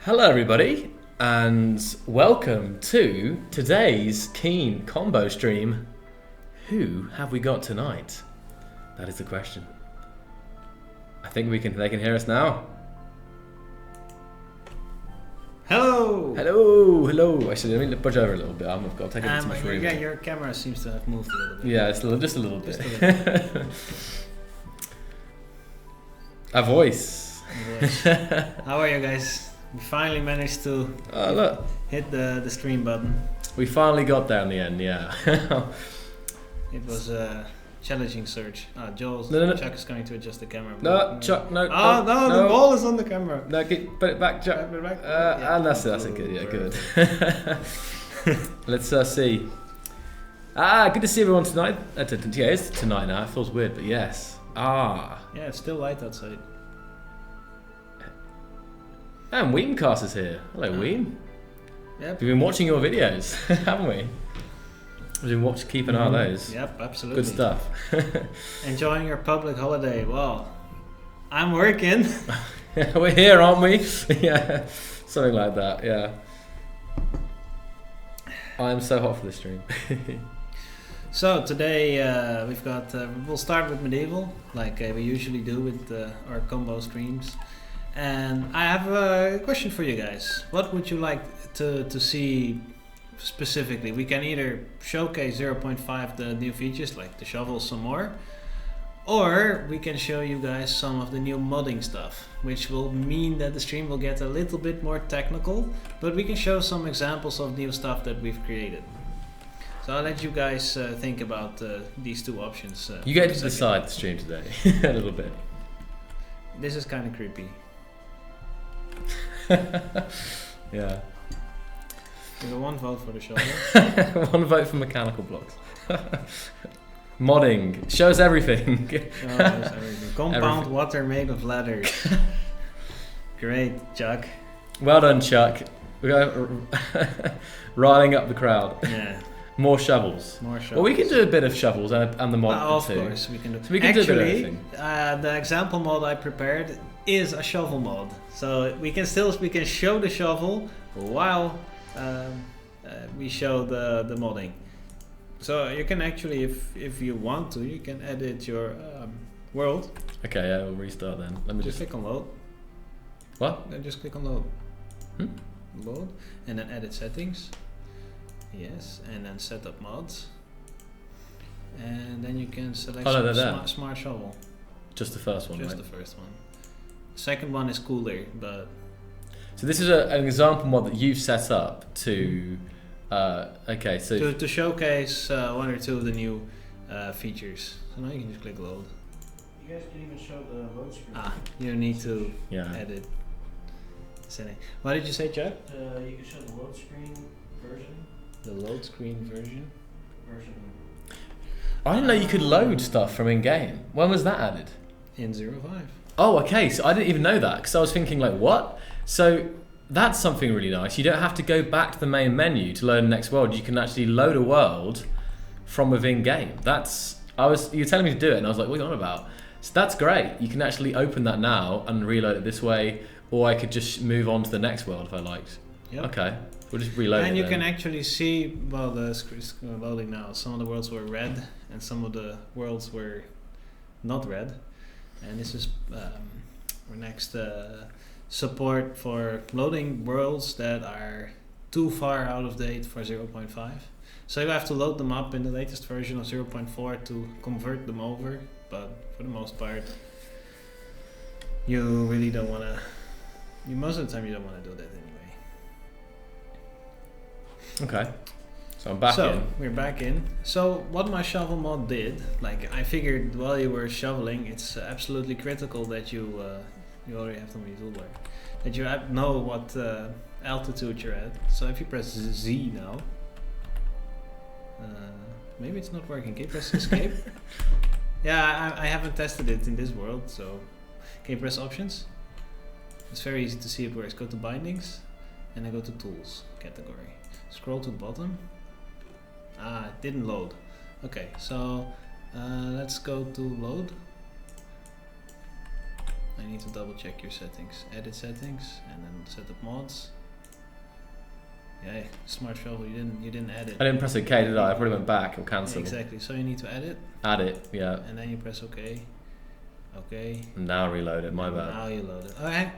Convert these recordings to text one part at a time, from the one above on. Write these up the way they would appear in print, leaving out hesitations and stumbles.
Hello everybody, and welcome to today's Keen combo stream. Who have we got tonight? That is the question. I think they can hear us now. Hello! Hello! Actually, let me budge over a little bit. I've got to take a too much room. Yeah, your camera seems to have moved a little bit. Yeah, it's just a little bit. A voice. How are you guys? We finally managed to hit the stream button. We finally got there in the end, yeah. It was a challenging search. Chuck is going to adjust the camera. Chuck, no. The ball is on the camera. No, put it back, Chuck. Put it back. And that's it, good, yeah, good. Let's see. Good to see everyone tonight. Yeah, it's tonight now, it feels weird, but yes. Yeah, it's still light outside. And Weemcast is here. Hello, Weem. Yep. We've been watching your videos, haven't we? We've been keeping an eye on those. Yep, absolutely. Good stuff. Enjoying your public holiday. Well, I'm working. We're here, aren't we? Yeah, something like that, yeah. I'm so hot for this stream. So today we've got, we'll start with medieval, like we usually do with our combo streams. And I have a question for you guys. What would you like to see specifically? We can either showcase 0.5 the new features like the shovel some more, or we can show you guys some of the new modding stuff, which will mean that the stream will get a little bit more technical, but we can show some examples of new stuff that we've created. So I'll let you guys think about these two options. You get to decide the stream today, a little bit. This is kind of creepy. Yeah. You got one vote for the shovel. One vote for mechanical blocks. Modding shows everything. Compound water made of ladders. Great, Chuck. Well done, Chuck. We're riling up the crowd. Yeah. More shovels. Well, we can do a bit of shovels and the mod too. Of course, we can do. So we can do a bit of everything. The example mod I prepared is a shovel mod, so we can show the shovel while we show the modding. So you can actually, if you want to, you can edit your world. Okay, yeah, we'll restart then. Let me just click on load. What? Then just click on load. Load, and then edit settings. Yes, and then set up mods, and then you can select smart shovel. Just the first one, Just the first one. Second one is cooler, but... So this is an example mod that you've set up to... okay, so... To showcase one or two of the new features. So now you can just click load. You guys can even show the load screen. You need to edit. What did you say, Chuck? You can show the load screen version. The load screen version? I didn't know you could load stuff from in-game. When was that added? In 0.5. Oh, okay, so I didn't even know that, because I was thinking like, what? So that's something really nice. You don't have to go back to the main menu to load the next world. You can actually load a world from within game. You were telling me to do it, and I was like, what are you on about? So that's great. You can actually open that now and reload it this way, or I could just move on to the next world if I liked. Yep. Okay. We'll just reload and it. And you can actually see, well, the screen's loading now. Some of the worlds were red, and some of the worlds were not red. And this is our next support for loading worlds that are too far out of date for 0.5. So you have to load them up in the latest version of 0.4 to convert them over. But for the most part, you really don't want to. Most of the time, you don't want to do that anyway. Okay, so I'm back in. So we're back in. So what my shovel mod did, like I figured while you were shoveling, it's absolutely critical that you already have them in your toolbar, that you know what altitude you're at. So if you press Z now, maybe it's not working. Can you press escape? Yeah, I haven't tested it in this world, so can you press options? It's very easy to see it where it's go to bindings, and then go to tools category. Scroll to the bottom. It didn't load. Okay, so let's go to load. I you need to double check your settings. Edit settings and then set up mods. Yeah, smart shovel. You didn't edit. I didn't press OK, did I? I probably went back or cancel. Exactly. So you need to edit. Add it, yeah. And then you press OK. OK. Now reload it. My bad. Now you load it. Oh,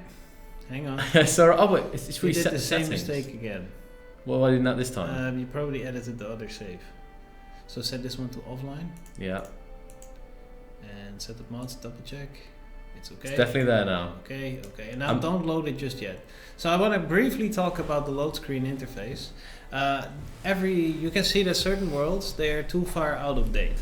hang on. Sorry. Oh wait, it's You reset did the same settings. mistake again. Well, why didn't that this time? You probably edited the other save. So set this one to offline. Yeah. And set up mods. Double check. It's okay. It's definitely there now. Okay. And now don't load it just yet. So I want to briefly talk about the load screen interface. You can see that certain worlds, they are too far out of date.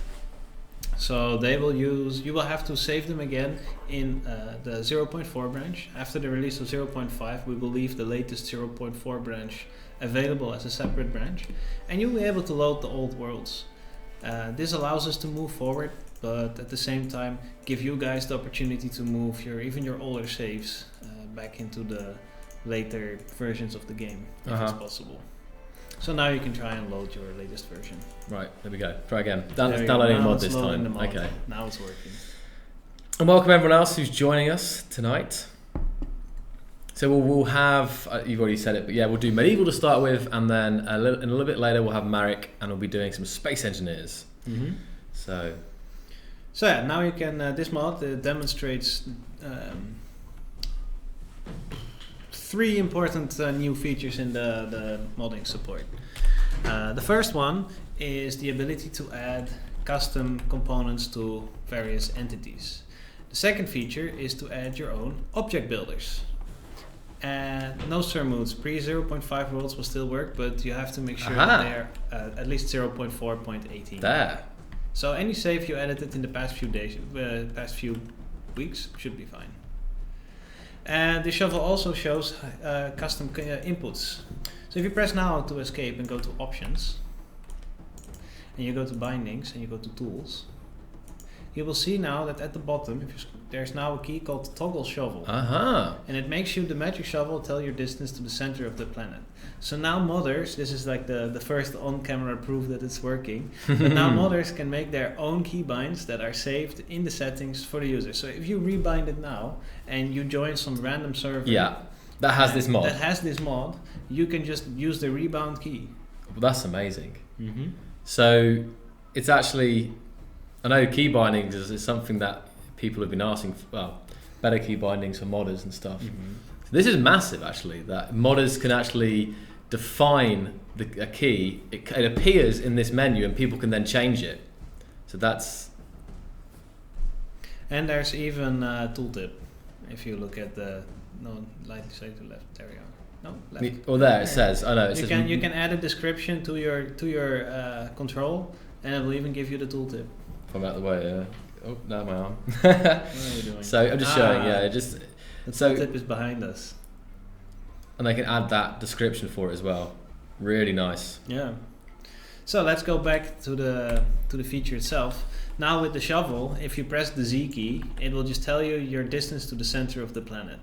So you will have to save them again in the 0.4 branch. After the release of 0.5, we will leave the latest 0.4 branch available as a separate branch. And you'll be able to load the old worlds. This allows us to move forward, but at the same time give you guys the opportunity to move even your older saves back into the later versions of the game if it's possible. So now you can try and load your latest version. Right, there we go. Try again. Downloading mod this time. Okay. Now it's working. And welcome everyone else who's joining us tonight. So we'll have, you've already said it, but yeah, we'll do medieval to start with, and then a little bit later we'll have Marek, and we'll be doing some space engineers. Mm-hmm. So yeah, now you can, this mod demonstrates 3 important new features in the modding support. The first one is the ability to add custom components to various entities. The second feature is to add your own object builders. And no modes, pre 0.5 worlds will still work, but you have to make sure that they're at least 0.4.18. There. So any save you edited in the past few days, past few weeks should be fine. And the shovel also shows custom inputs. So if you press now to escape and go to options, and you go to bindings and you go to tools, you will see now that at the bottom there's now a key called toggle shovel. And it makes the magic shovel tell your distance to the center of the planet. So now modders, this is like the first on-camera proof that it's working, but now modders can make their own keybinds that are saved in the settings for the user. So if you rebind it now and you join some random server that has this mod, you can just use the rebound key. Well, that's amazing. Mm-hmm. So it's actually, I know key bindings is something that people have been asking for, well, better key bindings for modders and stuff. Mm-hmm. So this is massive actually, that modders can actually define a key. It appears in this menu and people can then change it. So that's... And there's even a tooltip. If you look at lightly say to left, there we go. No, left. Well, there it says. I know. You can add a description to your control, and it will even give you the tooltip. I'm out the way. Oh, now my arm. What are you doing? So I'm just showing. Yeah, the tooltip is behind us. And I can add that description for it as well. Really nice. Yeah. So let's go back to the feature itself. Now with the shovel, if you press the Z key, it will just tell you your distance to the center of the planet.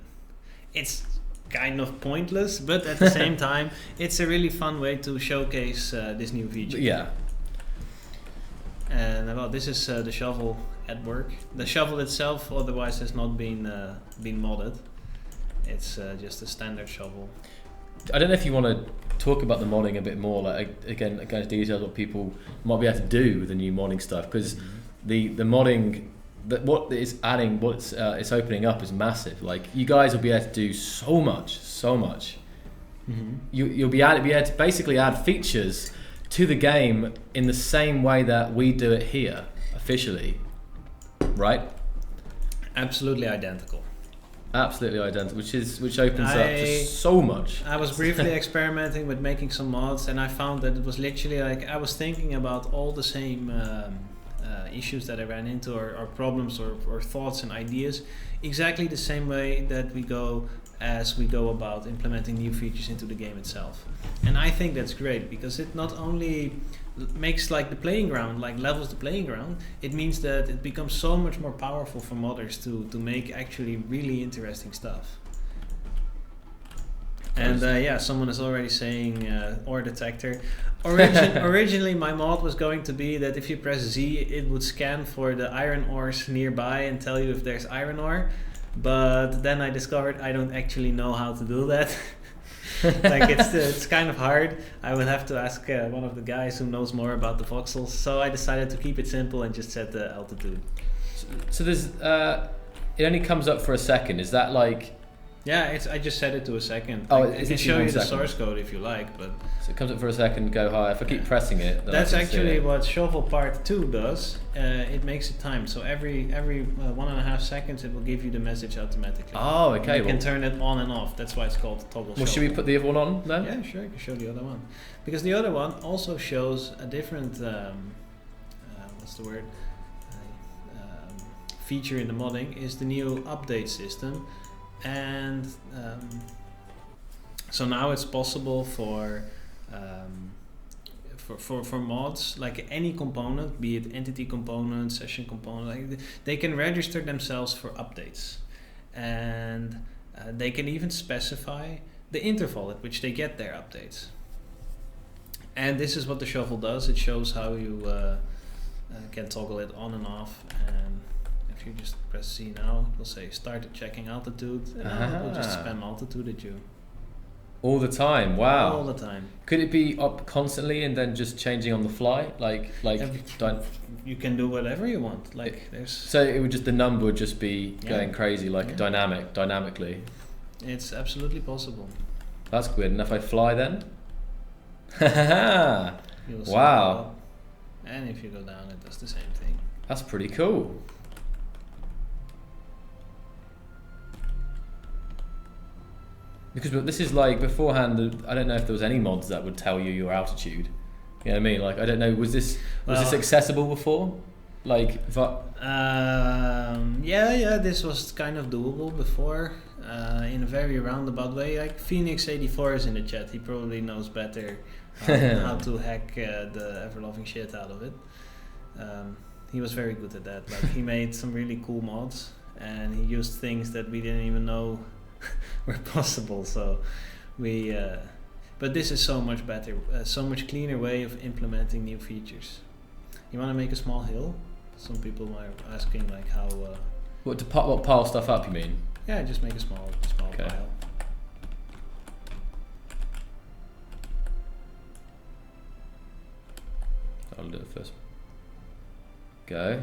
It's kind of pointless, but at the same time, it's a really fun way to showcase this new feature. Yeah. And this is the shovel at work. The shovel itself otherwise has not been modded. It's just a standard shovel. I don't know if you want to talk about the modding a bit more, like again details what people might be able to do with the new modding stuff, because the modding, what it's adding, it's opening up is massive. Like you guys will be able to do so much. Mm-hmm. You'll be able to basically add features to the game in the same way that we do it here officially, right? Absolutely identical. Which opens up to so much. I was briefly experimenting with making some mods, and I found that it was literally like I was thinking about all the same issues that I ran into, or problems, or thoughts and ideas, exactly the same way that we go about implementing new features into the game itself. And I think that's great, because it not only makes like the playing ground, like levels the playing ground, it means that it becomes so much more powerful for modders to make actually really interesting stuff. And someone is already saying ore detector. Originally my mod was going to be that if you press Z, it would scan for the iron ores nearby and tell you if there's iron ore. But then I discovered I don't actually know how to do that. Like it's kind of hard. I would have to ask one of the guys who knows more about the voxels. So I decided to keep it simple and just set the altitude. So there's it only comes up for a second. Is that like? Yeah, I just set it to a second. Oh, I can show you the source code if you like, but so it comes up for a second, go high. If I keep pressing it, then that's I can see actually it. what Shovel Part 2 does. It makes it timed, so every 1.5 seconds it will give you the message automatically. Oh, okay. You can turn it on and off. That's why it's called toggle. Well, should we put the other one on then? Yeah, sure. I can show the other one because the other one also shows a different what's the word feature in the modding is the new update system. And so now it's possible for mods, like any component, be it entity component, session component, like they can register themselves for updates, and they can even specify the interval at which they get their updates. And this is what the shovel does. It shows how you can toggle it on and off. And if you just press C now, it will say started checking altitude, and now it will just spam altitude at you. All the time, wow. All the time. Could it be up constantly and then just changing on the fly? You can do whatever you want. Like there's. So it would just, the number would just be going crazy, like dynamically. It's absolutely possible. That's good. And if I fly then? You'll see Wow. And if you go down, it does the same thing. That's pretty cool. Because this is like beforehand, I don't know if there was any mods that would tell you your altitude. You know what I mean? Like, I don't know, was this accessible before? Like, yeah, this was kind of doable before, in a very roundabout way. Like Phoenix84 is in the chat, he probably knows better how to hack the ever-loving shit out of it. He was very good at that. Like, he made some really cool mods, and he used things that we didn't even know were possible. So but this is so much better, so much cleaner way of implementing new features. You want to make a small hill? Some people are asking like how. what pile stuff up? You mean? Yeah, just make a small Okay. pile. I'll do it first. Go.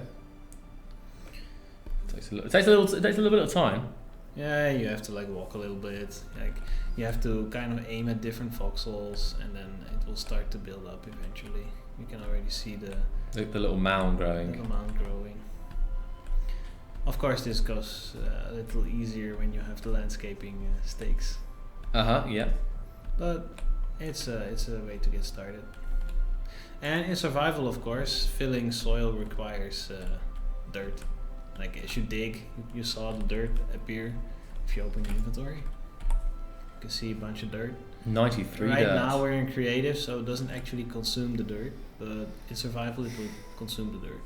It takes a little bit of time. Yeah, you have to like walk a little bit. Like you have to kind of aim at different voxels, and then it will start to build up eventually. You can already see the little mound growing. little mound growing. Of course, this goes a little easier when you have the landscaping stakes. Yeah. But it's a way to get started. And in survival, of course, filling soil requires dirt. Like as you dig, you saw the dirt appear. If you open your inventory, you can see a bunch of dirt. 93 Right dirt. now we're in creative, so it doesn't actually consume the dirt, but in survival it will consume the dirt.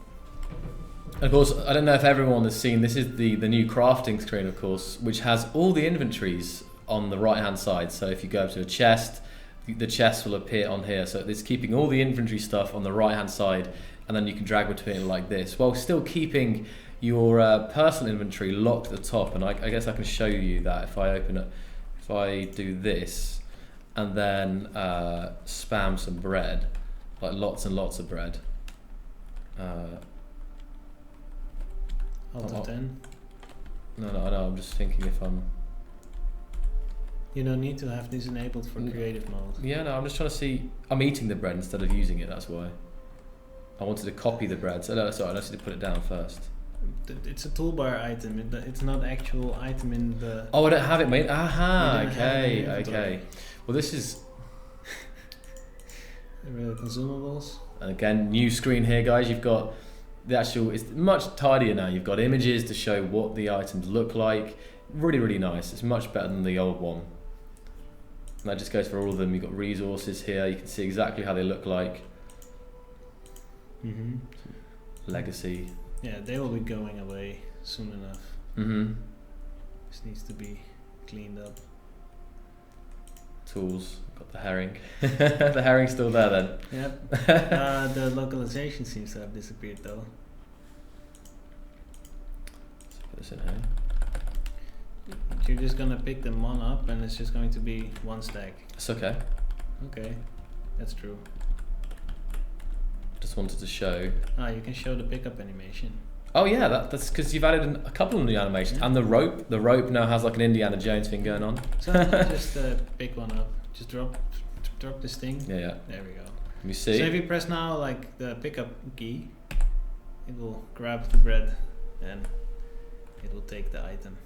Of course, I don't know if everyone has seen, this is the new crafting screen, of course, which has all the inventories on the right hand side. So if you go up to a chest, the chest will appear on here. So it's keeping all the inventory stuff on the right hand side, and then you can drag between it like this, while still keeping your personal inventory locked at the top. And I guess I can show you that if I open it, if I do this and then spam some bread, like lots and lots of bread. Alt 10. No, I know, I'm just thinking if I'm... You don't need to have this enabled for creative mode. Yeah, no, I'm just trying to see, I'm eating the bread instead of using it, that's why. I wanted to copy the bread, so no, sorry, I just need to put it down first. It's a toolbar item. It's not actual item in the. Oh, I don't have it, mate. Aha, You don't have it in the okay. inventory. Well, this is, Consumables. and again, new screen here, guys. You've got the actual, it's much tidier now. You've got images to show what the items look like. Really, really nice. It's much better than the old one. And that just goes for all of them. You've got resources here. You can see exactly how they look like. Mm-hmm. Legacy. Yeah, they will be going away soon enough. Mm-hmm. This needs to be cleaned up. Tools. Got the herring. The herring's still there then. Yep. The localization seems to have disappeared though. Let's put this in here. You're just gonna pick them one up and it's just going to be one stack. It's okay. Okay, that's true. Just wanted to show. Ah, you can show the pickup animation. Oh yeah, that's because you've added a couple of new animations. Yeah. And the rope now has like an Indiana Jones thing going on. So just pick one up. Just drop this thing. Yeah. There we go. Can you see? So if you press now like the pickup key, it will grab the bread and it will take the item.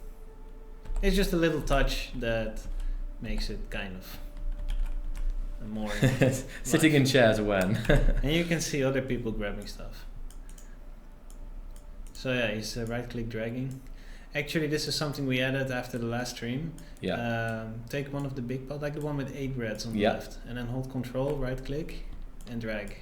It's just a little touch that makes it kind of more Sitting in chairs when. and you can see other people grabbing stuff. So yeah, he's right click dragging. Actually, this is something we added after the last stream. Yeah. Take one of the big pot, like the one with 8 breads on the left, and then hold Control, right click, and drag.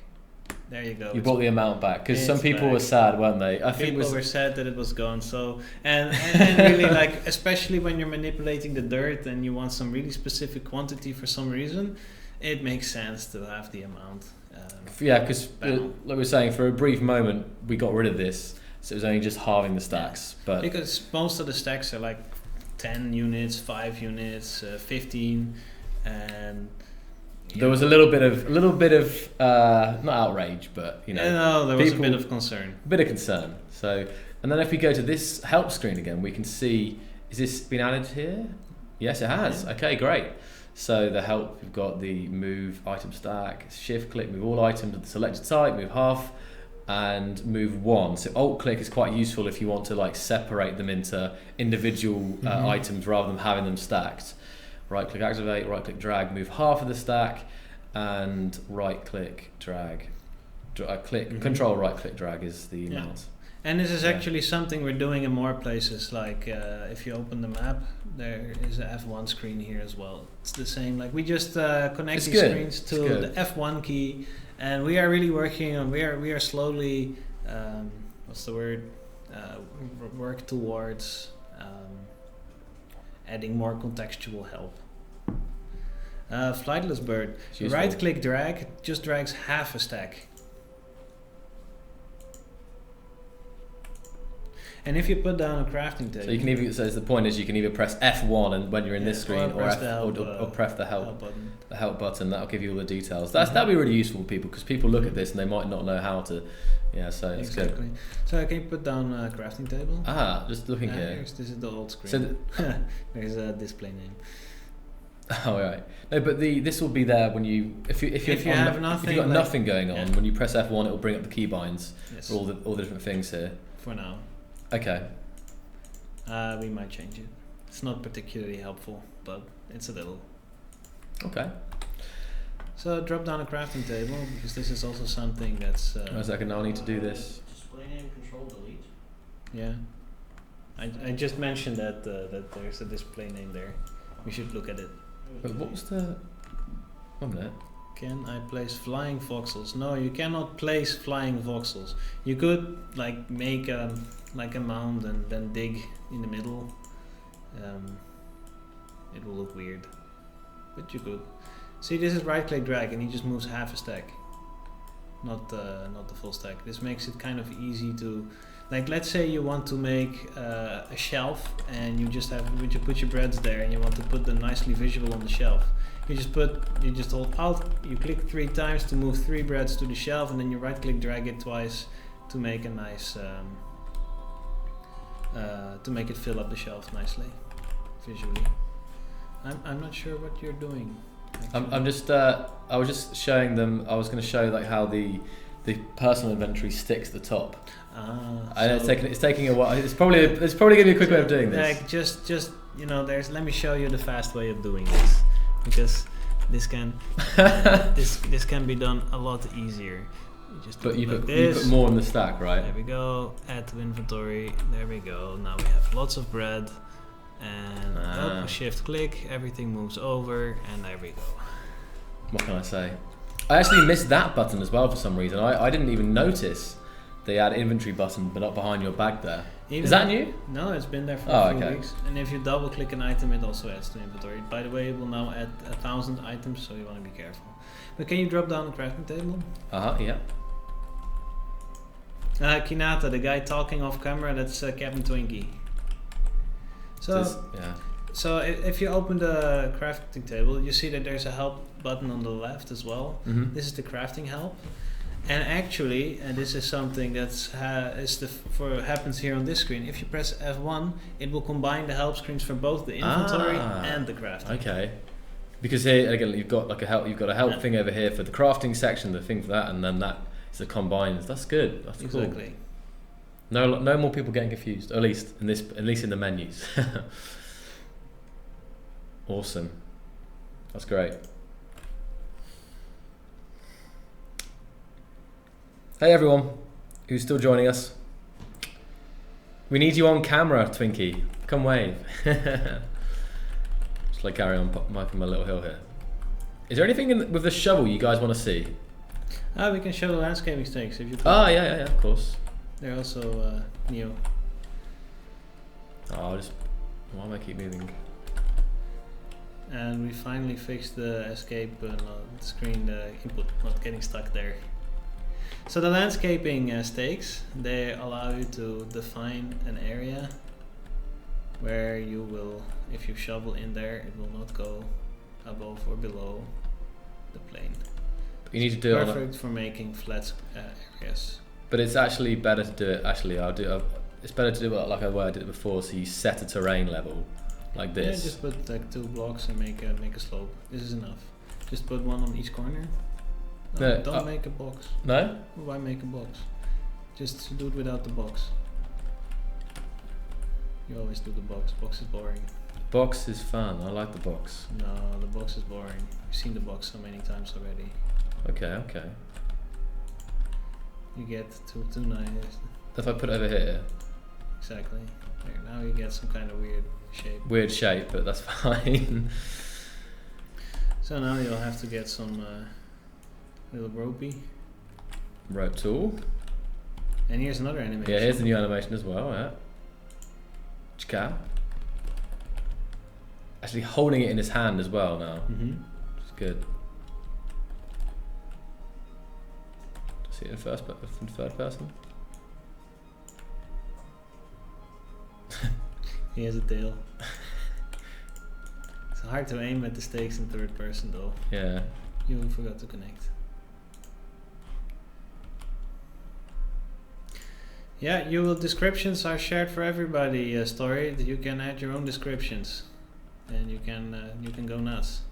There you go. You brought the amount back because some people were sad, weren't they? I think people were sad that it was gone. So and really like, especially when you're manipulating the dirt and you want some really specific quantity for some reason, it makes sense to have the amount. Yeah, because like we were saying, for a brief moment we got rid of this, so it was only just halving the stacks. But because most of the stacks are like 10 units, 5 units, 15, and there was a little bit of not outrage, but you know, no, there was a bit of concern. A bit of concern. So, and then if we go to this help screen again, we can see, is this been added here? Yes, it has. Yeah. Okay, great. So the help, we've got the move item stack, shift click, move all items of the selected type, move half, and move one. So alt click is quite useful if you want to like separate them into individual items rather than having them stacked. Right click activate, right click drag, move half of the stack, and right click drag. Control right click drag is the amount. And this is actually something we're doing in more places. Like if you open the map, there is an F1 screen here as well. It's the same. Like we just connect these screens to the F1 key, and we are really working on. We are slowly. What's the word? Work towards. Adding more contextual help. Flightless bird. Right click drag just drags half a stack. And if you put down a crafting table, so you can either. So the point is, you can either press F1 and when you're in this screen, or press the help button. The help button. That'll give you all the details. That'll be really useful for people, because people look at this and they might not know how to. Yeah, so it's good. So can you put down a crafting table? Ah, just looking here. This is the old screen. So there's a display name. Oh right. No, but this will be there when you if you've got nothing going on. When you press F1, it will bring up the keybinds for all the different things here. For now. Okay. We might change it. It's not particularly helpful, but it's a little. Okay. So drop down a crafting table, because this is also something that's. One second, I'll need to do this. Display name, control, delete. Yeah. I just mentioned that that there's a display name there. We should look at it. But what was the? 1 minute. Can I place flying voxels? No, you cannot place flying voxels. You could like make a mound and then dig in the middle. It will look weird, but you could. See, this is right click drag and he just moves half a stack, not the full stack. This makes it kind of easy to, like, let's say you want to make a shelf and you just put your breads there and you want to put them nicely visible on the shelf. You just hold Alt, you click 3 times to move 3 breads to the shelf, and then you right click drag it twice to make a nice to make it fill up the shelf nicely visually. I'm not sure what you're doing. I'm just I was just showing them. I was going to show like how the personal inventory sticks at the top. And so it's taking a while. It's probably going to be a quick way of doing this. Like just you know, let me show you the fast way of doing this, because this can this can be done a lot easier. You put more in the stack, right? There we go. Add to inventory. There we go. Now we have lots of bread, and shift click, everything moves over, and there we go. What can I say? I actually missed that button as well for some reason. I didn't even notice the add inventory button, but up behind your bag there. Is that new? No, it's been there for a few weeks. And if you double click an item, it also adds to inventory. By the way, it will now add 1,000 items, so you want to be careful. But can you drop down the crafting table? Yeah. Kinata, the guy talking off camera, that's Captain Twinkie. Yeah. So if you open the crafting table, you see that there's a help button on the left as well. Mm-hmm. This is the crafting help, and actually, and this is something that's happens here on this screen. If you press F1, it will combine the help screens for both the inventory and the crafting. Okay. Because here again, you've got like you've got a help thing over here for the crafting section, the thing for that, and then that is the combined. That's good. That's cool. Exactly. No more people getting confused. Or at least in the menus. Awesome. That's great. Hey everyone who's still joining us. We need you on camera, Twinkie. Come wave. Just like carry on marking my little hill here. Is there anything with the shovel you guys want to see? We can show the landscaping stakes if you. Yeah, of course. They're also new. Why am I keep moving? And we finally fixed the escape screen, the input not getting stuck there. So the landscaping stakes, they allow you to define an area where you will, if you shovel in there, it will not go above or below the plane. You need to do it perfect for making flat areas. But it's actually better to do it. Actually, it's better to do it like I did it before. So you set a terrain level like this. Yeah, just put like 2 blocks and make a slope. This is enough. Just put one on each corner. No, don't make a box. No? Why make a box? Just do it without the box. You always do the box. Box is boring. Box is fun. I like the box. No, the box is boring. You've seen the box so many times already. Okay. You get too nice. If I put it over here. Exactly. There, now you get some kind of weird shape. Weird shape, but that's fine. So now you'll have to get some little ropey. Rope tool. And here's another animation. Yeah, here's the new animation as well, yeah. Chika. Actually holding it in his hand as well now. Mm-hmm. It's good. See it in third person? He has a tail. It's hard to aim at the stakes in third person though. Yeah. You forgot to connect. Yeah, descriptions are shared for everybody. Story that you can add your own descriptions, and you can go nuts.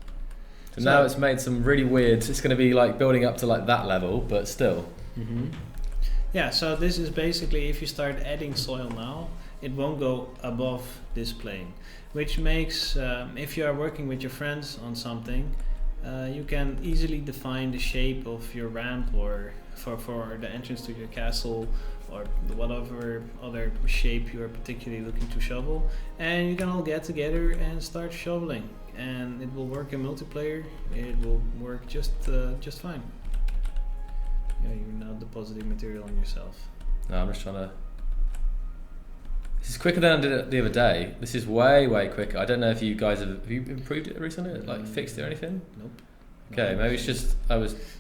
So now it's made some really weird. It's going to be like building up to like that level, but still. Mm-hmm. Yeah. So this is basically if you start adding soil now, it won't go above this plane, which makes if you are working with your friends on something, you can easily define the shape of your ramp or for the entrance to your castle or whatever other shape you are particularly looking to shovel, and you can all get together and start shoveling, and it will work in multiplayer. It will work just fine. Yeah, you're now depositing material on yourself. No, I'm just trying to. This is quicker than I did it the other day. This is way quicker. I don't know if you guys have you improved it recently, like fixed it or anything? Nope. Okay, maybe it's just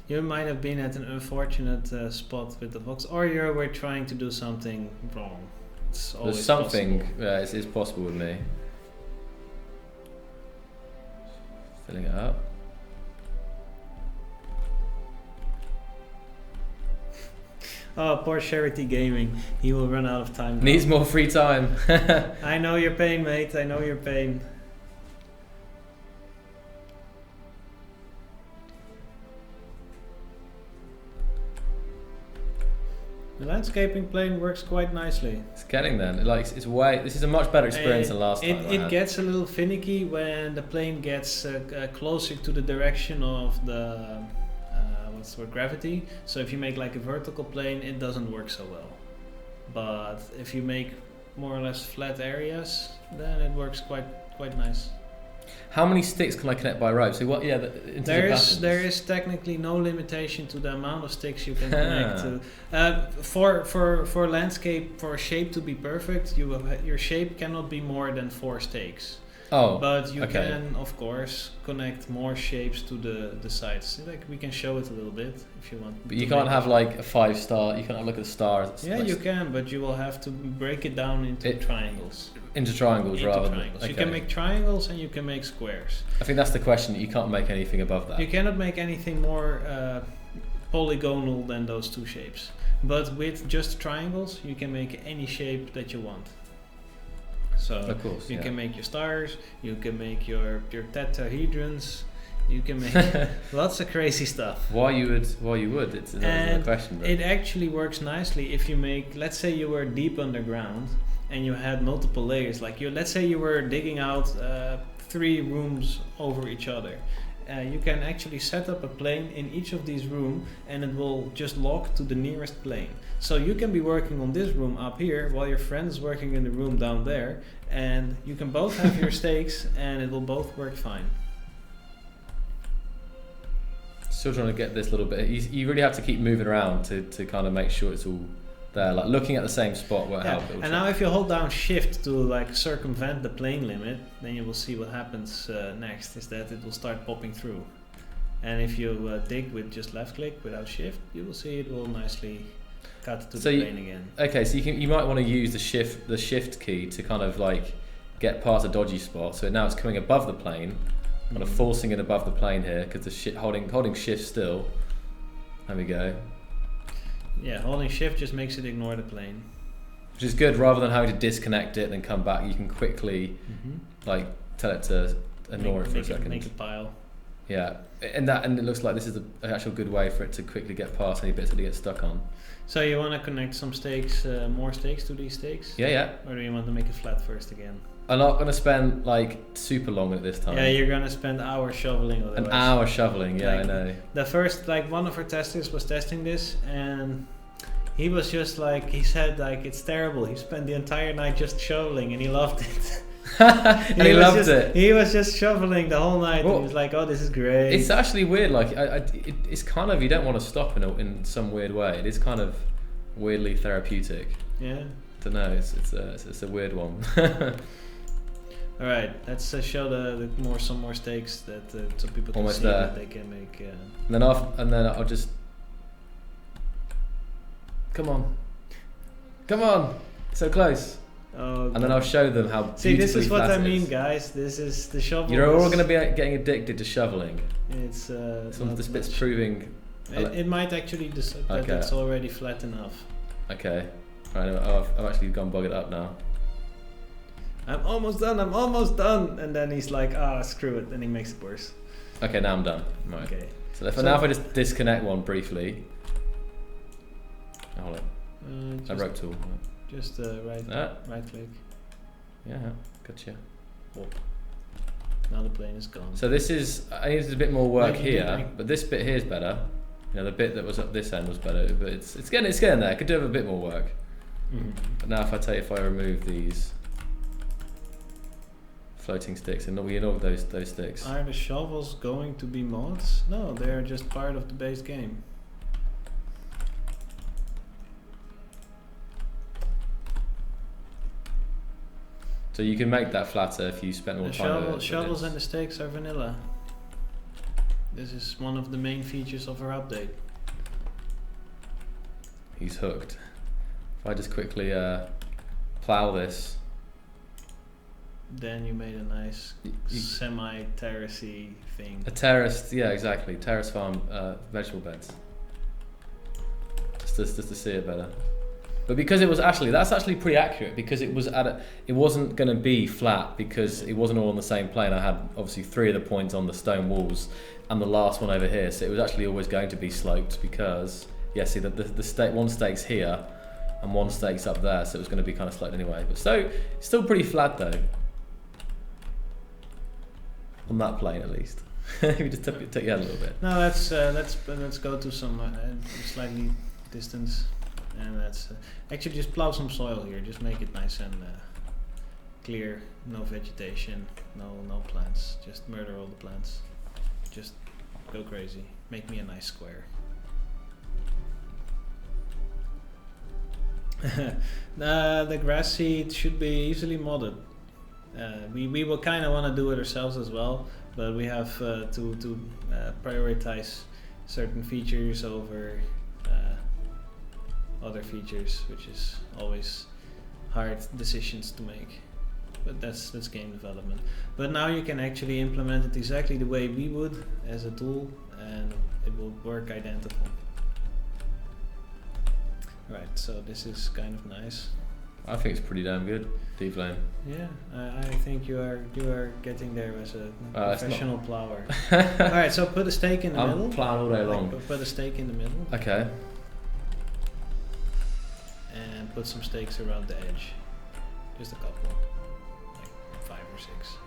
You might have been at an unfortunate spot with the box, or you were trying to do something wrong. It's always there's something. possible. Yeah, it's possible with me. Filling it up. Oh, poor Charity Gaming. He will run out of time now. Needs more free time. I know your pain, mate. I know your pain. The landscaping plane works quite nicely. It's getting there. This is a much better experience than last time. It gets a little finicky when the plane gets closer to the direction of the gravity. So if you make like a vertical plane, it doesn't work so well. But if you make more or less flat areas, then it works quite nice. How many sticks can I connect by rope? So what? Yeah, there is technically no limitation to the amount of sticks you can connect to. For landscape, for a shape to be perfect, your shape cannot be more than 4 stakes. Oh, But you okay. can, of course, connect more shapes to the sides. Like we can show it a little bit if you want. But to you can't make have it- like a 5-star. You can't look at the stars. It's Yeah, like you can, but you will have to break it down into triangles. into triangles Into rather triangles. than. You Okay. can make triangles and you can make squares. I think that's the question. You can't make anything above that. You cannot make anything more polygonal than those two shapes. But with just triangles, you can make any shape that you want. So Of course. you yeah. can make your stars, you can make your tetrahedrons, you can make lots of crazy stuff. Why you would? It's another And question. But it actually works nicely if you make, let's say you were deep underground and you had multiple layers. Like let's say you were digging out 3 rooms over each other. You can actually set up a plane in each of these rooms and it will just lock to the nearest plane. So you can be working on this room up here while your friend is working in the room down there, and you can both have your stakes and it will both work fine. Still trying to get this little bit. You really have to keep moving around to kind of make sure it's all there. Like looking at the same spot won't help. And now if you hold down shift to like circumvent the plane limit, then you will see what happens next is that it will start popping through. And if you dig with just left click without shift, you will see it will nicely cut to the plane again. Okay, so you might want to use the shift key to kind of like get past a dodgy spot. So now it's coming above the plane, kind of forcing it above the plane here because the holding shift still. There we go. Yeah, holding shift just makes it ignore the plane. Which is good, rather than having to disconnect it and then come back. You can quickly like tell it to ignore it for a second. Make it pile. Yeah, and it looks like this is an actual good way for it to quickly get past any bits that it gets stuck on. So you want to connect some stakes, more stakes to these stakes? Yeah. Or do you want to make it flat first again? I'm not going to spend like super long at this time. Yeah, you're gonna spend hours shoveling. An hour shoveling, yeah, Like, I know. The first, like one of our testers was testing this and he was just like, he said like, it's terrible. He spent the entire night just shoveling and he loved it. And he loved it. He was just shoveling the whole night. Well, and he was like, "Oh, this is great." It's actually weird. Like, it's kind of, you don't want to stop in some weird way. It is kind of weirdly therapeutic. Yeah. Don't know. It's a weird one. All right. Let's show some more stakes that so people can Almost see there. that they can make. and then I'll just come on, so close. Oh, And then I'll show them how beautifully see, this is what flat I it mean, is. guys. This is the shovel. You're all is- going to be getting addicted to shoveling. It's Some of this not bit's much. proving. It might actually that Okay. it's already flat enough. Okay. Right, I've actually gone bug it up now. I'm almost done. And then he's like, screw it. And he makes it worse. Okay, now I'm done. Right. Okay. So if I just disconnect one briefly. Hold on. A rope tool. Just right click. Yeah, gotcha. Whoop. Now the plane is gone. So this is, I need a bit more work Like you here, did, like- but this bit here is better. You know, the bit that was up this end was better, but it's getting there. Could do a bit more work. But now if I remove these floating sticks, and we know those sticks. Are the shovels going to be mods? No, they're just part of the base game. So you can make that flatter if you spend more The time with it. shovels and the stakes are vanilla. This is one of the main features of our update. He's hooked. If I just quickly plow this. Then you made a nice You- semi-terracey thing. A terraced, yeah, exactly. Terrace farm vegetable beds. Just to see it better. But because it was that's actually pretty accurate because it was it wasn't going to be flat because it wasn't all on the same plane. I had obviously 3 of the points on the stone walls and the last one over here. So it was actually always going to be sloped because, yeah, see the stake, one stake's here and one stake's up there. So it was going to be kind of sloped anyway. But so it's still pretty flat though. On that plane at least. You just took your head a little bit. Now let's go to some slightly distance, and let's actually just plow some soil here. Just make it nice and clear. No vegetation, no plants. Just murder all the plants. Just go crazy. Make me a nice square. The grass seed should be easily modded. We will kind of want to do it ourselves as well, but we have to prioritize certain features over other features, which is always hard decisions to make. But that's game development. But now you can actually implement it exactly the way we would as a tool, and it will work identical. Right, so this is kind of nice. I think it's pretty damn good, Deepflame. Yeah, I think you are getting there as a professional plower. Alright, Alright, so put a stake in the middle. I'm plowing all day long. Put a stake in the middle. Okay. And put some stakes around the edge. Just a couple. Like 5 or 6.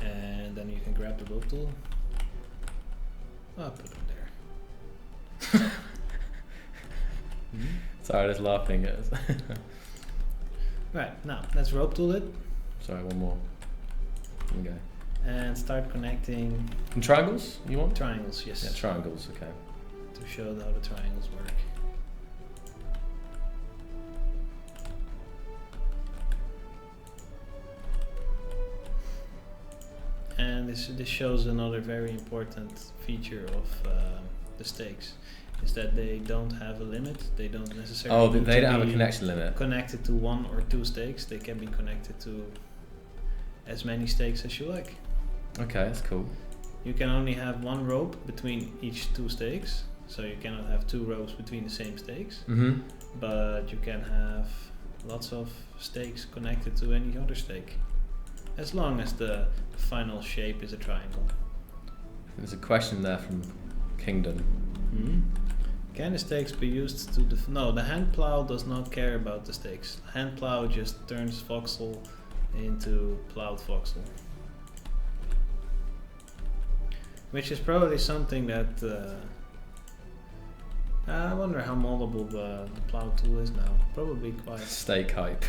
And then you can grab the rope tool. I'll put them there. Sorry, I was laughing at Right, now let's rope tool it. Sorry, one more. Okay. And start connecting And triangles, you want? triangles, yes. Yeah, triangles, okay. To show how the triangles work. And this shows another very important feature of the stakes, is that they don't have a limit. They don't necessarily. Oh, they don't have a connection limit. Connected to 1 or 2 stakes. They can be connected to as many stakes as you like. Okay, that's cool. You can only have 1 rope between each 2 stakes, so you cannot have 2 ropes between the same stakes. Mm-hmm. But you can have lots of stakes connected to any other stake, as long as the final shape is a triangle. There's a question there from Kingdom. Can the stakes be used to no, the hand plow does not care about the stakes. Hand plow just turns voxel into plowed voxel. Which is probably something that I wonder how moldable the plow tool is now. Probably quite. Steak hype.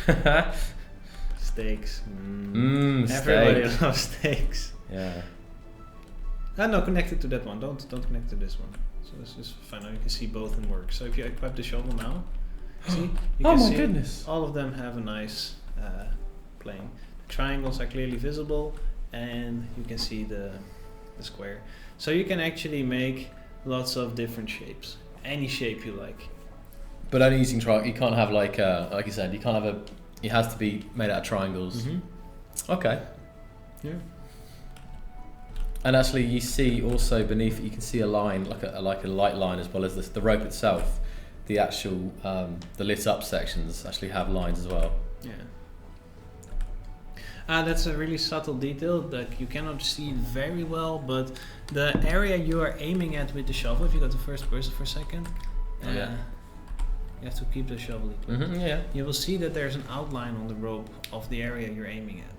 Steaks. Steak. Everybody loves steaks. Yeah. No, connected to that one. Don't connect to this one. So this is fine. Now you can see both in work. So if you equip the shovel now, see? You Oh can my see goodness. all of them have a nice plane. The triangles are clearly visible, and you can see the square. So you can actually make lots of different shapes. Any shape you like. But only using triangle. You can't have like you said, you can't have it has to be made out of triangles. Mm-hmm. Okay. Yeah. And actually, you see also beneath it, you can see a line, like a light line, as well as the rope itself. The actual the lit up sections actually have lines as well. Yeah. That's a really subtle detail that you cannot see very well, but the area you are aiming at with the shovel, if you go to first person for a second, Yeah. you have to keep the shovel equipped. Mm-hmm, yeah. You will see that there's an outline on the rope of the area you're aiming at.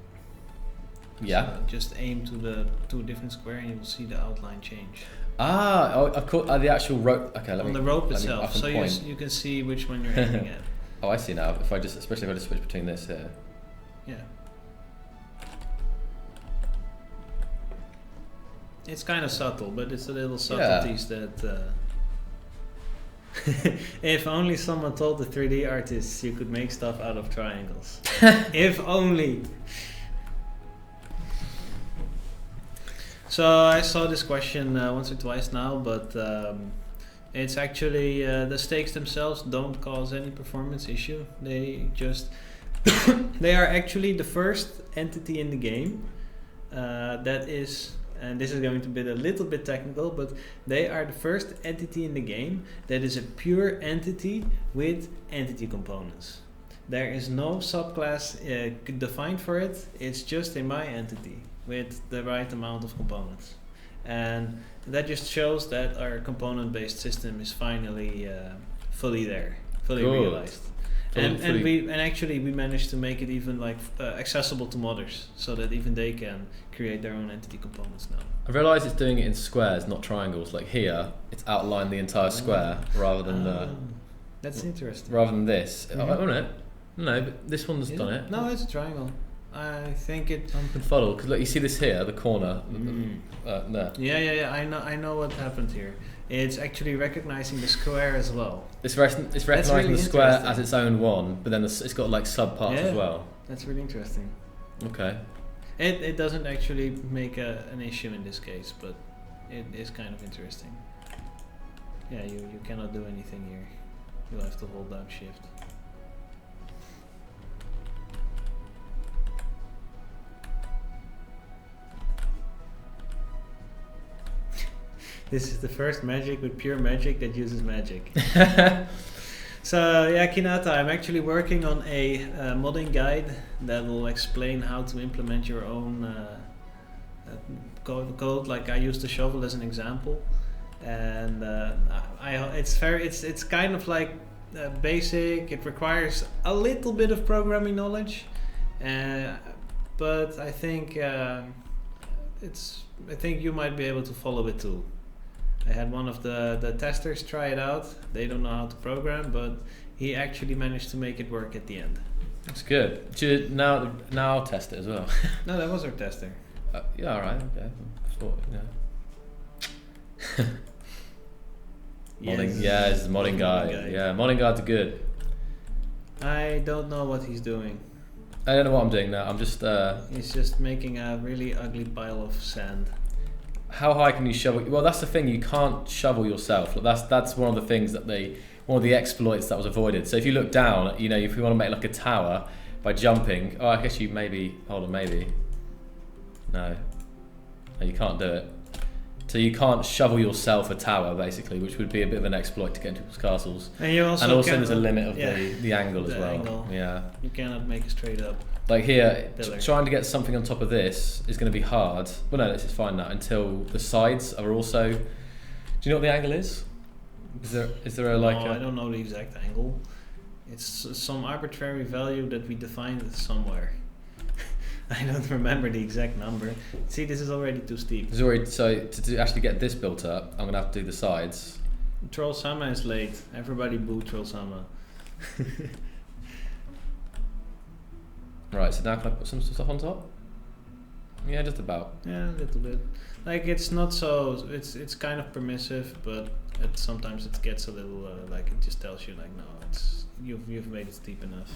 Yeah. So just aim to the 2 different square and you will see the outline change. Of course, the actual rope. Okay, On the rope itself, so point. you can see which one you're aiming at. Oh, I see now. Especially if I just switch between this here. Yeah. It's kind of subtle, but it's a little subtleties that. If only someone told the 3D artists you could make stuff out of triangles. If only. So I saw this question once or twice now, but it's actually the stakes themselves don't cause any performance issue. They just they are actually the first entity in the game that is, and this is going to be a little bit technical, but they are the first entity in the game that is a pure entity with entity components. There is no subclass defined for it. It's just a my entity with the right amount of components, and that just shows that our component-based system is finally fully there, fully Good. realized. And actually we managed to make it even like accessible to modders, so that even they can create their own entity components now. I realise it's doing it in squares, not triangles. Like here, it's outlined the entire square rather than that's interesting. rather than this. Mhm. Oh no, but this one's done it. No, it's a triangle. I think it. I'm confuddled because look, you see this here, the corner. No. Yeah. I know what happened here. It's actually recognizing the square as well. It's recognizing really the square interesting. as its own one, but then it's got like subparts as well. That's really interesting. Okay. It doesn't actually make an issue in this case, but it is kind of interesting. Yeah, you cannot do anything here. You'll have to hold down shift. This is the first magic with pure magic that uses magic. So yeah, Kinata, I'm actually working on a modding guide that will explain how to implement your own code. Like I used the shovel as an example, and it's kind of like basic. It requires a little bit of programming knowledge, but I think I think you might be able to follow it too. I had one of the testers try it out. They don't know how to program, but he actually managed to make it work at the end. That's good. Now I'll test it as well. No, that was our tester. Yeah, all right. Okay. Thought, Modding, this is modding guide. Yeah, modding guides are good. I don't know what he's doing. I don't know what I'm doing now. I'm just. He's just making a really ugly pile of sand. How high can you shovel? Well, that's the thing. You can't shovel yourself. That's one of the things that one of the exploits that was avoided. So if you look down, if you want to make like a tower by jumping, I guess you maybe. Hold on, maybe. No, you can't do it. So you can't shovel yourself a tower, basically, which would be a bit of an exploit to get into people's castles. And also there's a limit of the angle as well. Angle. Yeah. You cannot make it straight up. Like here, trying to get something on top of this is going to be hard. Well, no, this is fine now. Until the sides are also. Do you know what the angle is? Is there a like? No, I don't know the exact angle. It's some arbitrary value that we defined somewhere. I don't remember the exact number. See, this is already too steep. So to actually get this built up, I'm gonna have to do the sides. Troll Sama is late. Everybody boo Troll Sama. Right, so now can I put some stuff on top? Yeah, just about. Yeah, a little bit. Like it's not so. It's kind of permissive, but sometimes it gets a little like it just tells you like no, you've made it steep enough.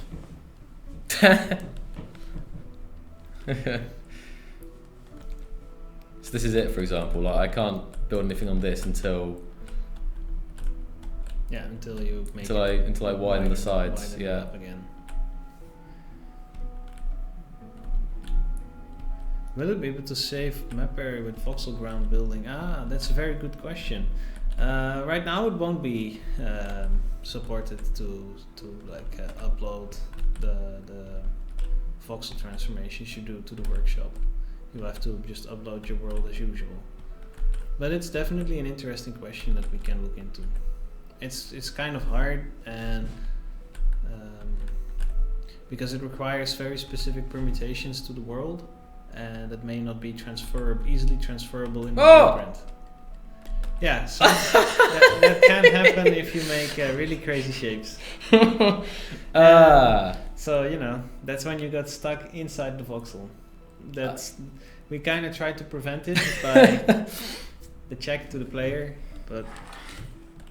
So this is it, for example. Like I can't build anything on this until you make until I widen the sides. Widen it up again. Will it be able to save map area with voxel ground building? That's a very good question. Right now it won't be supported to upload the voxel transformations you do to the workshop. You have to just upload your world as usual. But it's definitely an interesting question that we can look into. It's kind of hard and because it requires very specific permutations to the world. And that may not be easily transferable in the blueprint. Yeah, so that can happen if you make really crazy shapes. So that's when you got stuck inside the voxel. We kind of tried to prevent it by the check to the player, but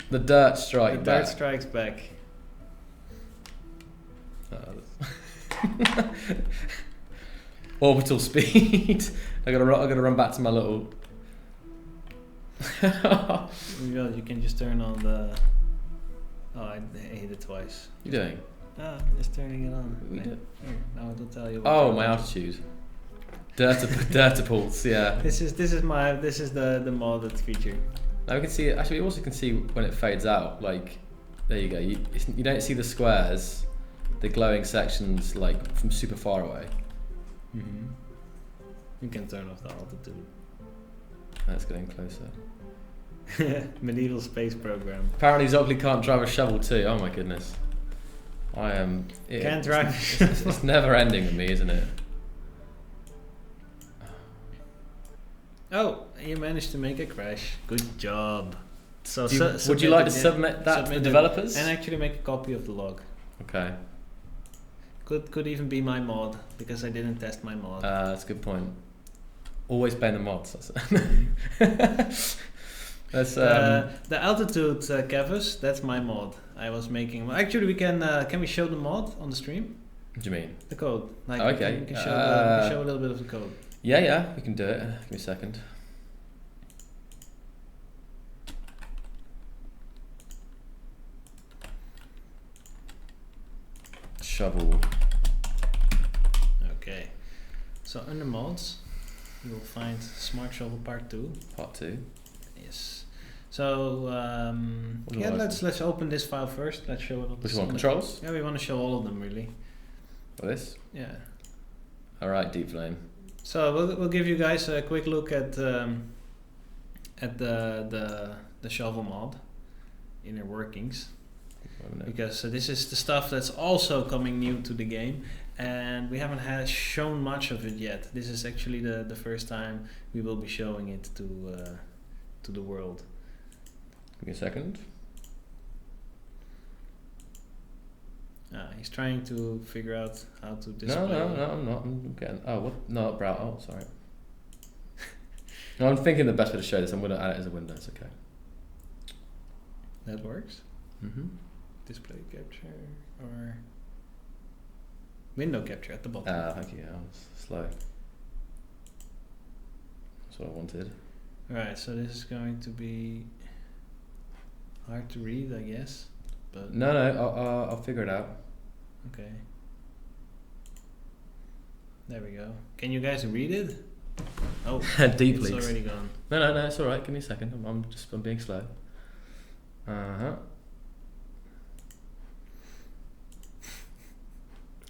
the dirt strikes back. Orbital speed. I gotta run back to my little. You can just turn on the. Oh, I hit it twice. You doing? Just turning it on. Here, now it'll tell you. My altitude. Dirtipulse, yeah. This is the modded feature. Now we can see. Actually, we also can see when it fades out. Like, there you go. You don't see the squares, the glowing sections like from super far away. Mm-hmm. You can turn off the altitude. That's getting closer. Medieval space program. Apparently Xocliw can't drive a shovel too. Oh my goodness. I am... Can't drive. It's never ending with me, isn't it? Oh, you managed to make a crash. Good job. So would you like to submit that to the developers? And actually make a copy of the log. Okay. Could even be my mod because I didn't test my mod. That's a good point. Always blame the mods. That's the altitude canvas, that's my mod. I was making. Well, actually, we can we show the mod on the stream? What do you mean? The code. Like Okay. we can show a little bit of the code. Yeah, we can do it. Give me a second. Shovel. Okay. So under mods, you will find Smart Shovel Part 2. Part 2. Yes. So yeah, let's open this file first. Let's show it. Which one? Controls? Yeah, we want to show all of them really. This? Yeah. All right, Deepflame. So we'll give you guys a quick look at the shovel mod, inner workings, because this is the stuff that's also coming new to the game, and we haven't shown much of it yet. This is actually the first time we will be showing it to the world. Give me a second. He's trying to figure out how to display. No, I'm not. I'm getting. Oh, what? No, browse. Oh, sorry. No, I'm thinking the best way to show this. I'm going to add it as a window. It's okay. That works. Mm-hmm. Display capture or window capture at the bottom. Thank you. I was slow. That's what I wanted. Alright, so this is going to be hard to read, I guess. But No, I'll figure it out. okay. There we go. Can you guys read it? Oh, Deeply. it's already gone. No, it's all right. Give me a second. I'm being slow. There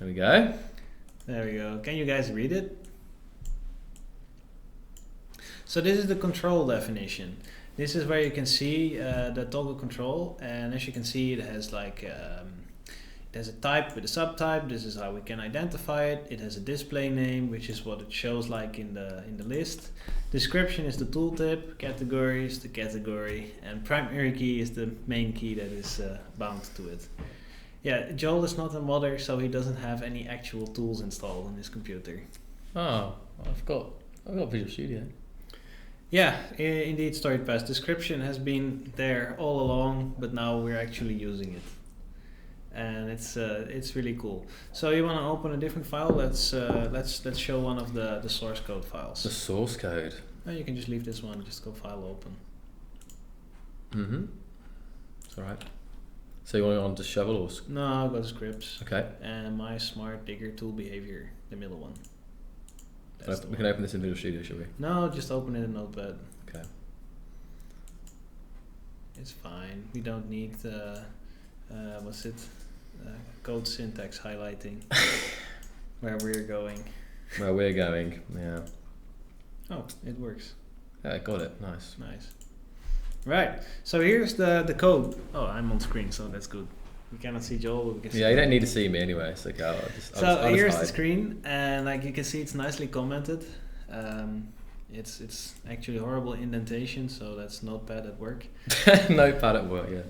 we go. There we go. Can you guys read it? So this is the control definition. This is where you can see the toggle control, and as you can see, it has like it has a type with a subtype. This is how we can identify it. It has a display name, which is what it shows like in the list. Description is the tooltip. Category is the category, and primary key is the main key that is bound to it. Yeah, Joel is not a modder, so he doesn't have any actual tools installed on his computer. Oh, I've got Visual Studio. Yeah, indeed, StoryPass description has been there all along, but now we're actually using it, and it's really cool. So you want to open a different file? Let's show one of the source code files. The source code. Oh, you can just leave this one. Just go file open. Mm-hmm. It's all right. So you want to shovel or? No, I'll go to scripts. Okay. And my smart digger tool behavior, the middle one. We can open this in Visual Studio, shall we? No, just open it in Notepad. Okay. It's fine. We don't need code syntax highlighting where we're going. Where we're going, yeah. Oh, it works. Yeah, got it. Nice. Nice. Right. So here's the code. Oh, I'm on screen, so that's good. We cannot see Joel, but we can see. Yeah, you don't need to see me anyway. It's okay. I'll Here's hide. the screen, and like you can see, it's nicely commented. It's actually horrible indentation, so that's Notepad at work. Notepad at work, yeah.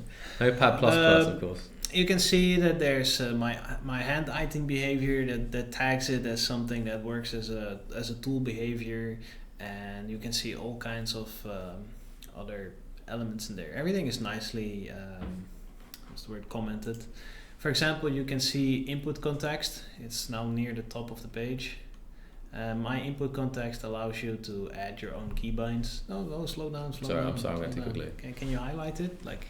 Notepad plus, of course. You can see that there's my hand item behavior that tags it as something that works as a tool behavior, and you can see all kinds of other elements in there. Everything is nicely what's the word, commented. For example, you can see input context. It's now near the top of the page. My input context allows you to add your own keybinds. No, slow down. I'm sorry, I went too quickly. Can you highlight it? Like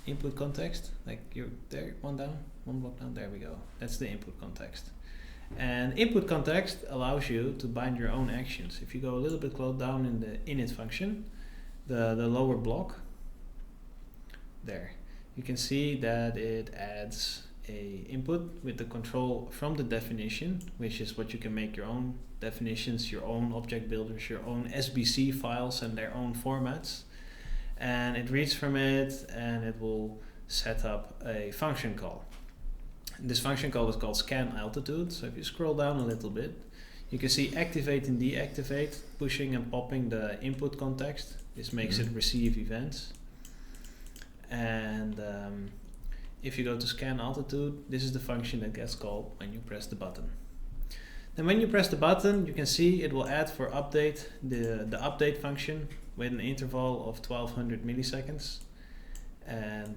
input context, like you're there, one block down, there we go. That's the input context. And input context allows you to bind your own actions. If you go a little bit close down in the init function, the lower block, there, you can see that it adds a input with the control from the definition, which is what you can make your own definitions, your own object builders, your own SBC files and their own formats. And it reads from it and it will set up a function call. This function call is called scan altitude. So if you scroll down a little bit, you can see activate and deactivate, pushing and popping the input context. This makes it receive events. And if you go to scan altitude, this is the function that gets called when you press the button. Then when you press the button, you can see it will add for update the update function with an interval of 1200 milliseconds. And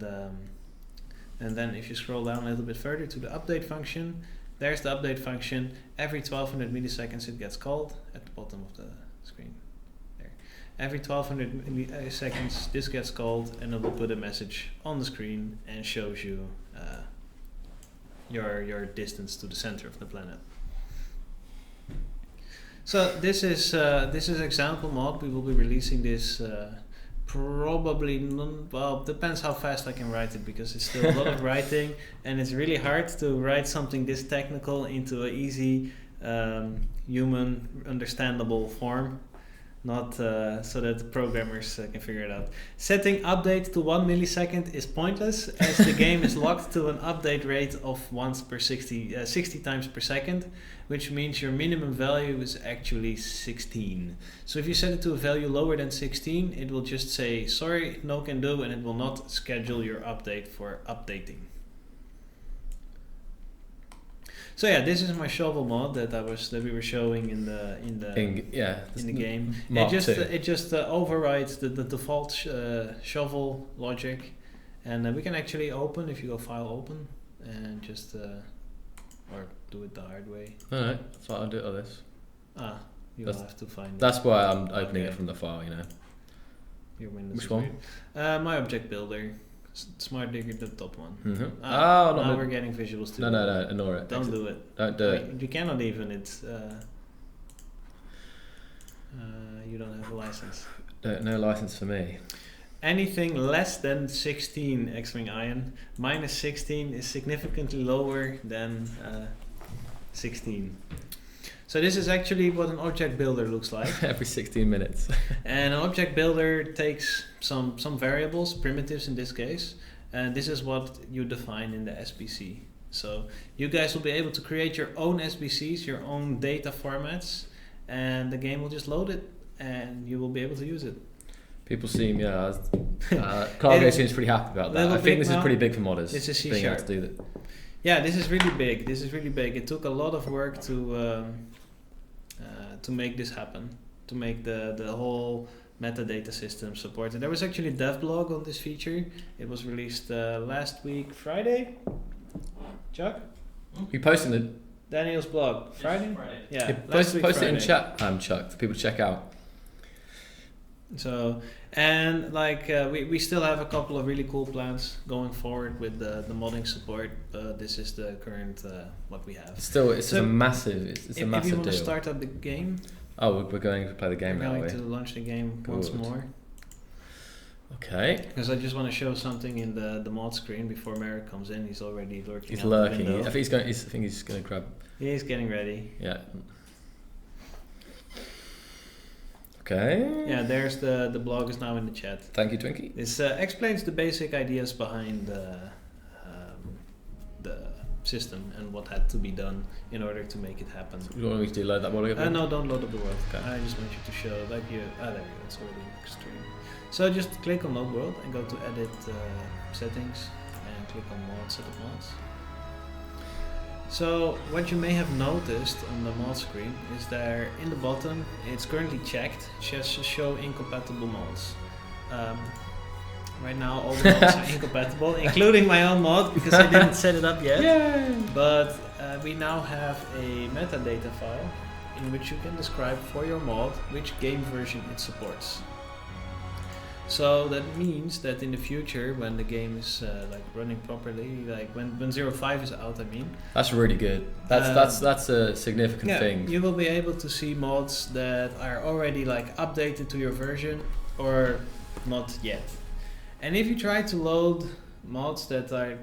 then if you scroll down a little bit further to the update function, there's the update function. Every 1200 milliseconds it gets called at the bottom of the screen. There. Every 1200 milliseconds this gets called, and it will put a message on the screen and shows you your distance to the center of the planet. So this is example mod. We will be releasing this probably depends how fast I can write it, because it's still a lot of writing, and it's really hard to write something this technical into an easy human understandable form, not so that the programmers can figure it out. Setting update to 1 millisecond is pointless, as the game is locked to an update rate of once per 60 times per second, which means your minimum value is actually 16. So if you set it to a value lower than 16, it will just say sorry, no can do, and it will not schedule your update for updating. So yeah, this is my shovel mod that we were showing in the game. It just overrides the default shovel logic, and we can actually open, if you go file open, and just or do it the hard way. Alright, that's what I'll do. This. You'll have to find it. That's why I'm opening it from the file. Your Windows. Which one? My object builder. Smart Digger, the top one. Mm-hmm. Now we're getting visuals too. No, ignore it. Don't do it. Don't do it. You cannot even. It's you don't have a license. No license for me. Anything less than 16 X-Wing ion, minus 16 is significantly lower than 16. So this is actually what an object builder looks like. Every 16 minutes. And an object builder takes some variables, primitives in this case, and this is what you define in the SBC. So you guys will be able to create your own SBCs, your own data formats, and the game will just load it, and you will be able to use it. People seem, Cargo seems pretty happy about that. I think this is pretty big for modders. It's a C being able sharp. to do that. Yeah, this is really big. It took a lot of work to make this happen, to make the whole metadata system supported. There was actually a dev blog on this feature. It was released last week, Friday. Chuck? We posted it. Daniel's blog. Friday? Yeah, post it in chat, Chuck, for people to check out. So, and we still have a couple of really cool plans going forward with the modding support. This is the current what we have. Still, it's a massive. It's a massive If you want deal. to start up the game. Oh, we're going to play the game now. We're going to launch the game once more. Okay. Because I just want to show something in the mod screen before Marek comes in. He's already lurking. He's out lurking. The window. I think he's going to grab. He's getting ready. Yeah. Okay. Yeah, there's the blog is now in the chat. Thank you, Twinkie. This explains the basic ideas behind the system and what had to be done in order to make it happen. You don't want me to load that model again? No, don't load up the world. Okay. I just want you to show there you go. It's already extreme. So just click on load world and go to edit settings and click on mod, set up mods. So what you may have noticed on the mod screen is there in the bottom, it's currently checked, it says show incompatible mods. Right now all the mods are incompatible, including my own mod because I didn't set it up yet. Yay! But we now have a metadata file in which you can describe for your mod which game version it supports. So that means that in the future, when the game is running properly, like when 0.5 is out, I mean. That's really good. That's a significant thing. You will be able to see mods that are already updated to your version or not yet. And if you try to load mods that are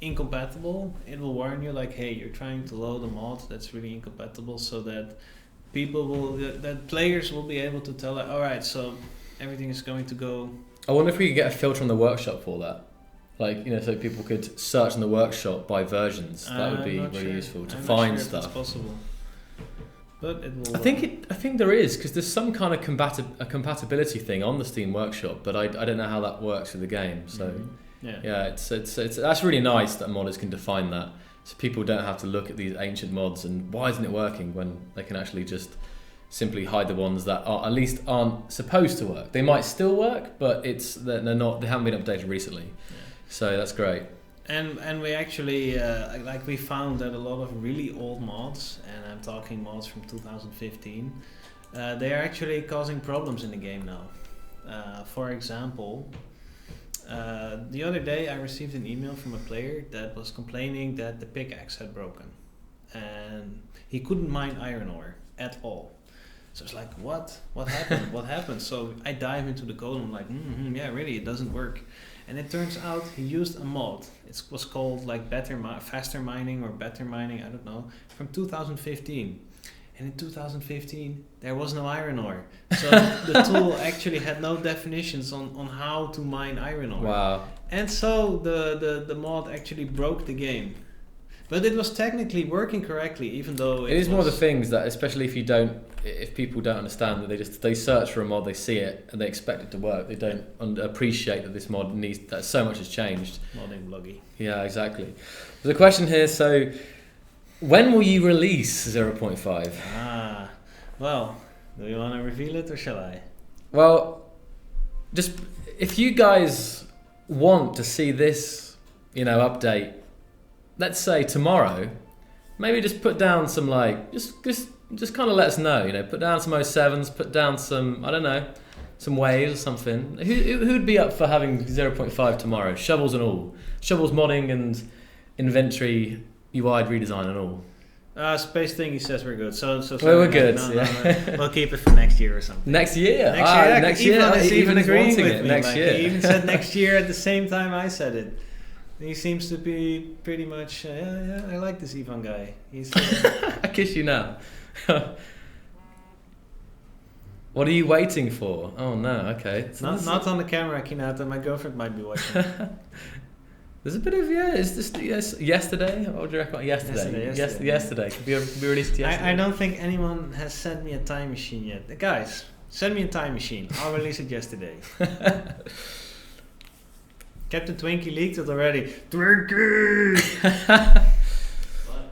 incompatible, it will warn you hey, you're trying to load a mod that's really incompatible, so that players will be able to tell all right, so everything is going to go. I wonder if we could get a filter on the workshop for that, so people could search in the workshop by versions. That would be really useful to find stuff. It's possible, but it will. I think there is, because there's some kind of compatibility thing on the Steam Workshop, but I don't know how that works with the game. So Yeah, it's that's really nice that modders can define that, so people don't have to look at these ancient mods and why isn't it working when they can actually just simply hide the ones that are at least aren't supposed to work. They might still work, but they're not. They haven't been updated recently, so that's great. And we actually we found that a lot of really old mods, and I'm talking mods from 2015, they are actually causing problems in the game now. For example, the other day I received an email from a player that was complaining that the pickaxe had broken, and he couldn't mine iron ore at all. So it's like, what happened? What happened? So I dive into the code and I'm like, yeah, really, it doesn't work. And it turns out he used a mod. It was called like faster mining or better mining, I don't know, from 2015. And in 2015, there was no iron ore. So the tool actually had no definitions on how to mine iron ore. Wow. And so the mod actually broke the game. But it was technically working correctly, even though it is one of the things that, especially if people don't understand that they search for a mod, they see it and they expect it to work. They don't appreciate that this mod that so much has changed. Modding bloggy. Yeah, exactly. There's a question here. So, when will you release 0.5? Well, do you want to reveal it or shall I? Well, just if you guys want to see this, update. Let's say tomorrow, maybe just put down some just kind of let us know, put down some 07s, put down some, I don't know, some waves or something. Who'd be up for having 0.5 tomorrow? Shovels and all. Shovels modding and inventory UI redesign and all. Space thing, he says we're good. So we're good. No, we'll keep it for next year or something. Next year? Next year. Even agreeing with it. me. Next year. He even said next year at the same time I said it. He seems to be pretty much, I like this Ivan guy. He's. I kiss you now. What are you waiting for? Oh no, okay. Not on the camera, Kinata. My girlfriend might be watching. There's a bit of is this yesterday? What would you reckon? Yesterday. Could be released yesterday. I don't think anyone has sent me a time machine yet. Guys, send me a time machine. I'll release it yesterday. Captain Twinkie leaked it already. Twinkie! What?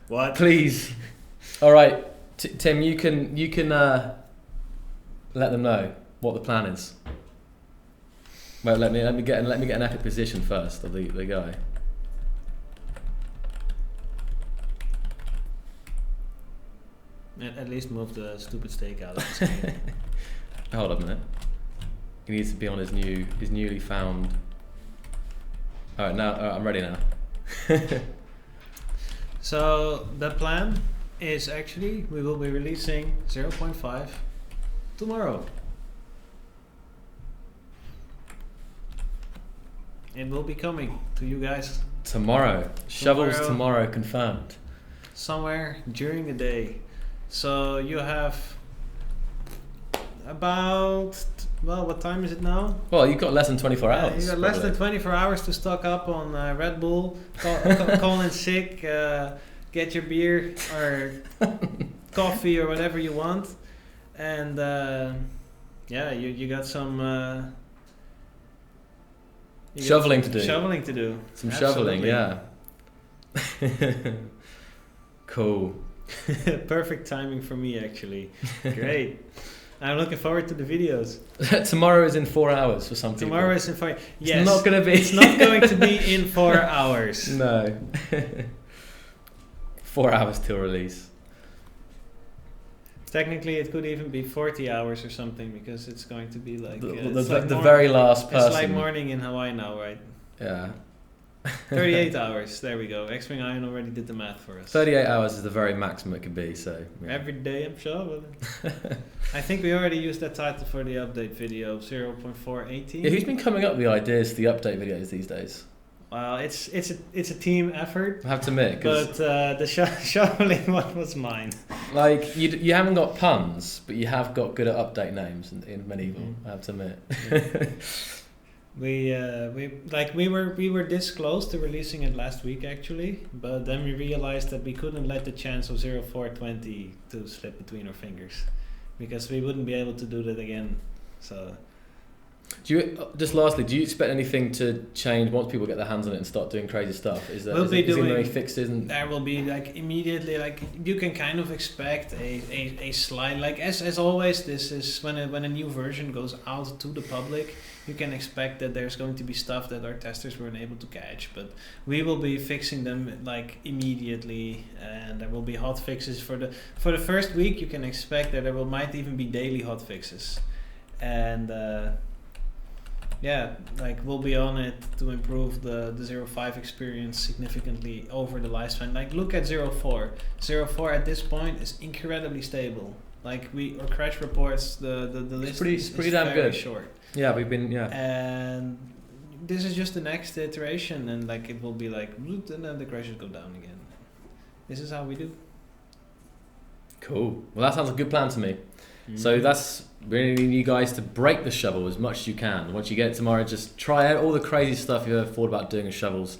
What? Please. All right, Tim. You can let them know what the plan is. Well, let me get an epic position first of the guy. At least move the stupid steak out of the screen. Hold up a minute. He needs to be on his newly found. All right, now I'm ready now. So the plan is actually we will be releasing 0.5 tomorrow. It will be coming to you guys Tomorrow. Shovels tomorrow confirmed. Somewhere during the day. So you have about, well, what time is it now? Well, you've got less than 24 hours. You've got less than 24 hours to stock up on Red Bull, call in sick, get your beer or coffee or whatever you want. And you got some... shoveling to do. Shoveling to do. Some Absolutely. shoveling, yeah. Cool. Perfect timing for me, actually. Great. I'm looking forward to the videos. Tomorrow is in 4 hours for some people. Tomorrow is in 4 hours. Yes. It's not going to be. It's not going to be in 4 hours. No. 4 hours till release. Technically, it could even be 40 hours or something because it's going to be like... the very last person. It's like morning in Hawaii now, right? Yeah. 38 hours. There we go. X-Wing Iron already did the math for us. 38 hours is the very maximum it could be, so... Yeah. Every day I'm shoveling. I think we already used that title for the update video, 0.418. Yeah, who's been coming up with the ideas for the update videos these days? Well, it's a team effort. I have to admit, but the shoveling one was mine. Like you haven't got puns, but you have got good at update names in Medieval. Mm-hmm. I have to admit. We were this close to releasing it last week actually, but then we realized that we couldn't let the chance of 0420 to slip between our fingers, because we wouldn't be able to do that again. So Do you just lastly? Do you expect anything to change once people get their hands on it and start doing crazy stuff? Is there any fixes? And there will be like immediately like you can kind of expect a slide like as always. This is when a new version goes out to the public. You can expect that there's going to be stuff that our testers weren't able to catch, but we will be fixing them like immediately, and there will be hot fixes for the first week. You can expect that might even be daily hot fixes, and yeah, like we'll be on it to improve the 0.5 experience significantly over the lifespan. Like look at 0.4. 0.4 at this point is incredibly stable. Like our crash reports, the list is pretty damn very good. short. Yeah, we've been And this is just the next iteration, and like it will be like, and then the crashes go down again. This is how we do. Cool. Well, that sounds like a good plan to me. So that's really need you guys to break the shovel as much as you can. Once you get it tomorrow, just try out all the crazy stuff you've ever thought about doing with shovels,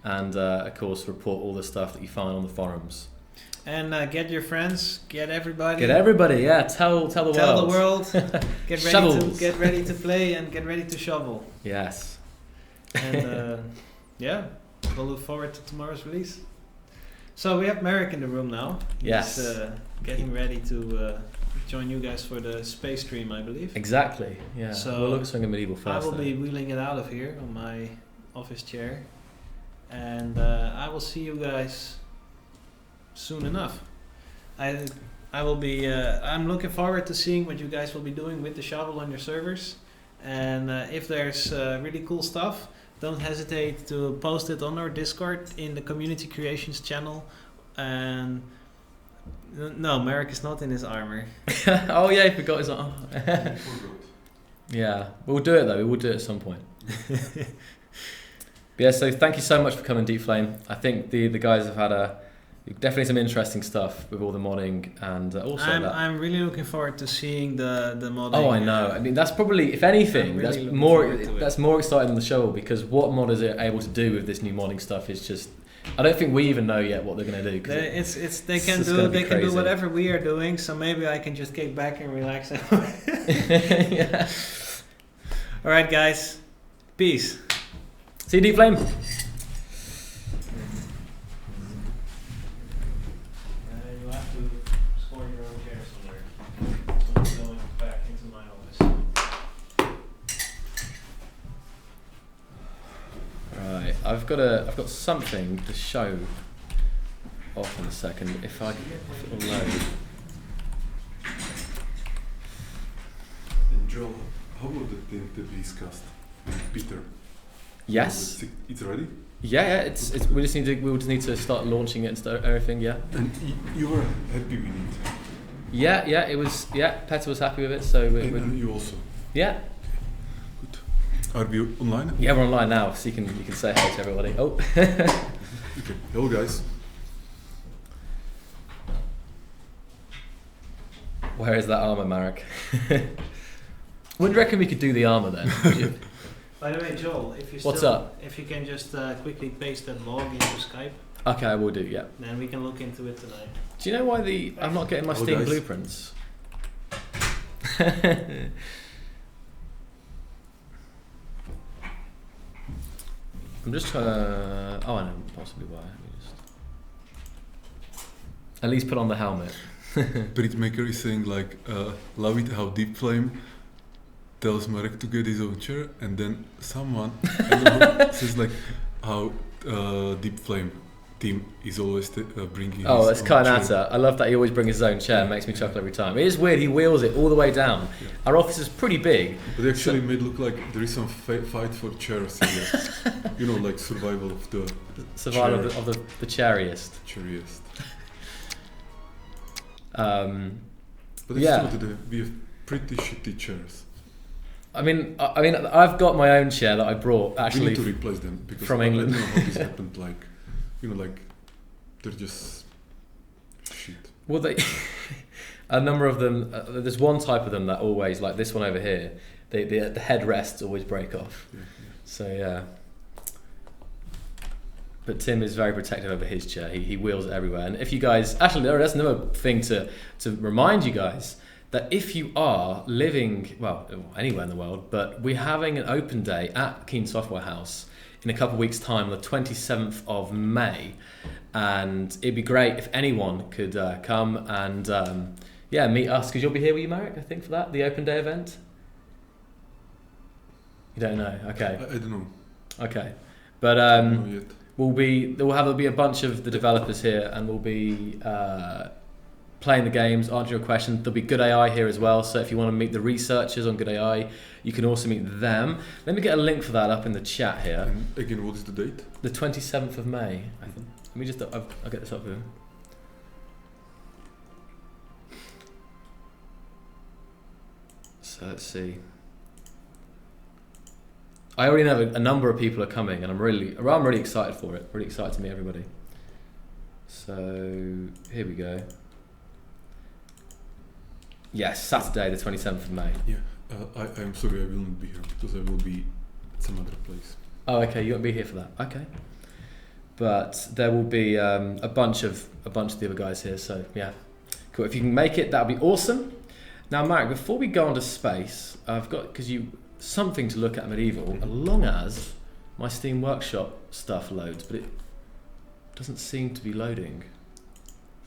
and of course report all the stuff that you find on the forums. And get your friends, get everybody. Get everybody, yeah. Tell the world. Tell the world. Get ready to play and get ready to shovel. Yes. And yeah, we'll look forward to tomorrow's release. So we have Marek in the room now. Yes. He's getting ready to join you guys for the space stream, I believe. Exactly. Yeah. So we'll look at something medieval first. I will be wheeling it out of here on my office chair, and I will see you guys soon enough. I will be. I'm looking forward to seeing what you guys will be doing with the shovel on your servers, and if there's really cool stuff, don't hesitate to post it on our Discord in the Community Creations channel. And no, Marek is not in his armor. Oh yeah, he forgot his armor. Yeah, we'll do it though. We will do it at some point. But yeah, so thank you so much for coming, Deepflame. I think the guys have had definitely some interesting stuff with all the modding, and also I'm really looking forward to seeing the modding. Oh, I know. I mean, that's probably, if anything, really that's more exciting than the show, because what modders are able to do with this new modding stuff is just, I don't think we even know yet what they're going to do. They can do whatever we are doing, so maybe I can just kick back and relax. Yeah. All right, guys. Peace. See you, Deepflame. You have to score your own chair somewhere. So I'm going back into my office. Right, I've got something to show off in a second. If it'll load. And Joel, how will the thing to be discussed with Peter? Yes. It's ready? Yeah. It's we just need to start launching it and start everything. Yeah. And you were happy with it? Yeah. It was. Yeah, Petter was happy with it. So and you also? Yeah. Good. Are we online? Yeah, we're online now, so you can say hi to everybody. Oh. Okay. Hello, guys. Where is that armor, Marek? Wouldn't reckon we could do the armor then? Would you? By the way, Joel, What's up? If you can just quickly paste that log into Skype, Okay, I will do. Yeah. then we can look into it tonight. Do you know why I'm not getting my Hello, Steam guys. blueprints? I'm just trying to. Oh, I know possibly why. Let me just at least put on the helmet. Britmaker is saying like, love it how Deepflame tells Marek to get his own chair, and then someone I don't know, says like how Deepflame team is always bringing. Oh, his that's own Kanata. chair. I love that he always brings his own chair. It makes me chuckle every time. It is weird. He wheels it all the way down. Yeah. Our office is pretty big. But they actually made look like there is some fight for chairs here. You know, like survival of the Survival chair. of the chairiest. Chairiest. But it's Yeah. true that we have pretty shitty chairs. I mean, I've got my own chair that I brought We actually need to replace them because from I don't England. know how this happened. Like, you know, like they're just shit. Well, a number of them. There's one type of them that always, like this one over here, the headrests always break off. Yeah. So yeah. But Tim is very protective over his chair. He wheels it everywhere. And if you guys, actually, that's another thing to remind you guys. that if you are living, well, anywhere in the world, but we're having an open day at Keen Software House in a couple of weeks' time, the 27th of May. And it'd be great if anyone could come and meet us, because you'll be here, will you, Marek, I think, for that, the open day event? You don't know? Okay. I don't know. Okay. But I don't know yet. there'll be a bunch of the developers here, and we'll be playing the games, answering your questions. There'll be GoodAI here as well, so if you want to meet the researchers on GoodAI, you can also meet them. Let me get a link for that up in the chat here. And again, what is the date? The 27th of May, I think. Let me just, I'll get this up here. So let's see. I already know a number of people are coming, and I'm really excited for it. Really excited to meet everybody. So here we go. Yes, Saturday the 27th of May. Yeah, I'm sorry, I will not be here because I will be at some other place. Oh, okay, you won't be here for that. Okay, but there will be a bunch of the other guys here. So yeah, cool. If you can make it, that'll be awesome. Now, Marek, before we go on to space, I've got something to look at Medieval, as long as my Steam Workshop stuff loads, but it doesn't seem to be loading.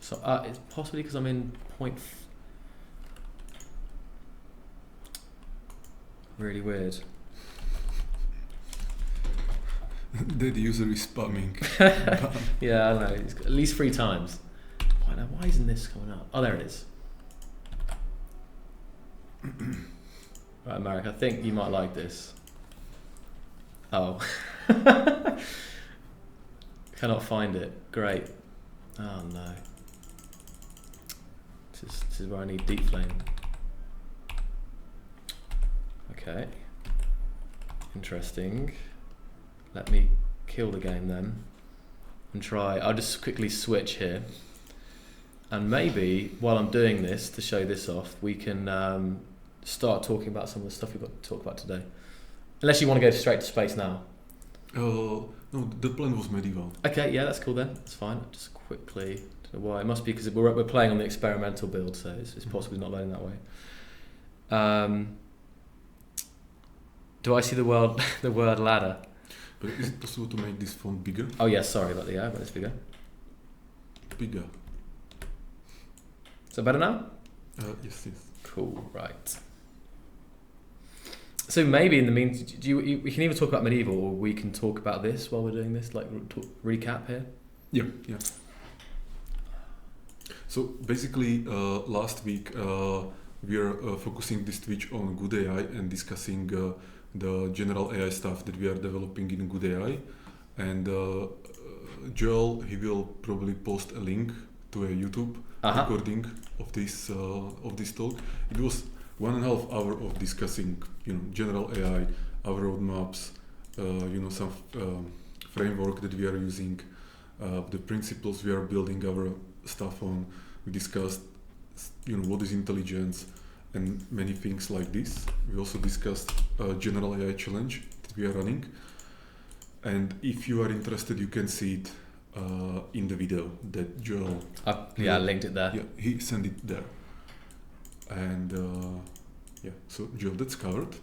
So it's possibly because I'm in point. Really weird. That user is spamming. Yeah, I know. It's at least 3 times. Why isn't this coming up? Oh, there it is. Right, Marek, I think you might like this. Oh. Cannot find it. Great. Oh no. This is where I need Deepflame. Okay. Interesting. Let me kill the game then and try. I'll just quickly switch here. And maybe while I'm doing this, to show this off, we can start talking about some of the stuff we've got to talk about today. Unless you want to go straight to space now. No, the plan was medieval. Okay, yeah, that's cool then. That's fine. Just quickly. Don't know why. It must be because we're playing on the experimental build, so it's possibly not loading that way. Do I see the word ladder? But is it possible to make this font bigger? Oh yeah, sorry about the but it's bigger. Bigger. Is that better now? Yes. Cool, right. So maybe in the meantime, we can either talk about medieval, or we can talk about this while we're doing this, like recap here. Yeah. So basically, last week we are focusing this Twitch on GoodAI and discussing the general AI stuff that we are developing in GoodAI. And Joel, he will probably post a link to a YouTube recording of this talk. It was 1.5 hour of discussing, general AI, our roadmaps, some framework that we are using, the principles we are building our stuff on. We discussed, what is intelligence and many things like this. We also discussed a general AI challenge that we are running. And if you are interested, you can see it in the video that Joel... I linked it there. Yeah, he sent it there. And so Joel, that's covered.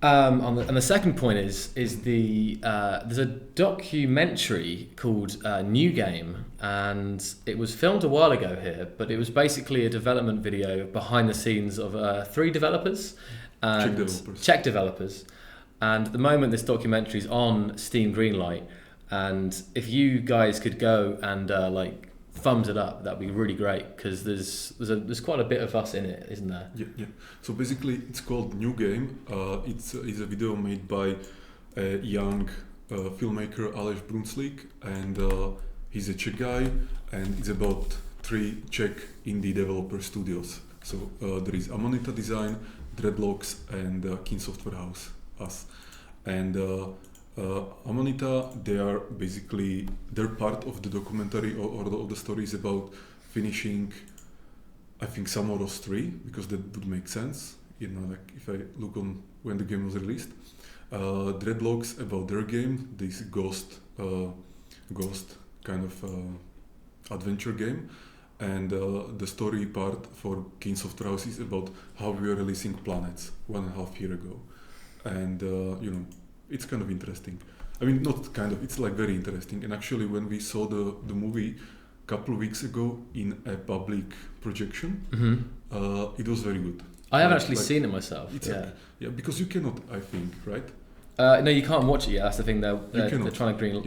And the second point is there's a documentary called New Game, and it was filmed a while ago here, but it was basically a development video behind the scenes of 3 developers, Czech developers. And at the moment, this documentary is on Steam Greenlight, and if you guys could go and thumbs it up, that'd be really great, because there's quite a bit of us in it, isn't there? Yeah. So basically, it's called New Game. It's a video made by a young filmmaker, Aleš Brunslik, and he's a Czech guy, and it's about 3 Czech indie developer studios. So there is Amonita Design, Dreadlocks, and Keen Software House, us. And Amonita, they're part of the documentary or the stories about finishing, I think, Samoros 3, because that would make sense, if I look on when the game was released. Dreadlocks about their game, this ghost kind of adventure game. And the story part for Kings of Trials is about how we were releasing planets 1.5 years ago. And, it's kind of interesting. I mean, not kind of, it's like very interesting. And actually, when we saw the movie a couple of weeks ago in a public projection, it was very good. I haven't actually seen it myself. Yeah, because you cannot, I think, right? No, you can't watch it yet. That's the thing. They're trying to green.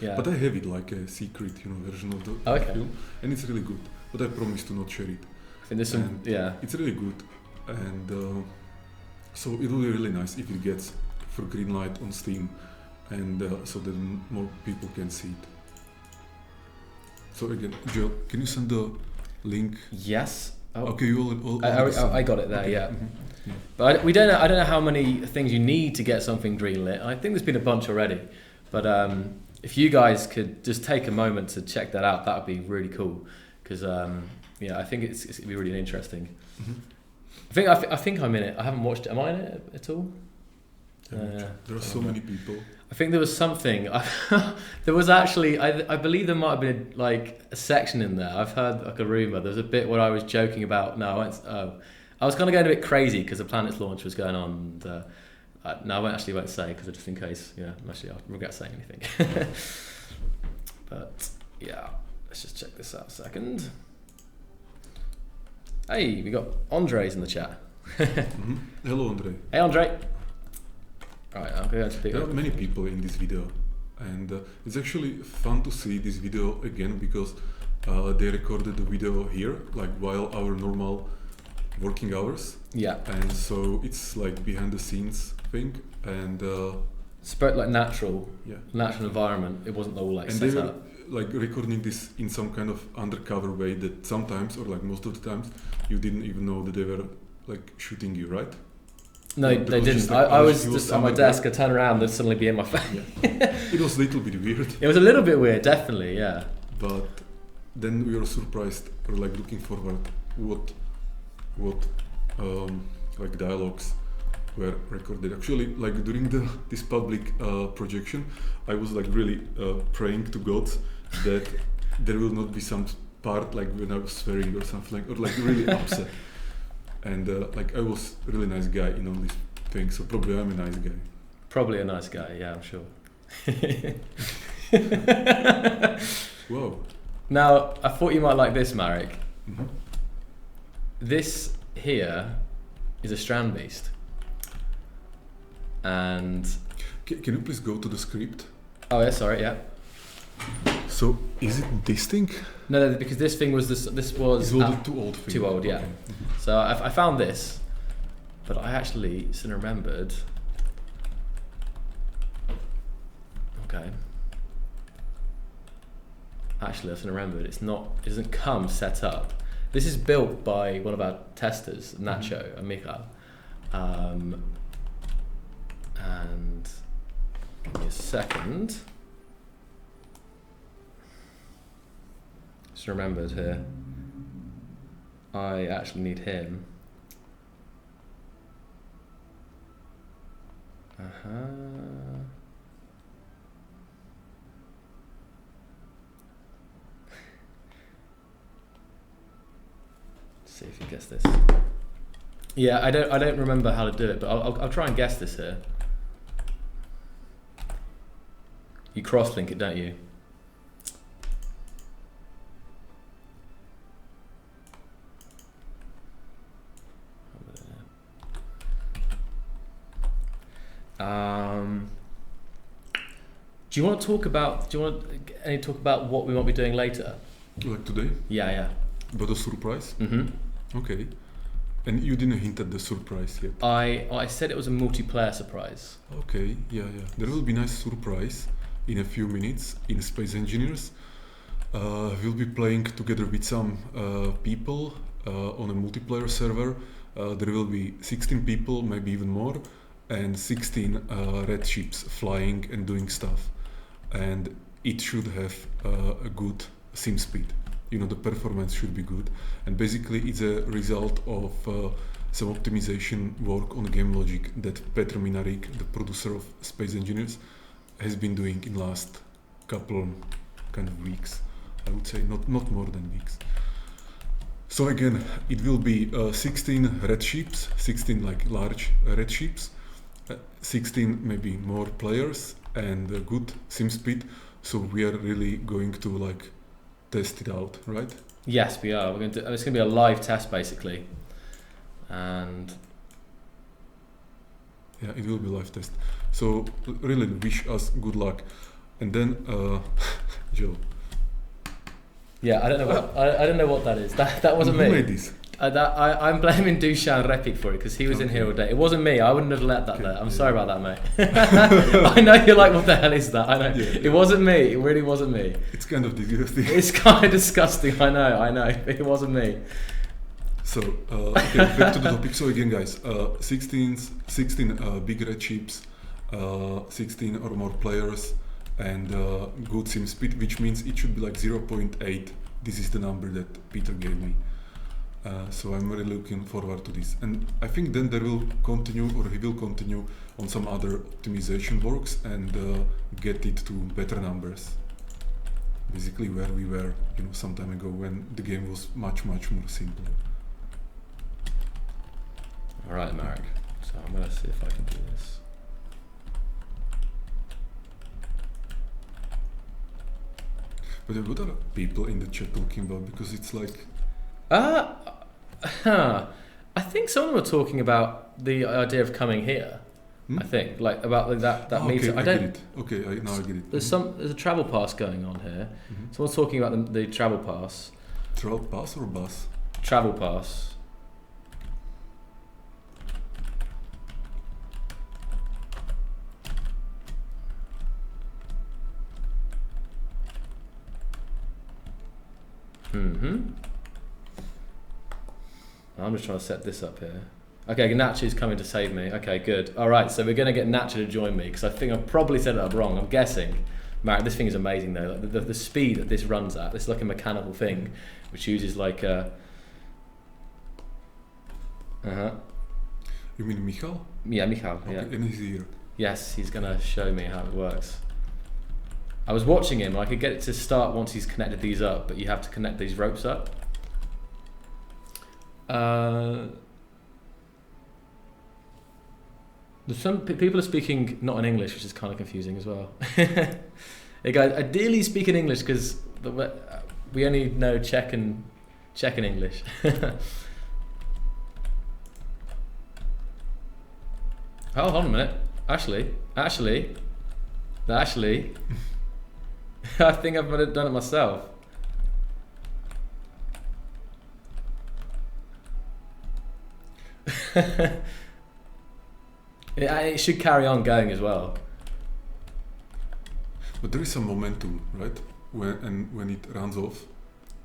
Yeah. But I have it like a secret, version of the film, and it's really good. But I promise to not share it. I think there's some. It's really good, and so it will be really nice if it gets for green light on Steam, and so that more people can see it. So again, Joe, can you send the link? Yes. Oh. Okay, I got it there. Okay. Yeah. Mm-hmm. But we don't know. I don't know how many things you need to get something greenlit. I think there's been a bunch already. But if you guys could just take a moment to check that out, that would be really cool. Because I think it's gonna be really interesting. I think I'm in it. I haven't watched it. Am I in it at all? There are so many people. I think there was something. There was actually. I believe there might have been like a section in there. I've heard like a rumor. There's a bit where I was joking about. I was kind of going a bit crazy because the planet's launch was going on. And, I won't say because just in case. I'll regret saying anything. But yeah, let's just check this out a second. Hey, we got Andre's in the chat. Hello, Andre. Hey, Andre. Alright, I'm going to pick There up. are many people in this video, and it's actually fun to see this video again because they recorded the video here, like while our normal working hours. Yeah. And so it's like behind the scenes thing, and Spoke like natural yeah. environment. It wasn't all like And set they were up. like recording this in some kind of undercover way that sometimes, or like most of the times, you didn't even know that they were like shooting you, right? No, It they was didn't. just like, I was he just was on my somewhere desk. I turn around, they'd suddenly be in my face. Yeah. It was a little bit weird, It was a little bit weird, definitely, yeah. but then we were surprised, or like looking forward what like dialogues were recorded. Actually, like during this public projection, I was like really praying to God that there will not be some part like when I was swearing or something, or like really upset. And like I was a really nice guy in all these things, so probably I'm a nice guy. Probably a nice guy, yeah, I'm sure. Wow. Now, I thought you might like this, Marek. Mm-hmm. This here is a strand beast. And... Can you please go to the script? Oh yeah, sorry, yeah. So, is it this thing? No, because this thing was this was It's the too old thing. too old, yeah. Okay. So I found this, but I actually soon remembered. Okay. Actually, I soon remembered it doesn't come set up. This is built by one of our testers, Nacho and Michal. And give me a second. Just remembered here. I actually need him. See if he gets this. Yeah, I don't remember how to do it, but I'll try and guess this here. You cross-link it, don't you? Do you want to talk about? Do you want to talk about what we might be doing later? Like today? Yeah. But a surprise? Mm-hmm. Okay. And you didn't hint at the surprise yet. I said it was a multiplayer surprise. Okay, yeah. There will be nice surprise in a few minutes in Space Engineers. We'll be playing together with some people on a multiplayer server. There will be 16 people, maybe even more, and 16 red ships flying and doing stuff. And it should have a good sim speed. The performance should be good. And basically it's a result of some optimization work on game logic that Petr Minarik, the producer of Space Engineers, has been doing in last couple kind of weeks. I would say not more than weeks. So again, it will be 16 red sheeps, 16 like large red sheeps, 16 maybe more players, and good sim speed. So we are really going to like test it out, right? Yes, we are. We're going to. It's going to be a live test basically, and yeah, it will be live test. So really wish us good luck, and then Joe. Yeah, I don't know what I don't know what that is. That wasn't Who me. made this? I'm blaming Dushan Repik for it because he was in here all day. It wasn't me. I wouldn't have let that there. I'm sorry about that, mate. I know you're like, what the hell is that? I know. Yeah. It wasn't me. It really wasn't me. It's kind of disgusting. It's kind of disgusting. I know. It wasn't me. So, okay, back to the topic. So again, guys, 16 big red chips, 16 or more players, and good sim speed, which means it should be like 0.8. This is the number that Peter gave me. So I'm really looking forward to this. And I think then there will continue, or he will continue on some other optimization works and get it to better numbers. Basically where we were, some time ago when the game was much, much more simple. All right, Marek. So I'm going to see if I can do this. But what are people in the chat talking about? Because it's like... I think someone were talking about the idea of coming here. I think, like about like that meetup. I don't. Get it. Okay, now I get it. There's a travel pass going on here. Someone's talking about the travel pass. Travel pass or bus? Travel pass. I'm just trying to set this up here. Okay, Nacho's coming to save me. Okay, good. All right, so we're going to get Nacho to join me because I think I've probably set it up wrong. I'm guessing. Marek, this thing is amazing though. Like the speed that this runs at. This is like a mechanical thing, which uses like a... You mean Michal? Yeah, Michal. Okay, yeah. and he's here. Yes, he's going to show me how it works. I was watching him. I could get it to start once he's connected these up, but you have to connect these ropes up. Some people are speaking not in English, which is kind of confusing as well. Hey guys, ideally speak in English because we only know Czech and English. Oh, hold on a minute. Actually, I think I've done it myself. It should carry on going as well. But there is some momentum, right? When it runs off.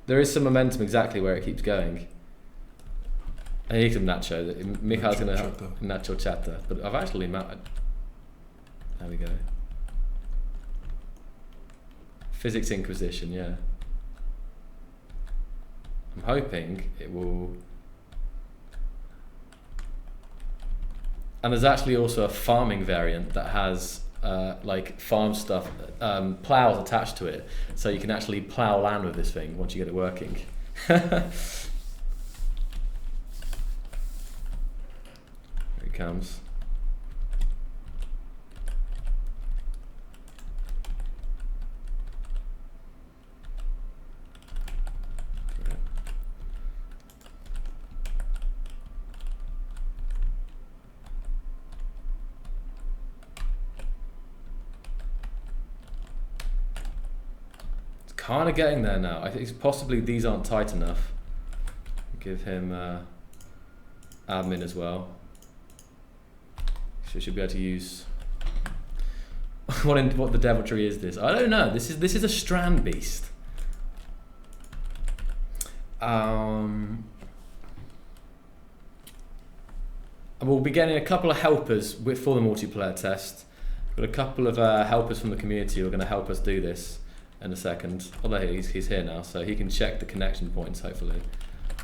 There is some momentum exactly where it keeps going. I need some Nacho. Michal's going to have Nacho chatter. But I've actually... There we go. Physics Inquisition, yeah. I'm hoping it will... And there's actually also a farming variant that has like farm stuff, plows attached to it, so you can actually plow land with this thing once you get it working. Here it comes. Kind of getting there now. I think possibly these aren't tight enough. Give him admin as well. So we should be able to use. What the deviltry is this? I don't know. This is a strand beast. We'll be getting a couple of helpers for the multiplayer test. We've got a couple of helpers from the community who are going to help us do this in a second. Although he's here now, so he can check the connection points, hopefully.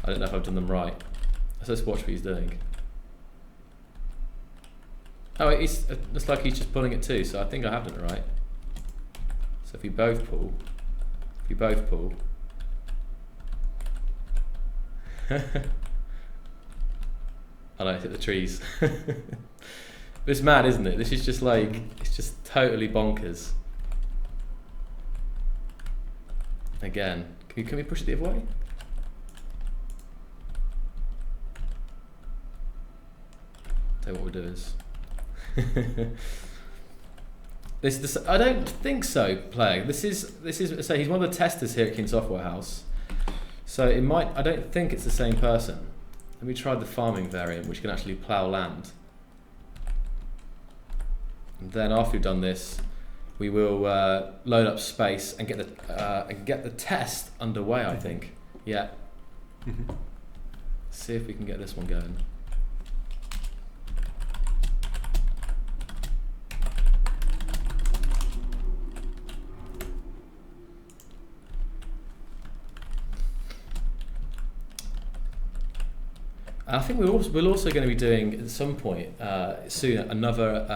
I don't know if I've done them right. So let's watch what he's doing. Oh, it looks like he's just pulling it too, so I think I have done it right. So if we both pull... I don't hit the trees. It's mad, isn't it? This is just like, it's just totally bonkers. Again, can we push it the other way? Tell you what we'll do is. This I don't think so, Plague. This is so he's one of the testers here at King Software House. So it might, I don't think it's the same person. Let me try the farming variant, which can actually plough land. And then after we've done this, we will load up space and get the test underway, I think. Yeah. See if we can get this one going. I think we're also going to be doing at some point soon another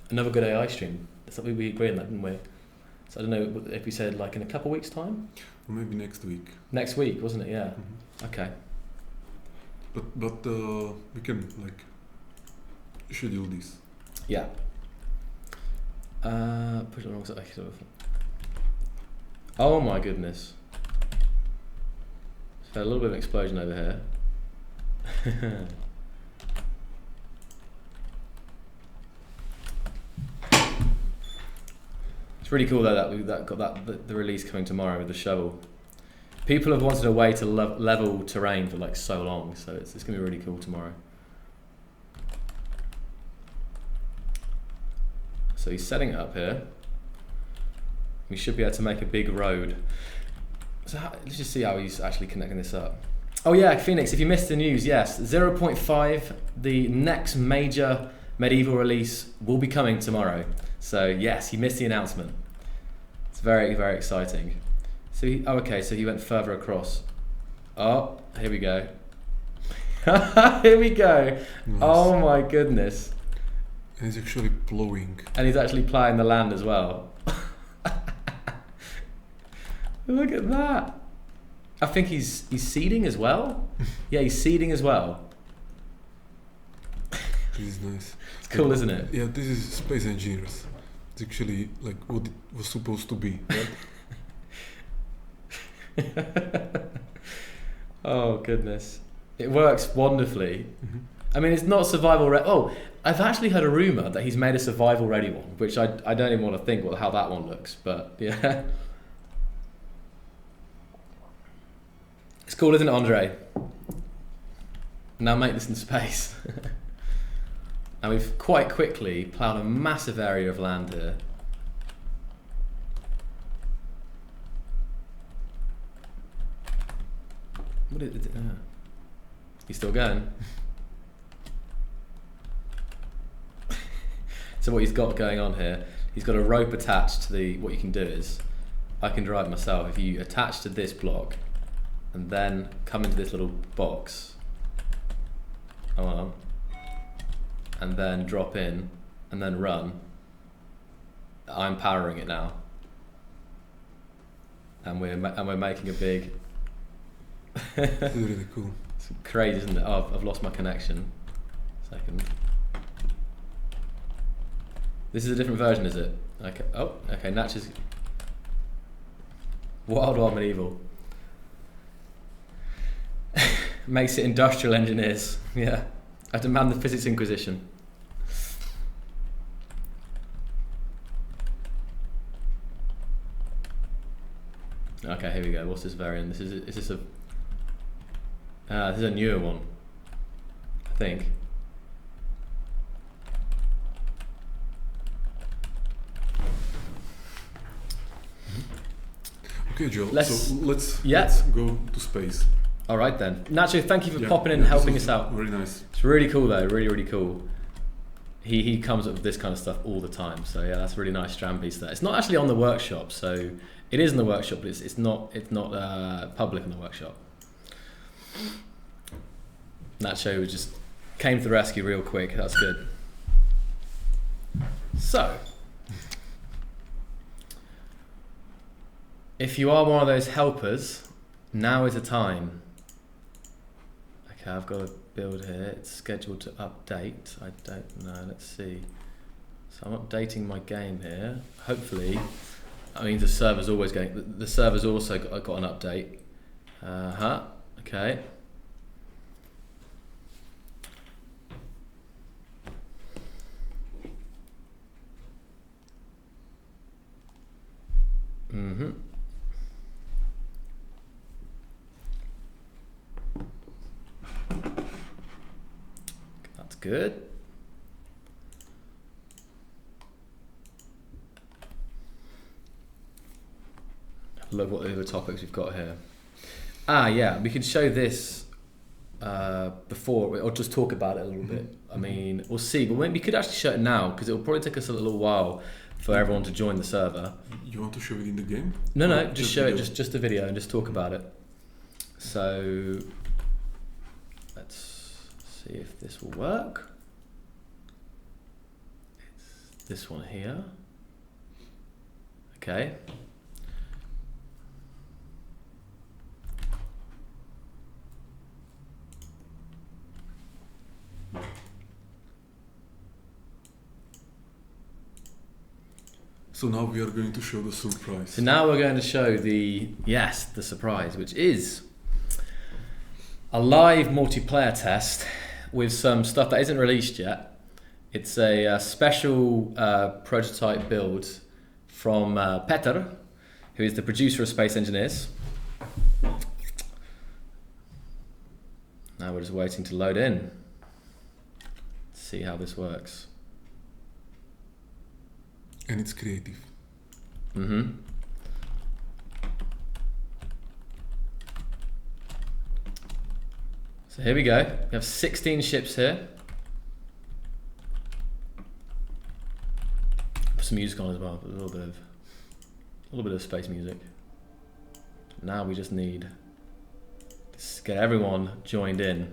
GoodAI stream. That's something we agreed on that, didn't we? So I don't know if we said like in a couple of weeks' time. Or maybe next week. Next week, wasn't it? Yeah. Okay. But we can like schedule this. Yeah. Put it on the wrong side. Oh my goodness. So a little bit of an explosion over here. It's really cool though that we got the release coming tomorrow with the shovel. People have wanted a way to level terrain for like so long, so it's gonna be really cool tomorrow. So he's setting it up here. We should be able to make a big road. So let's just see how he's actually connecting this up. Oh yeah, Phoenix, if you missed the news, yes, 0.5, the next major medieval release will be coming tomorrow. So yes, you missed the announcement. It's very, very exciting. So so he went further across. Oh, here we go. Here we go. Nice. Oh my goodness. And he's actually plowing. And he's actually ploughing the land as well. Look at that. I think he's seeding as well. Yeah, he's seeding as well. This is nice. It's cool, isn't it? Yeah, this is Space Engineers. It's actually like what it was supposed to be, right? Oh goodness, it works wonderfully. I mean, it's not survival ready. Oh, I've actually heard a rumor that he's made a survival ready one, which I don't even want to think how that one looks, but yeah. It's cool, isn't it, Andre? Now make this in space. And we've quite quickly ploughed a massive area of land here. What is it? He's still going. So what he's got going on here, he's got a rope attached to what you can do is, I can drive myself, if you attach to this block, and then come into this little box, and then drop in, and then run. I'm powering it now, and we're making a big. It's really cool. It's crazy, isn't it? Oh, I've lost my connection. Second. This is a different version, is it? Okay. Oh, okay. Natchez. Wild Medieval. Makes it industrial engineers. Yeah. I demand the Physics Inquisition. Okay, here we go. What's this variant? This is a newer one, I think. Okay, Joe. Let's go to space. All right then. Nacho, thank you for popping in and helping us out. Very nice. It's really cool though. Really, really cool. He comes up with this kind of stuff all the time. So yeah, that's a really nice strand piece there. It's not actually on the workshop, so it is in the workshop, but it's not public in the workshop. Nacho just came to the rescue real quick. That's good. So, if you are one of those helpers, now is the time Okay, I've got a build here. It's scheduled to update. I don't know. Let's see. So I'm updating my game here. Hopefully, I mean the server's always going. The server's also got an update. Okay. That's good. Look what other topics we've got here. Yeah, we could show this before, or just talk about it a little bit. I mean, we'll see, but we could actually show it now because it'll probably take us a little while for everyone to join the server. You want to show it in the game? No, just show video? just the video and just talk about it. So let's see if this will work. It's this one here. Okay. So now we are going to show the surprise. So now we're going to show the surprise, which is a live multiplayer test with some stuff that isn't released yet. It's a special prototype build from Peter, who is the producer of Space Engineers. Now we're just waiting to load in. Let's see how this works. And it's creative. So here we go. We have 16 ships here. Put some music on as well. A little bit of space music. Now we just need to get everyone joined in.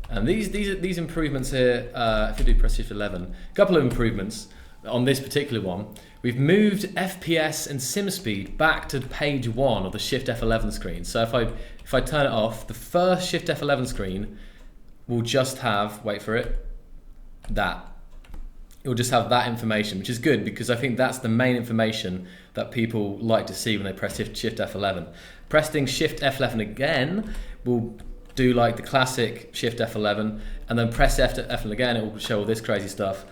And these improvements here, if you do press Shift 11, a couple of improvements on this particular one. We've moved FPS and sim speed back to page 1 of the Shift F11 screen. So if I turn it off, the first Shift F11 screen will just have, wait for it, that. It will just have that information, which is good because I think that's the main information that people like to see when they press Shift F11. Pressing Shift F11 again will do like the classic Shift F11, and then press F11 again, it will show all this crazy stuff.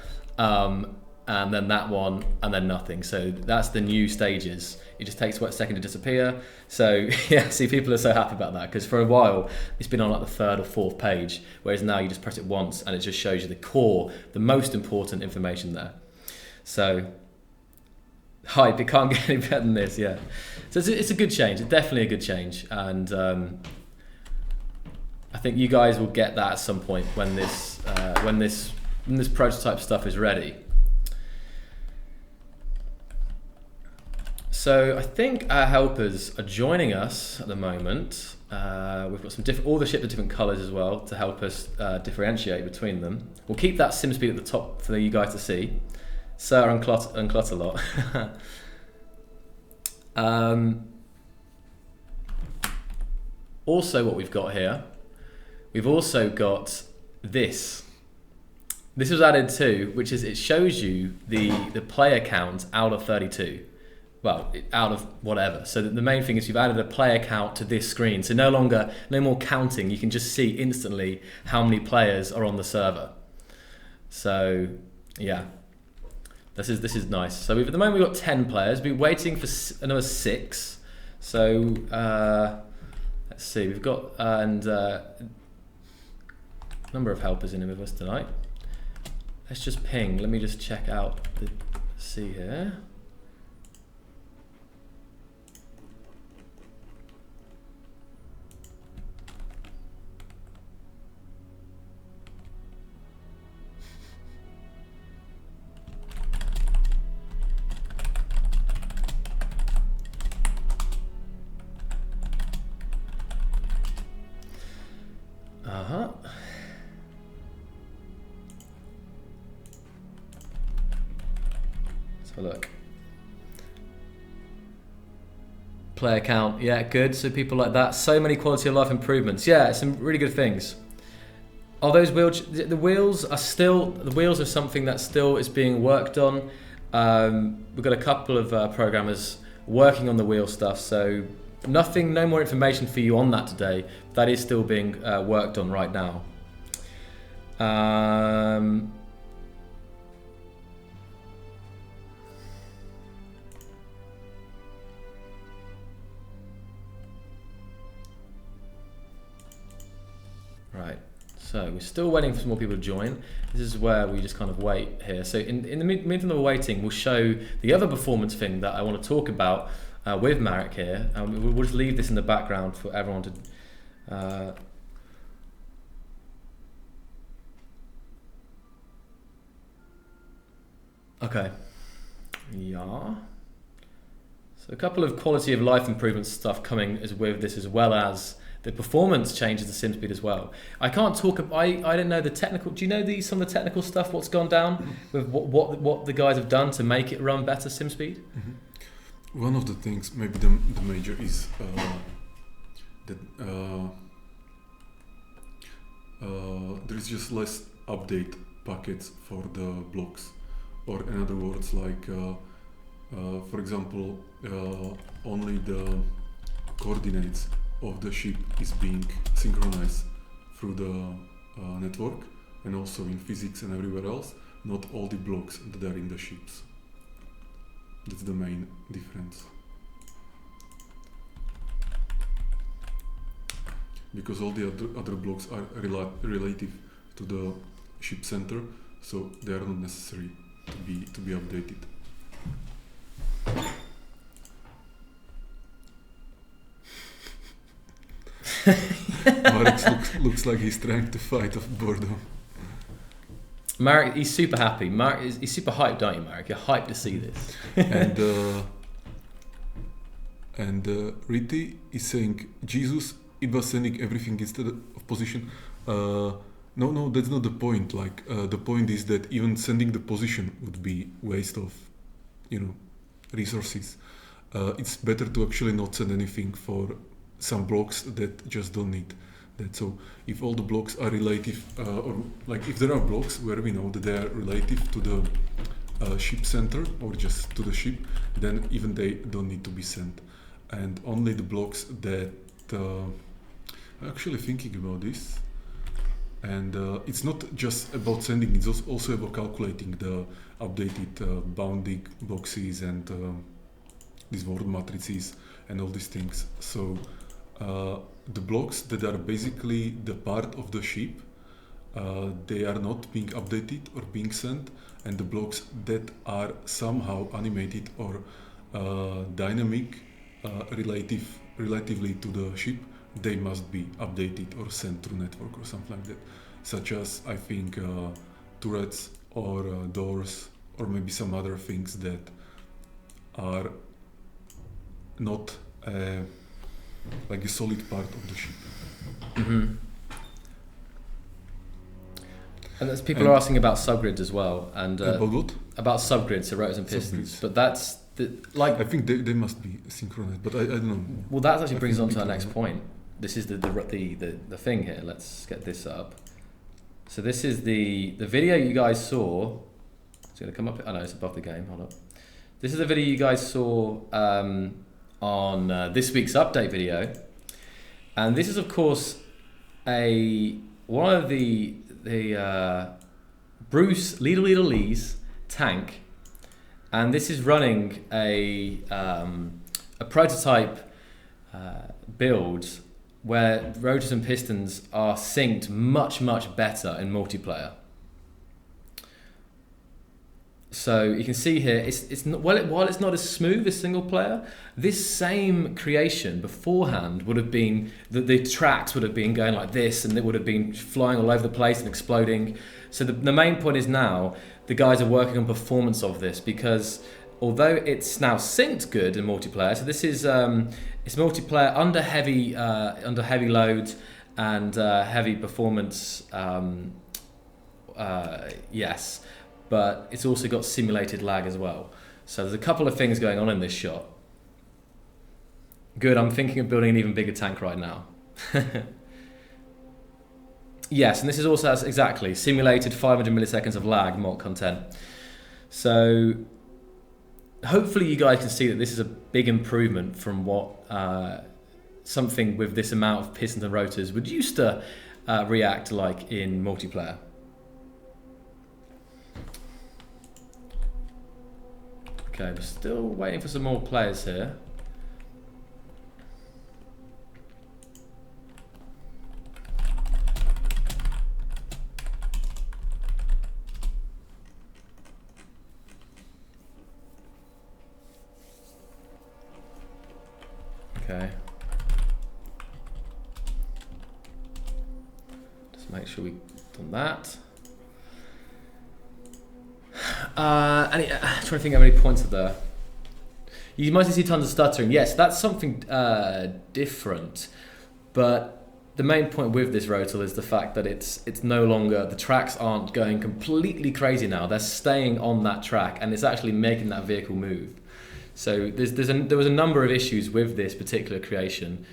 And then that one, and then nothing. So that's the new stages. It just takes a second to disappear. So yeah, see, people are so happy about that because for a while it's been on like the 3rd or 4th page, whereas now you just press it once and it just shows you the core, the most important information there. So hype, it can't get any better than this, yeah. So it's a good change. It's definitely a good change, and I think you guys will get that at some point when this prototype stuff is ready. So I think our helpers are joining us at the moment. We've got some all the ships are different colours as well to help us differentiate between them. We'll keep that sim speed at the top for you guys to see. Sir unclot a lot. Also, what we've got here, we've also got this. This was added too, which is it shows you the player count out of 32. Well, out of whatever. So the main thing is you've added a player count to this screen. So no more counting. You can just see instantly how many players are on the server. So yeah, this is nice. So at the moment we've got 10 players. We're waiting for another 6. So let's see. We've got number of helpers in with us tonight. Let's just ping. Let me just check out the see here. Let's have a look. Player count, yeah, good. So people like that. So many quality of life improvements. Yeah, some really good things. Oh, those wheels. The wheels are something that still is being worked on. We've got a couple of programmers working on the wheel stuff, so no more information for you on that today. That is still being worked on right now. Right. So we're still waiting for some more people to join. This is where we just kind of wait here. So in the meantime that we're waiting, we'll show the other performance thing that I want to talk about with Marek here. We'll just leave this in the background for everyone to... Okay. Yeah. So a couple of quality of life improvement stuff coming with this, as well as the performance changes to SimSpeed as well. I can't talk. I don't know the technical. Do you know some of the technical stuff? What's gone down with what the guys have done to make it run better SimSpeed? Mm-hmm. One of the things, maybe the major, is that there is just less update packets for the blocks, or in other words, like for example, only the coordinates of the ship is being synchronized through the network, and also in physics and everywhere else, not all the blocks that are in the ships. That's the main difference. Because all the other blocks are relative to the ship center, so they are not necessary to be updated. Marek looks like he's trying to fight off boredom. Marek, he's super happy. Marek, he's super hyped, aren't you, Marek? You're hyped to see this. and Riti is saying, Jesus, it was sending everything instead of position. No, that's not the point. Like the point is that even sending the position would be waste of, resources. It's better to actually not send anything for some blocks that just don't need that. So if all the blocks are relative, or like if there are blocks where we know that they are relative to the ship center or just to the ship, then even they don't need to be sent. And only the blocks that I'm actually thinking about this, and it's not just about sending, it's also about calculating the updated bounding boxes and these word matrices and all these things. So the blocks that are basically the part of the ship, they are not being updated or being sent, and the blocks that are somehow animated or dynamic relatively to the ship, they must be updated or sent through network or something like that, such as I think turrets or doors, or maybe some other things that are not like a solid part of the ship. Mm-hmm. And there's people are asking about subgrids as well, and about what? About subgrids, so rotors and pistons. Subgrids. But that's I think they must be synchronized, but I don't know. Well, that actually brings on to our next point. This is the thing here. Let's get this up. So this is the video you guys saw. It's going to come up. Oh no, it's above the game. Hold up. This is the video you guys saw on this week's update video, and this is of course one of the Bruce Lidl Lee's tank, and this is running a prototype build where rotors and pistons are synced much better in multiplayer. So you can see here, it's not, while it's not as smooth as single player, this same creation beforehand would have been, the tracks would have been going like this, and it would have been flying all over the place and exploding. So the main point is now, the guys are working on performance of this, because although it's now synced good in multiplayer, so this is it's multiplayer under heavy load and heavy performance, yes. But it's also got simulated lag as well. So there's a couple of things going on in this shot. Good, I'm thinking of building an even bigger tank right now. Yes, and this is also exactly simulated 500 milliseconds of lag mock content. So hopefully you guys can see that this is a big improvement from what something with this amount of pistons and rotors would used to react like in multiplayer. Okay, we're still waiting for some more players here. Okay. Just make sure we've done that. I'm trying to think how many points are there. You mostly see tons of stuttering. Yes, that's something different. But the main point with this rotor is the fact that it's no longer, the tracks aren't going completely crazy now. They're staying on that track and it's actually making that vehicle move. So there was a number of issues with this particular creation,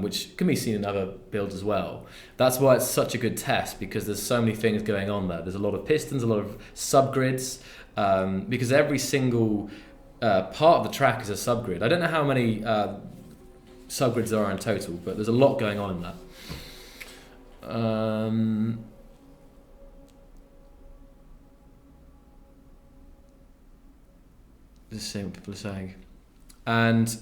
which can be seen in other builds as well. That's why it's such a good test, because there's so many things going on there. There's a lot of pistons, a lot of subgrids, because every single part of the track is a subgrid. I don't know how many subgrids there are in total, but there's a lot going on in that. Just seeing what people are saying. And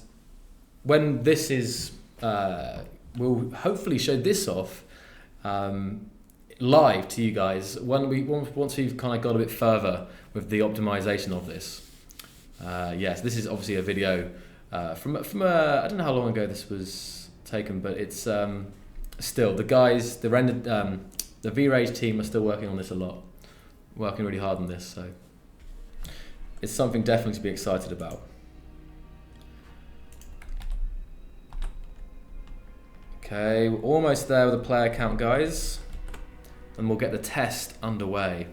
when this is, we'll hopefully show this off live to you guys once we've kind of got a bit further with the optimization of this. Yes, this is obviously a video from I don't know how long ago this was taken, but it's still the guys, the V-Rage team are still working on this a lot, working really hard on this. So it's something definitely to be excited about. Okay, we're almost there with the player count, guys, and we'll get the test underway.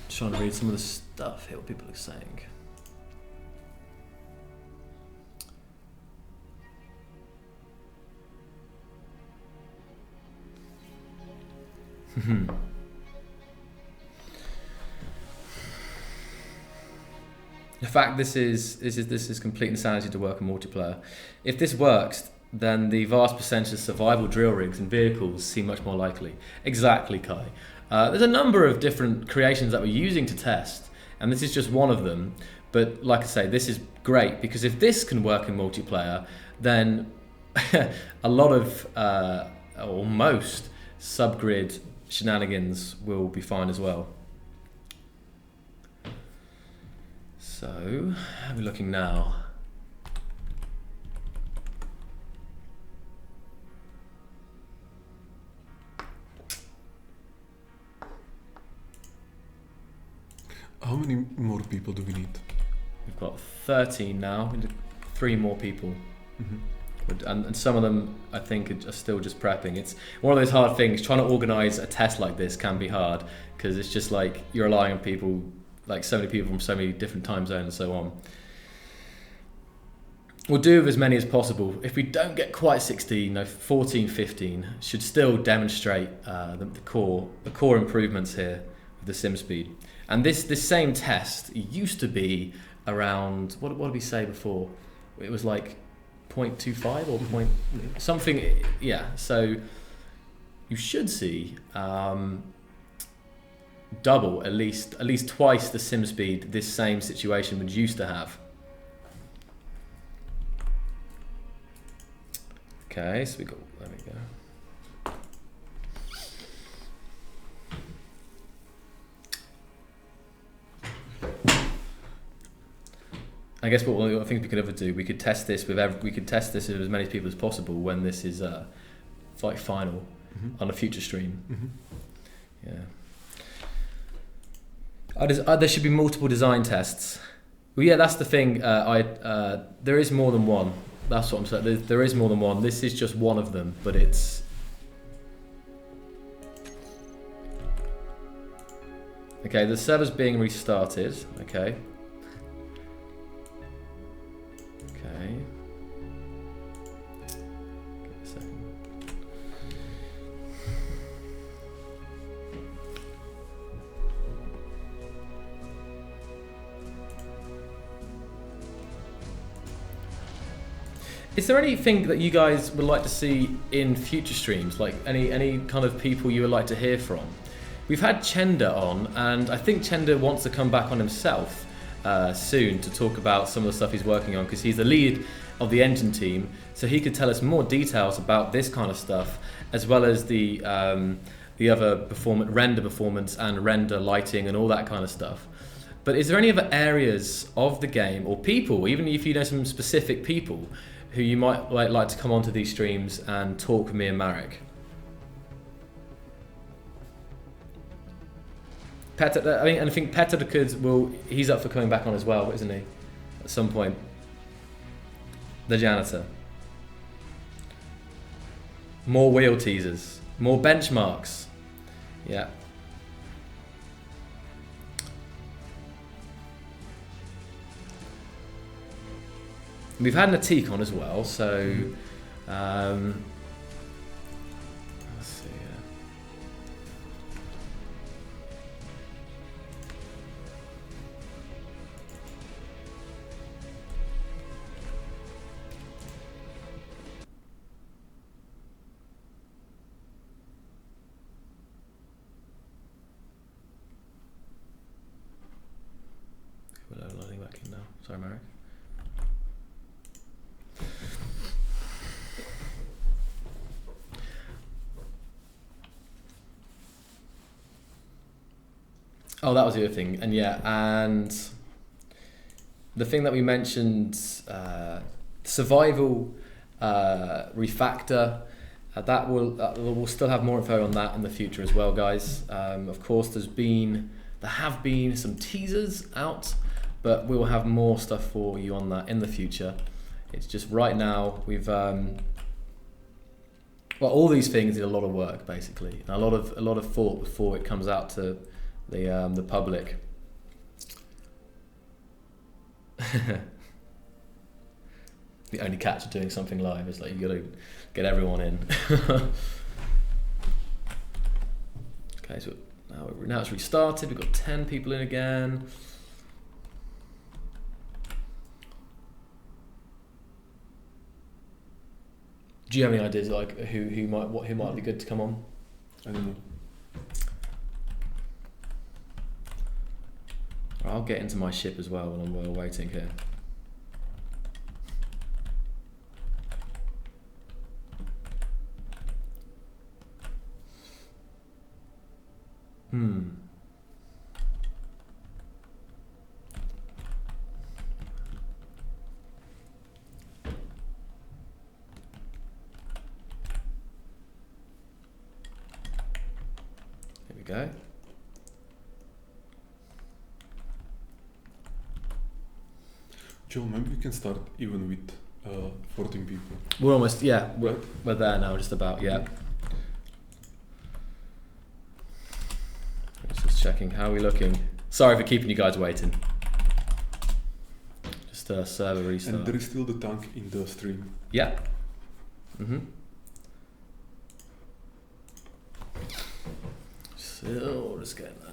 Just trying to read some of the stuff here, what people are saying. The fact this is complete insanity to work in multiplayer. If this works, then the vast percentage of survival drill rigs and vehicles seem much more likely. Exactly, Kai. There's a number of different creations that we're using to test, and this is just one of them. But like I say, this is great, because if this can work in multiplayer, then a lot of, or most, subgrid shenanigans will be fine as well. So, how are we looking now? How many more people do we need? We've got 13 now. We need 3 more people. Mm-hmm. And some of them, I think, are still just prepping. It's one of those hard things. Trying to organise a test like this can be hard, because it's just like you're relying on people, like so many people from so many different time zones and so on. We'll do with as many as possible. If we don't get quite 16, 14, 15 should still demonstrate the core improvements here with the sim speed. And this same test used to be around, what did we say before? It was like 0.25 or point something, yeah. So you should see double, at least twice the sim speed this same situation would used to have. Okay, so there we go. I guess what I think we could ever do, we could test this with as many people as possible when this is like final on a future stream. Yeah. There should be multiple design tests. Well, yeah, that's the thing. There is more than one. That's what I'm saying. There is more than one. This is just one of them, but it's. Okay, the server's being restarted. Okay. Is there anything that you guys would like to see in future streams? Like any kind of people you would like to hear from? We've had Chenda on, and I think Chenda wants to come back on himself soon to talk about some of the stuff he's working on, because he's the lead of the engine team, so he could tell us more details about this kind of stuff, as well as the other render performance and render lighting and all that kind of stuff. But is there any other areas of the game, or people, even if you know some specific people, who you might like to come onto these streams and talk with me and Marek? Petter, I think Petter he's up for coming back on as well, isn't he? At some point. The janitor. More wheel teasers. More benchmarks. Yeah. We've had Natik on as well, so let's see. We're loading back in now. Sorry, Marek. Oh, that was the other thing, and and the thing that we mentioned, survival refactor. We'll still have more info on that in the future as well, guys. Of course, there have been some teasers out, but we will have more stuff for you on that in the future. It's just right now we've all these things need a lot of work, basically, and a lot of thought before it comes out to the public. The only catch of doing something live is like you got to get everyone in. Okay, so now it's restarted. We've got 10 people in again. Do you have any ideas like who might be good to come on? I don't know. I'll get into my ship as well while we're waiting here. Here we go. Joe, maybe we can start even with 14 people. We're almost, we're there now, just about, yeah. Just checking, how are we looking? Sorry for keeping you guys waiting. Just a server restart. And there is still the tank in the stream. Yeah. So, just getting there.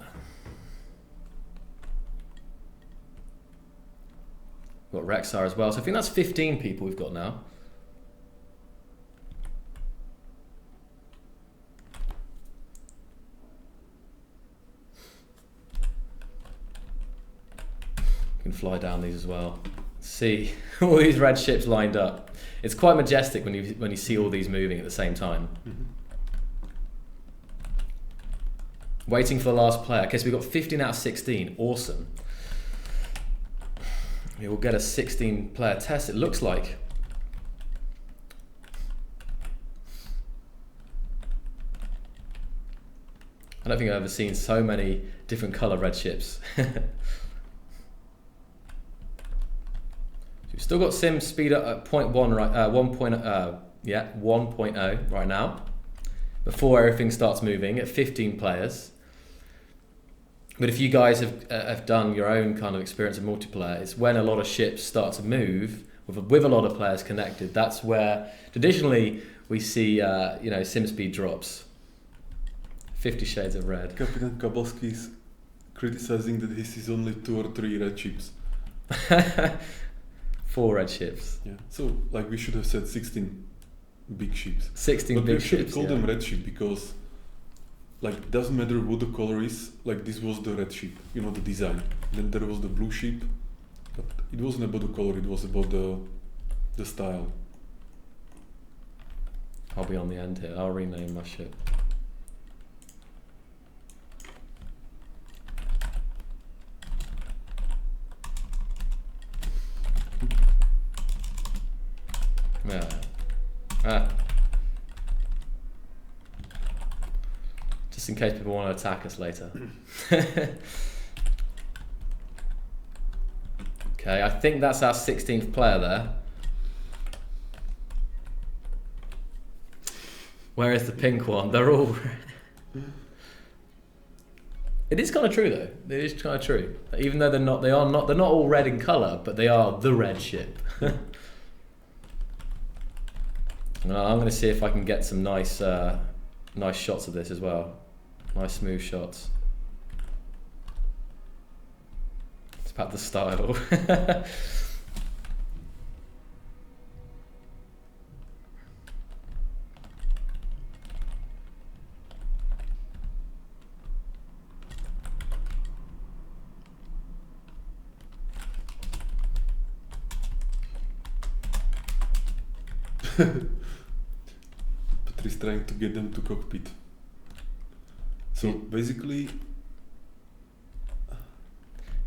We've got Rexar as well, so I think that's 15 people we've got now. You can fly down these as well. See all these red ships lined up. It's quite majestic when you see all these moving at the same time. Waiting for the last player. Okay, so we've got 15 out of 16. Awesome. We will get a 16-player test, it looks like. I don't think I've ever seen so many different colour red ships. We've still got sim speed up at 0.1 right, 1.0 right now, before everything starts moving at 15 players. But if you guys have done your own kind of experience of multiplayer, it's when a lot of ships start to move with a lot of players connected. That's where traditionally we see sim speed drops. 50 Shades of Red. Captain Kabalski is criticizing that he sees only 2 or 3 red ships. 4 4 red ships. Yeah. So like we should have said 16 big ships. 16 But we big actually ships. call Yeah. them red ship because like doesn't matter what the color is, like this was the red ship, you know, the design. Then there was the blue ship, but it wasn't about the color, it was about the style. I'll be on the end here. I'll rename my ship. Yeah. Just in case people want to attack us later. Okay, I think that's our 16th player there. Where is the pink one? They're all... It is kind of true though. It is kind of true. Even though they're not all red in colour, but they are the red ship. I'm going to see if I can get some nice shots of this as well. Nice smooth shots. It's about the style. Patrice trying to get them to cockpit. So basically,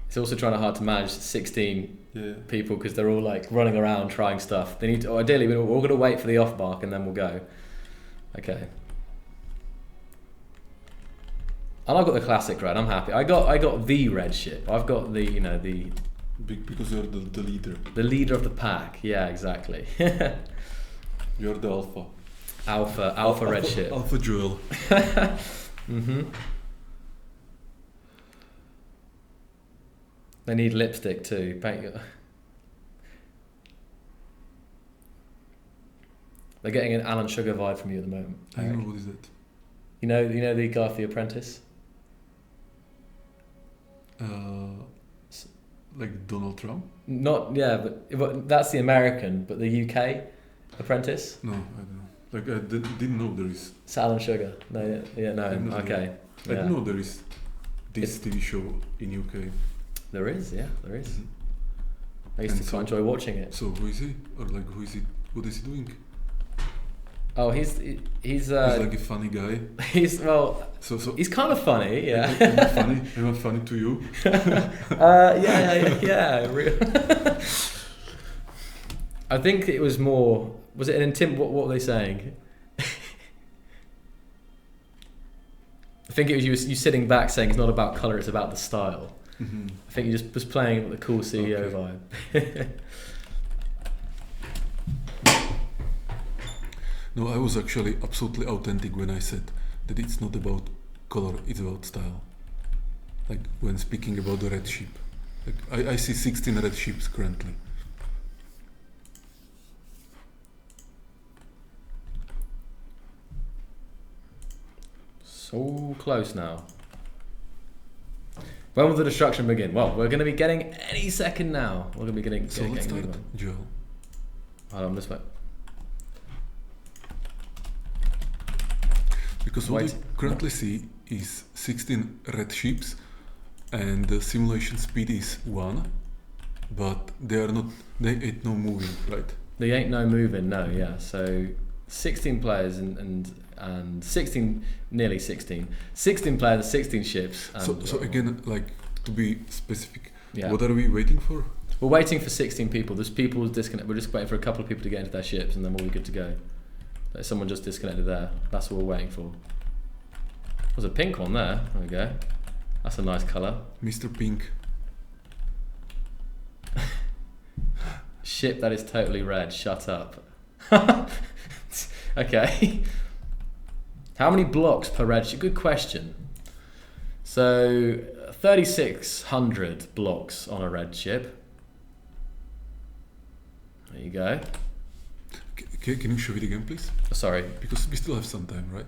It's also trying hard to manage 16 yeah. people because they're all like running around trying stuff. They need to, ideally we're all going to wait for the off mark and then we'll go. Okay. And I've got the classic red. I'm happy. I got the red ship. I've got the the Because you're the leader. the leader of the pack. Yeah, exactly. You're the alpha. Alpha red ship. Alpha Joel. Mhm. They need lipstick too. They're getting an Alan Sugar vibe from you at the moment. I don't know what is that. You know the guy for The Apprentice? Like Donald Trump? Not but that's the American, but the UK Apprentice. No, I don't know. Like I didn't know there is. It's Alan Sugar. No, yeah, no. Okay. I didn't know there is this TV show in UK. There is, yeah, there is. I used And to so- quite enjoy watching it. So who is he? Or like who is he? What is he doing? Oh, he's He's like a funny guy. he's well, So he's kind of funny, yeah. Am I funny? Am I funny to you? Yeah. I think it was more. Was it an what were they saying? I think it was you sitting back saying it's not about colour, it's about the style. Mm-hmm. I think you just was playing with the cool CEO vibe. No, I was actually absolutely authentic when I said that it's not about color, it's about style. Like when speaking about the red sheep. Like I see 16 red sheeps currently. So close now. When will the destruction begin? Well, we're going to be getting any second now. We're going to be getting. So let's start, moving. Joel. Hold on, this way. Because what Wait. we currently see is 16 red sheeps and the simulation speed is 1, but they ain't no moving, right? There ain't no moving, no, yeah. So 16 players and 16, nearly 16. 16 players, 16 ships. And, So again, like to be specific, yeah. what are we waiting for? We're waiting for 16 people. There's people disconnect. We're just waiting for a couple of people to get into their ships and then we'll be good to go. There's someone just disconnected there. That's what we're waiting for. There's a pink one there. There we go. That's a nice colour. Mr. Pink. Ship that is totally red. Shut up. Okay. How many blocks per red ship? Good question. So 3,600 blocks on a red ship. There you go. Can you show it again, please? Sorry. Because we still have some time, right?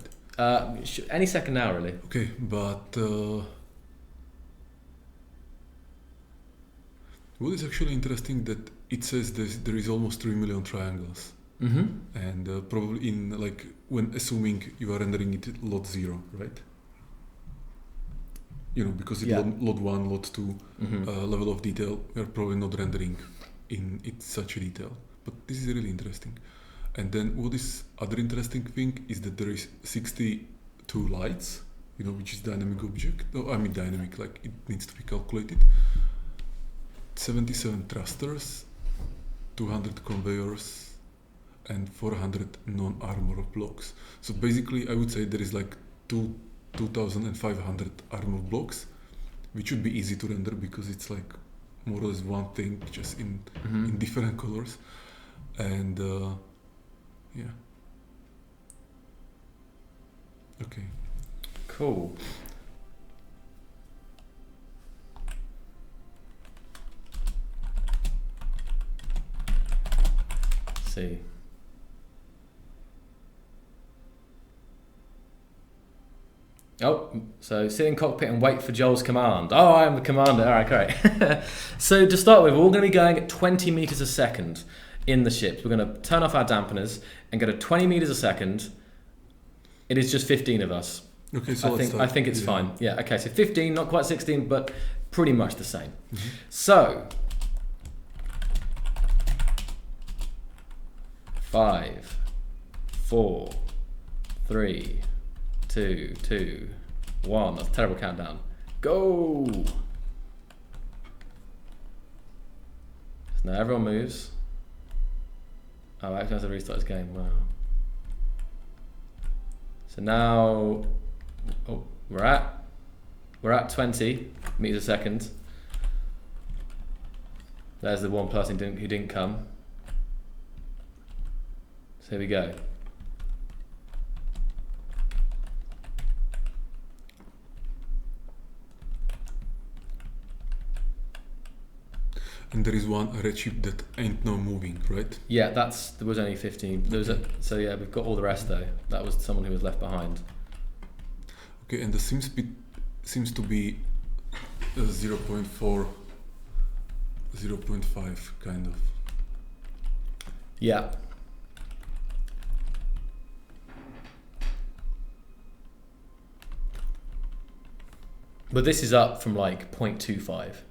Any second now, really. Okay, but what is actually interesting that it says there is almost 3 million triangles. Mm-hmm. And probably in like when assuming you are rendering it at lot 0, right? Because it's lot 1, lot 2 level of detail, we are probably not rendering in such detail. But this is really interesting. And then what is other interesting thing is that there is 62 lights, which is dynamic object. Oh, I mean dynamic, like it needs to be calculated. 77 thrusters, 200 conveyors, and 400 non-armor blocks. So basically, I would say there is like 2,500 armor blocks, which would be easy to render because it's like more or less one thing, just in different colors. And yeah. Okay. Cool. See. Oh, so sit in cockpit and wait for Joel's command. Oh, I am the commander. All right, great. So to start with, we're all going to be going at 20 meters a second in the ships. We're going to turn off our dampeners and go to 20 meters a second. It is just 15 of us. Okay, so I think it's fine. Yeah, okay, so 15, not quite 16, but pretty much the same. Mm-hmm. So, 5, 4, 3, 2, 1. That's a terrible countdown. Go! So now everyone moves. Oh, I actually have to restart this game. Wow. So now, we're at 20 meters a second. There's the one person who didn't come. So here we go. And there is one red ship that ain't no moving, right? Yeah, there was only 15. So yeah, we've got all the rest though. That was someone who was left behind. Okay, and the sim speed seems to be 0.4, 0.5 kind of. Yeah. But this is up from like 0.25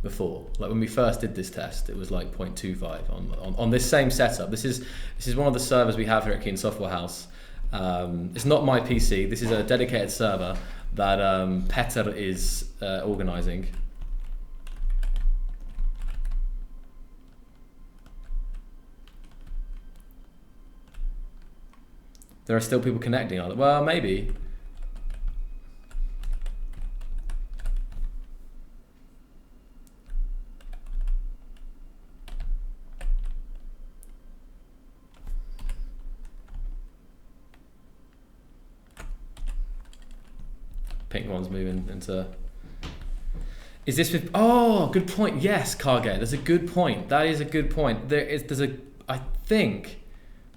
before. Like when we first did this test, it was like 0.25 on this same setup. This is one of the servers we have here at Keen Software House. It's not my PC. This is a dedicated server that Peter is organising. There are still people connecting, are there? Well, maybe. Pink one's moving into... Is this with... Oh, good point. Yes, Cargate. There's a good point. That is a good point. I think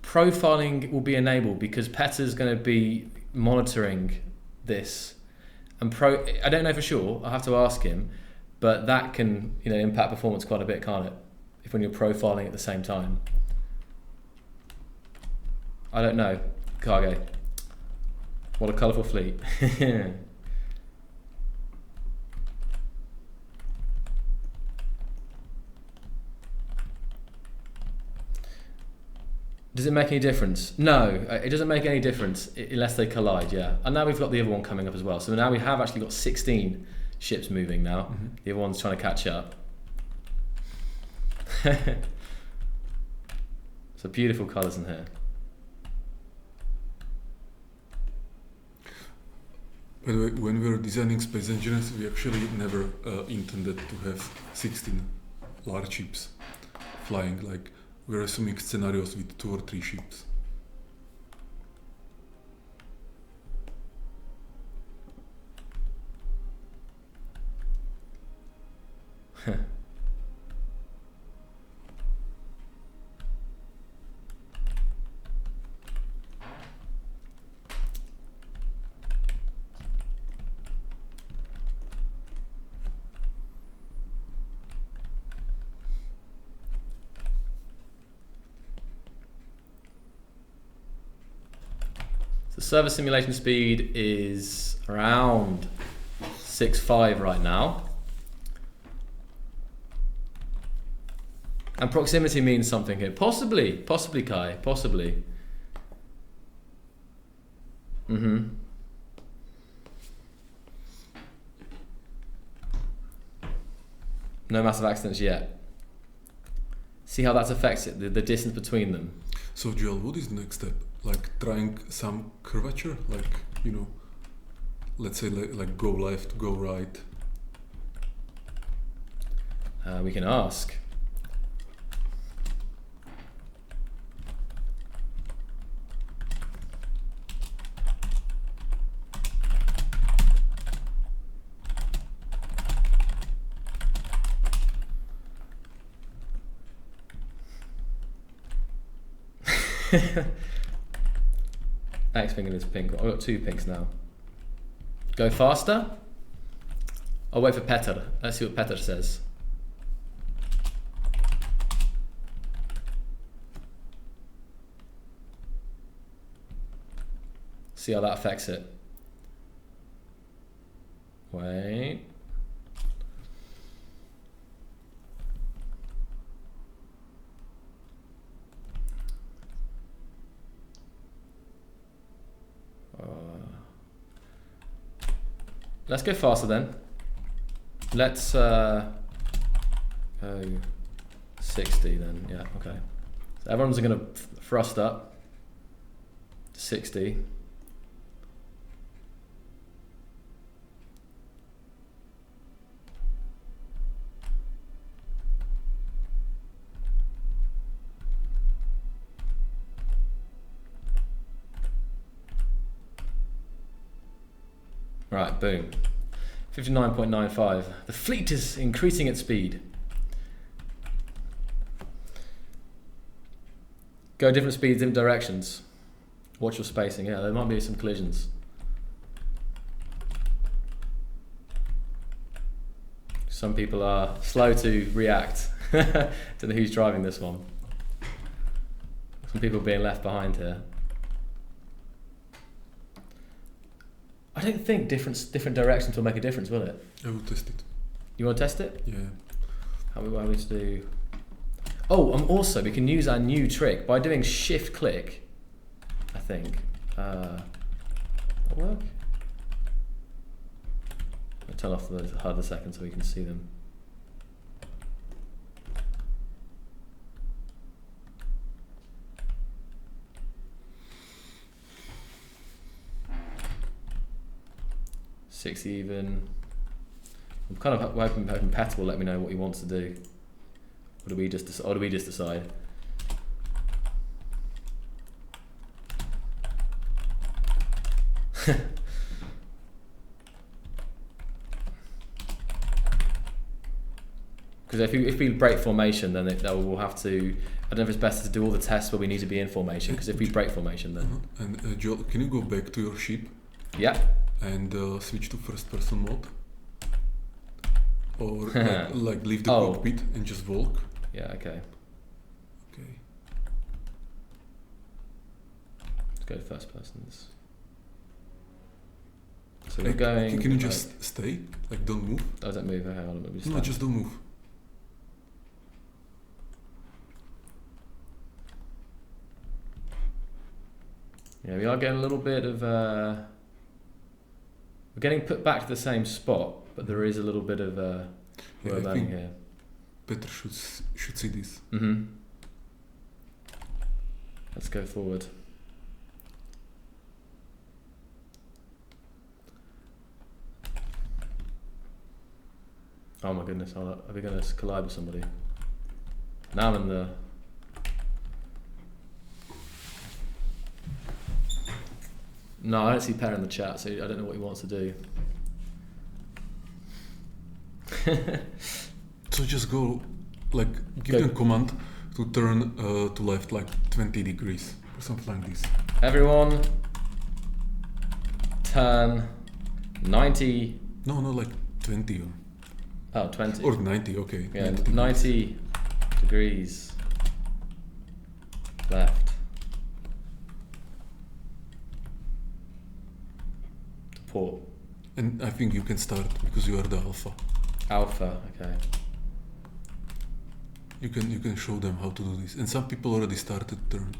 profiling will be enabled because Peter's going to be monitoring this. And I don't know for sure. I'll have to ask him. But that can, impact performance quite a bit, can't it? If when you're profiling at the same time. I don't know. Cargate. What a colourful fleet. Does it make any difference? No, it doesn't make any difference unless they collide, yeah. And now we've got the other one coming up as well. So now we have actually got 16 ships moving now. Mm-hmm. The other one's trying to catch up. So beautiful colours in here. By the way, when we were designing Space Engineers, we actually never intended to have 16 large ships flying. Like, we're assuming scenarios with 2 or 3 ships. server simulation speed is around 6.5 right now. And proximity means something here. Possibly Kai, possibly. No massive accidents yet. See how that affects it, the distance between them. So Joel, what is the next step? Like trying some curvature? Like, you know, let's say like go left, go right. We can ask. X finger is pink. I've got 2 pinks now. Go faster? I'll wait for Peter. Let's see what Peter says. See how that affects it. Wait. Let's go faster then. Let's go 60 then. Yeah, okay. So everyone's going to thrust up to 60. Right, boom. 59.95. The fleet is increasing its speed. Go different speeds, different directions. Watch your spacing. Yeah, there might be some collisions. Some people are slow to react. Don't know who's driving this one. Some people being left behind here. I don't think different directions will make a difference, will it? I will test it. You want to test it? Yeah. How are we to do? Oh, also we can use our new trick by doing shift click. I think. That'll work. I'll turn off the HUD a second so we can see them. Six even. I'm kind of hoping Pat will let me know what he wants to do. Or do we just decide? Because if we break formation, then we'll have to. I don't know if it's best to do all the tests where we need to be in formation. Because if we break formation, then. And Joel, can you go back to your ship? Yeah. And switch to first-person mode, or like leave the cockpit and just walk. Yeah. Okay. Okay. Let's go to first persons. So we're going. Can you just stay? Like, don't move. Oh, don't move. Okay, hold on. No, just don't move. Yeah, we are getting a little bit of. We're getting put back to the same spot, but there is a little bit of learning here. Peter should see this. Let's go forward. Oh my goodness, are we going to collide with somebody? Now I'm in the... No, I don't see Per in the chat, so I don't know what he wants to do. So just go, like, give them command to turn to left like 20 degrees or something like this. Everyone, turn 90. No, like 20. Oh, 20. Or 90, okay. Yeah, 90 degrees left. port. And I think you can start because you are the alpha. Alpha, okay. You can show them how to do this. And some people already started turn.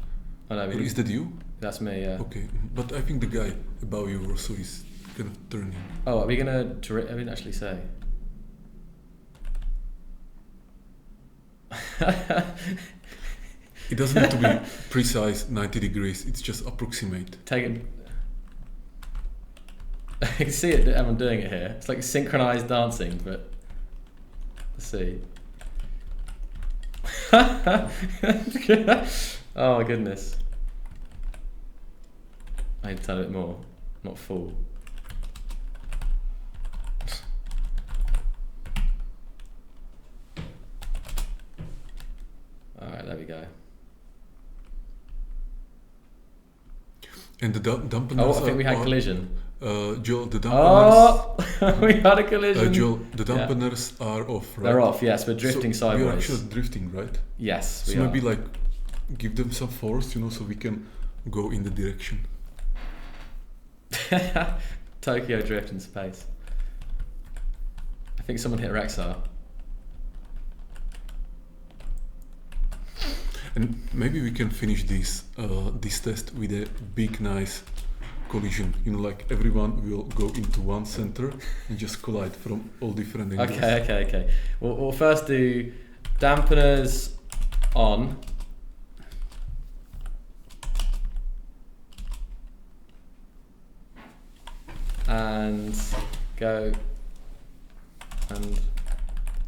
Oh no, Or is that you? that's me, yeah. Okay, but I think the guy above you also is kind of turning. Oh, are we gonna I didn't actually say. It doesn't have to be precise 90 degrees, it's just approximate. Take it. I can see it, everyone doing it here. It's like synchronized dancing, but let's see. Oh my goodness. I need to tell a bit more, not full. Alright, there we go. And the dampeners. Oh, I think we had collision. Joel, the dampeners. Oh, we had a collision. Joel, the dampeners are off, right? They're off, yes, we're drifting so sideways. We're actually drifting, right? Yes, So we maybe are. like give them some force, so we can go in the direction. Tokyo drift in space. I think someone hit Rexar. And maybe we can finish this test with a big, nice collision. Like everyone will go into one center and just collide from all different angles. Okay. We'll first do dampeners on. And go and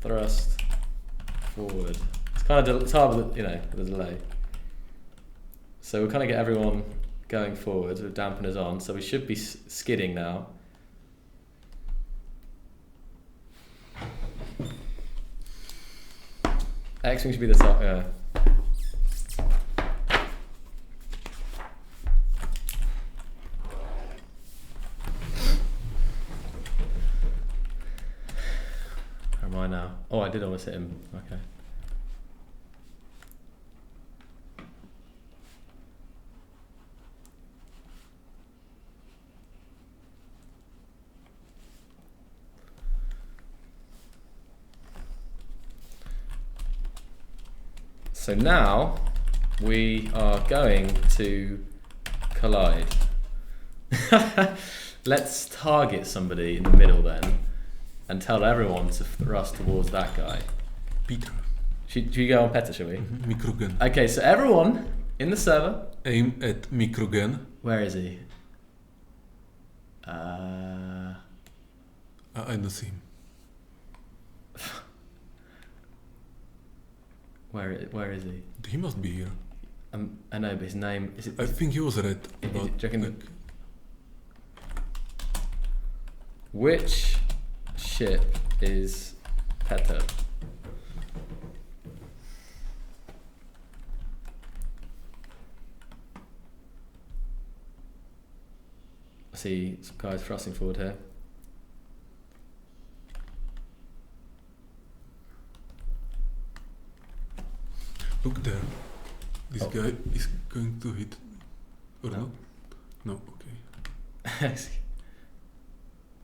thrust forward. It's kind of it's hard with the delay. So we'll kind of get everyone going forward with dampeners on. So we should be skidding now. X-wing should be the top. Yeah. Where am I now? Oh, I did almost hit him. Okay. So now we are going to collide. Let's target somebody in the middle then and tell everyone to thrust towards that guy. Peter. Should we go on Peter, shall we? Microgen. Okay, so everyone in the server. Aim at Microgen. Where is he? I don't see him. Where is he? He must be here. I know, but his name is it? I think he was red. Do you About, reckon like, which ship is Peter? I see some guys thrusting forward here. look there. This Oh. guy is going to hit. Or No. not? No, okay.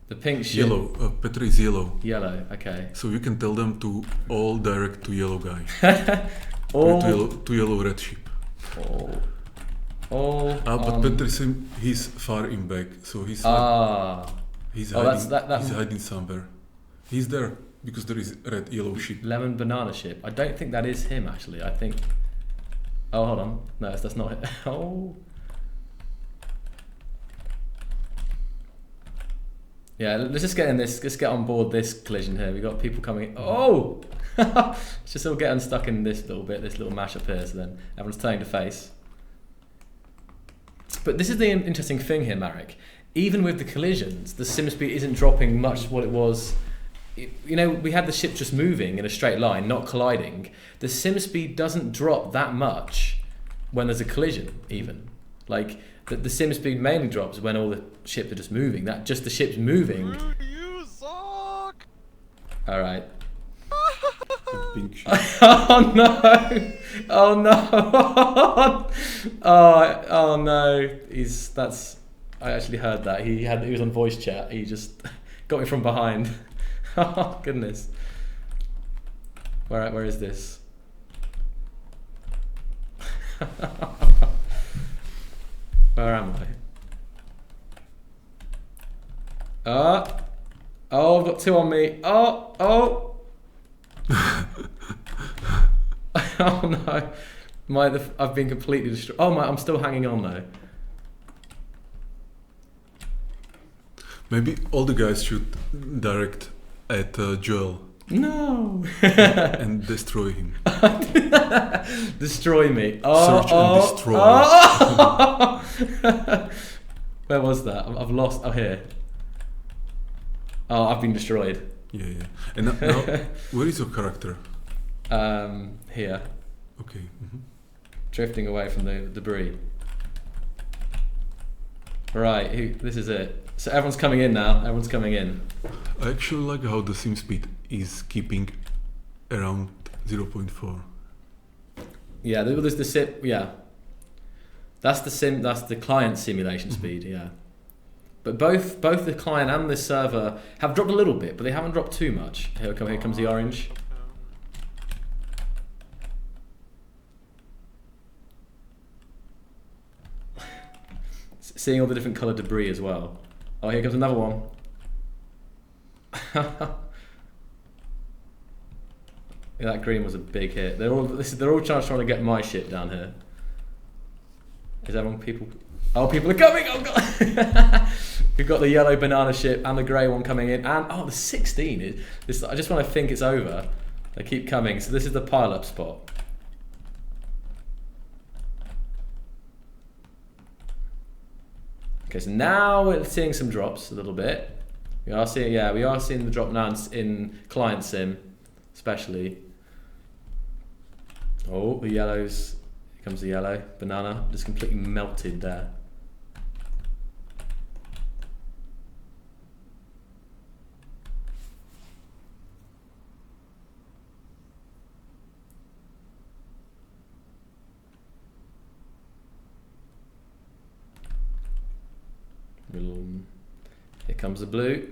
The pink ship. Yellow. Petra is yellow. Yellow, okay. So you can tell them to all direct to yellow guy. All. To yellow red ship. All. But Petra is he's far in back, so he's he's Oh, hiding. that's He's hiding somewhere. He's there because there is red yellow ship. lemon banana ship. I don't think that is him actually. I think. Oh, hold on. No, that's not it. Oh. Yeah, let's just get in this. Let's get on board this collision here. We've got people coming in. Oh! Let's just all get unstuck in this little bit, this little mash up here, so then everyone's turning to face. But this is the interesting thing here, Marek. Even with the collisions, the sim speed isn't dropping much what it was. You know, we had the ship just moving in a straight line, not colliding. The sim speed doesn't drop that much when there's a collision, even. Like, the sim speed mainly drops when all the ships are just moving. That just the ship's moving. You suck! Alright. Pink ship. Oh no! Oh no! Oh no! I actually heard that. He was on voice chat. He just got me from behind. Oh goodness. Where is this? Where am I? Oh, I've got two on me. Oh. Oh no. I've been completely destroyed. Oh my, I'm still hanging on though. Maybe all the guys should direct at Joel No. and destroy him. Destroy me. Search and destroy. Where was that? I've lost. Oh, here. Oh, I've been destroyed. Yeah. And now, where is your character? Here. Okay. Drifting away from the debris. Right, this is it. So everyone's coming in now. Everyone's coming in. I actually like how the sim speed is keeping around 0.4. Yeah, there's the sim. Yeah, that's the sim. That's the client simulation speed. Yeah, but both the client and the server have dropped a little bit, but they haven't dropped too much. Here comes the orange. Seeing all the different coloured debris as well. Oh, here comes another one. Yeah, that green was a big hit. They're all trying to get my shit down here. Is everyone people? Oh, people are coming! Oh god! We've got the yellow banana ship and the grey one coming in, and the 16 is this. I just want to think it's over. They keep coming. So this is the pile-up spot. Okay, so now we're seeing some drops a little bit. We are seeing the drop now in client sim, especially. Oh, the yellows. Here comes the yellow banana, just completely melted there. Here comes the blue.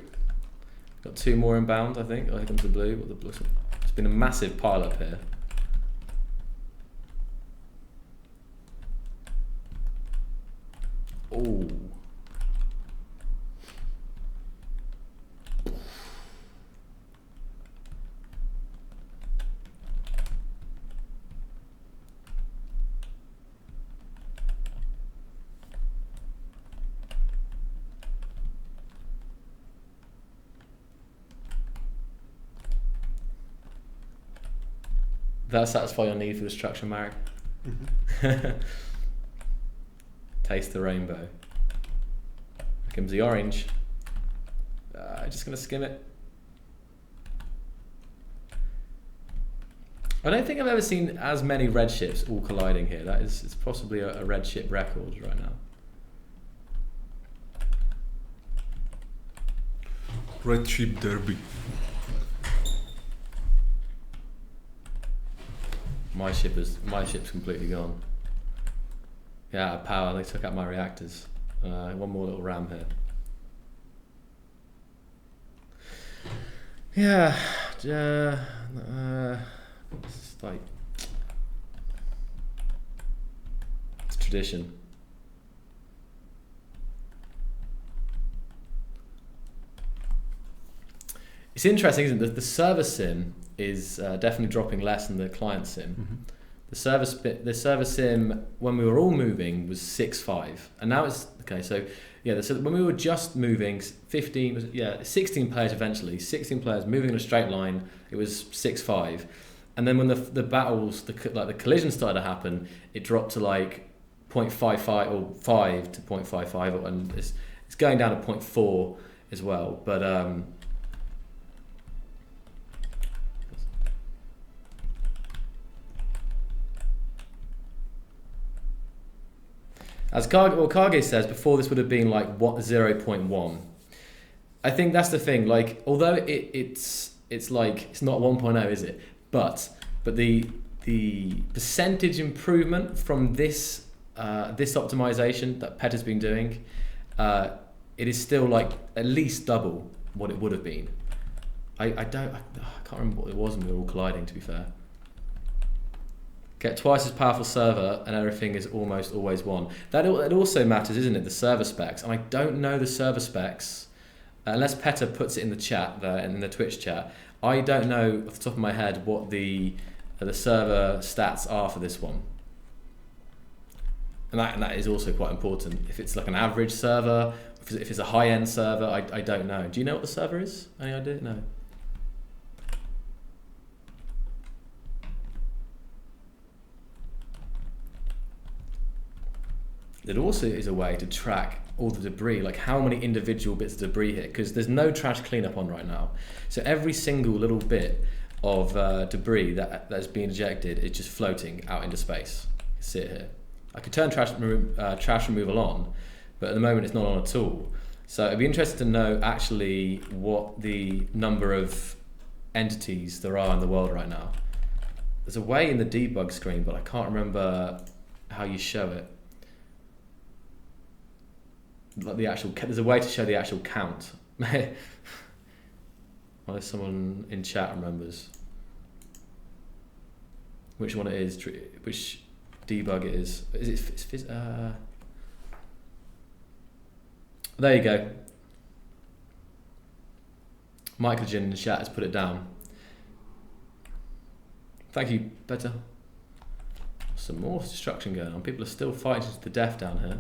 Got two more inbound, I think. Oh, here comes the blue. It's been a massive pile up here. Oh. That satisfy your need for destruction, Marek? Taste the rainbow. Here comes the orange. Just gonna skim it. I don't think I've ever seen as many red ships all colliding here. It's possibly a red ship record right now. Red ship derby. My ship's completely gone. Yeah, power. They took out my reactors. One more little ram here. Yeah, it's like it's tradition. It's interesting, isn't it? The server sim is definitely dropping less than the client sim. The server sim when we were all moving was 6.5, and now it's okay. So yeah, so when we were just moving 16 players eventually, 16 players moving in a straight line, it was 6.5, and then when the battles, the collisions started to happen, it dropped to like 0.55 or 5 to 0.55, and it's going down to 0.4 as well, but. As Kage says, before this would have been like 0.1. I think that's the thing. Like, although it's like it's not 1.0, is it? But the percentage improvement from this optimization that Pet has been doing it is still like at least double what it would have been. I can't remember what it was when we were all colliding, to be fair. Get twice as powerful server and everything is almost always one. That also matters, isn't it? The server specs. And I don't know the server specs, unless Petter puts it in the chat there, in the Twitch chat. I don't know off the top of my head what the server stats are for this one. And that is also quite important. If it's like an average server, if it's a high-end server, I don't know. Do you know what the server is? Any idea? No. It also is a way to track all the debris, like how many individual bits of debris hit, because there's no trash cleanup on right now. So every single little bit of debris that's being ejected is just floating out into space. You can see it here. I could turn trash removal on, but at the moment it's not on at all. So it'd be interesting to know actually what the number of entities there are in the world right now. There's a way in the debug screen, but I can't remember how you show it. Like there's a way to show the actual count. Well, if someone in chat remembers which one it is, which debug it is. There you go. Mycogen in the chat has put it down. Thank you, Petter. Some more destruction going on. People are still fighting to the death down here.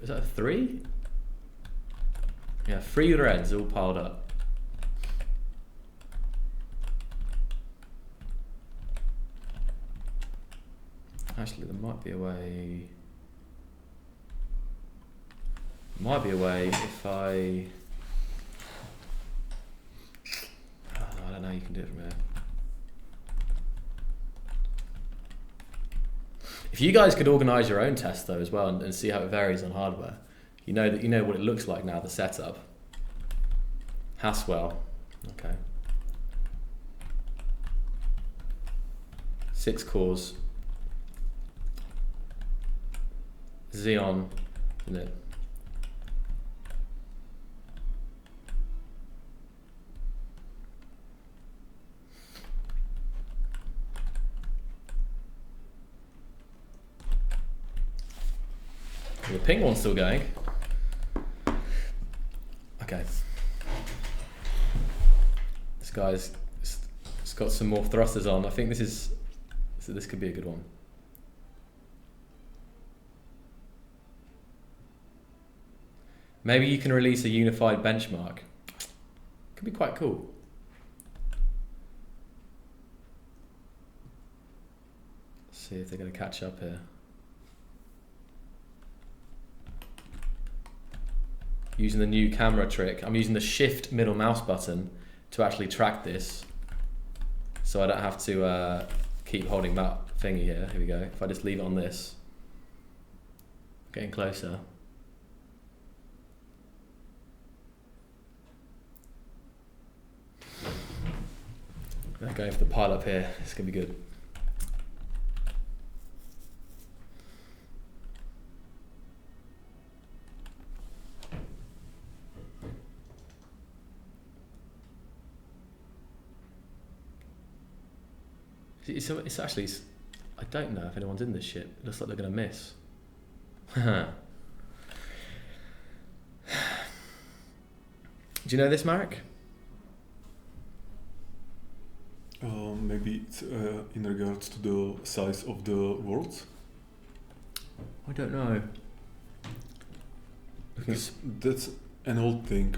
Is that a 3? Yeah, 3 reds all piled up. Actually, there might be a way. Might be a way if I. Oh, I don't know. You can do it from here. If you guys could organise your own test though as well and see how it varies on hardware, you know what it looks like now, the setup. Haswell, okay. 6 cores. Xeon, isn't it? The ping one's still going. Okay. This guy's got some more thrusters on. I think this could be a good one. Maybe you can release a unified benchmark. Could be quite cool. Let's see if they're going to catch up here. Using the new camera trick, I'm using the shift middle mouse button to actually track this, so I don't have to keep holding that thingy here. Here we go. If I just leave it on this, getting closer. I'm going for the pile up here. It's gonna be good. It's actually, I don't know if anyone's in this ship. It looks like they're going to miss. Do you know this, Marek? Maybe it's in regards to the size of the worlds. I don't know. Because that's an old thing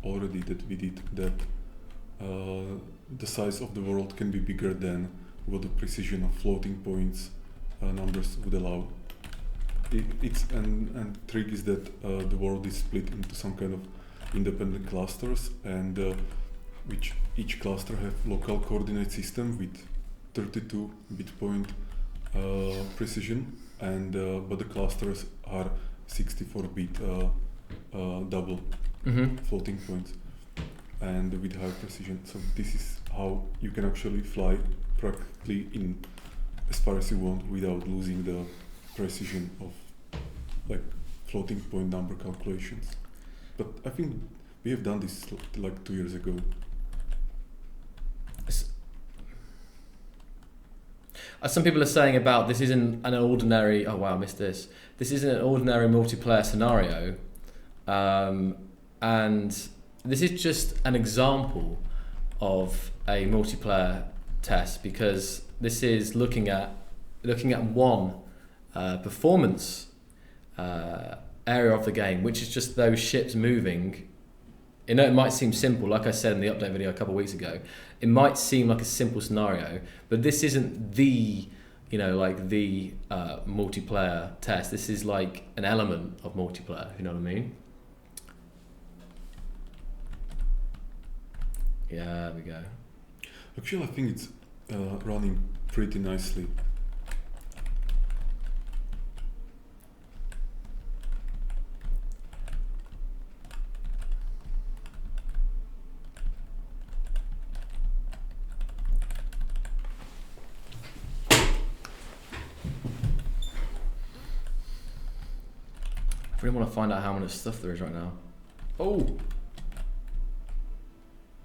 already that we did, that the size of the world can be bigger than what the precision of floating points numbers would allow. And trick is that the world is split into some kind of independent clusters, and which each cluster have local coordinate system with 32 bit point precision, and but the clusters are 64 bit double floating points and with high precision. So this is how you can actually fly practically in as far as you want without losing the precision of like floating point number calculations. But I think we have done this like 2 years ago. Some people are saying about this isn't an ordinary. Oh wow, I missed this. This isn't an ordinary multiplayer scenario, and this is just an example of a multiplayer test because this is looking at one performance area of the game, which is just those ships moving. You know, it might seem simple, like I said in the update video a couple of weeks ago. It might seem like a simple scenario, but this isn't the, multiplayer test. This is like an element of multiplayer. You know what I mean? Yeah, there we go. Actually, I think it's running pretty nicely. I really want to find out how much stuff there is right now. Oh!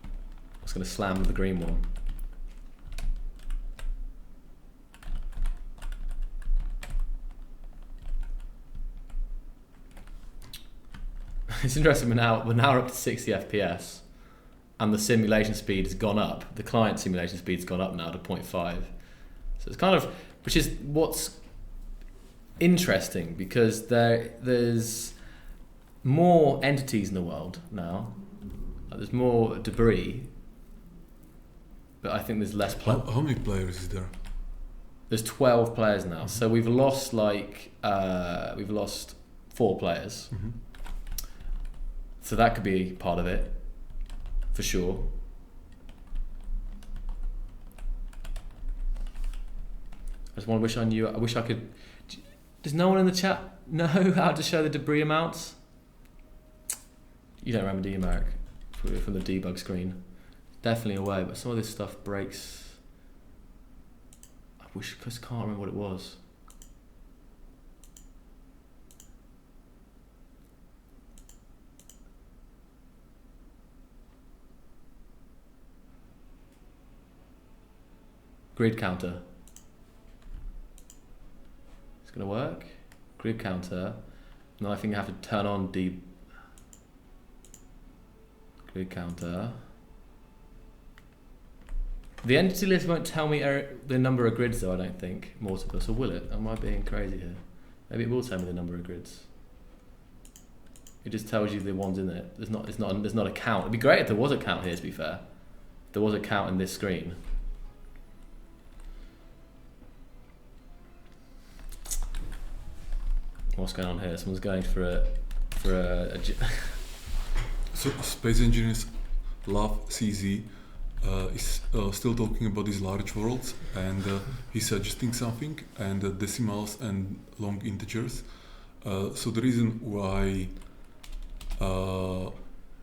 I was going to slam the green one. It's interesting, we're now up to 60 FPS and the simulation speed has gone up. The client simulation speed's gone up now to 0.5. So it's kind of, which is what's interesting because there's more entities in the world now. There's more debris, but I think there's less. How many players is there? There's 12 players now, so we've lost 4 players. Mm-hmm. So that could be part of it, for sure. I just wish I knew. I wish I could. Does no one in the chat know how to show the debris amounts? You don't remember, do you, Marek? From the debug screen. Definitely away, but some of this stuff breaks. I just can't remember what it was. Grid counter. It's gonna work. Grid counter. Now I think I have to turn on grid counter. The entity list won't tell me the number of grids though, I don't think, Mortibus, or will it? Am I being crazy here? Maybe it will tell me the number of grids. It just tells you the ones in it. There's not a count. It'd be great if there was a count here, to be fair. If there was a count in this screen. What's going on here? Someone's going for a So Space Engineers Love CZ is still talking about these large worlds, and he's suggesting something, and decimals and long integers. So the reason why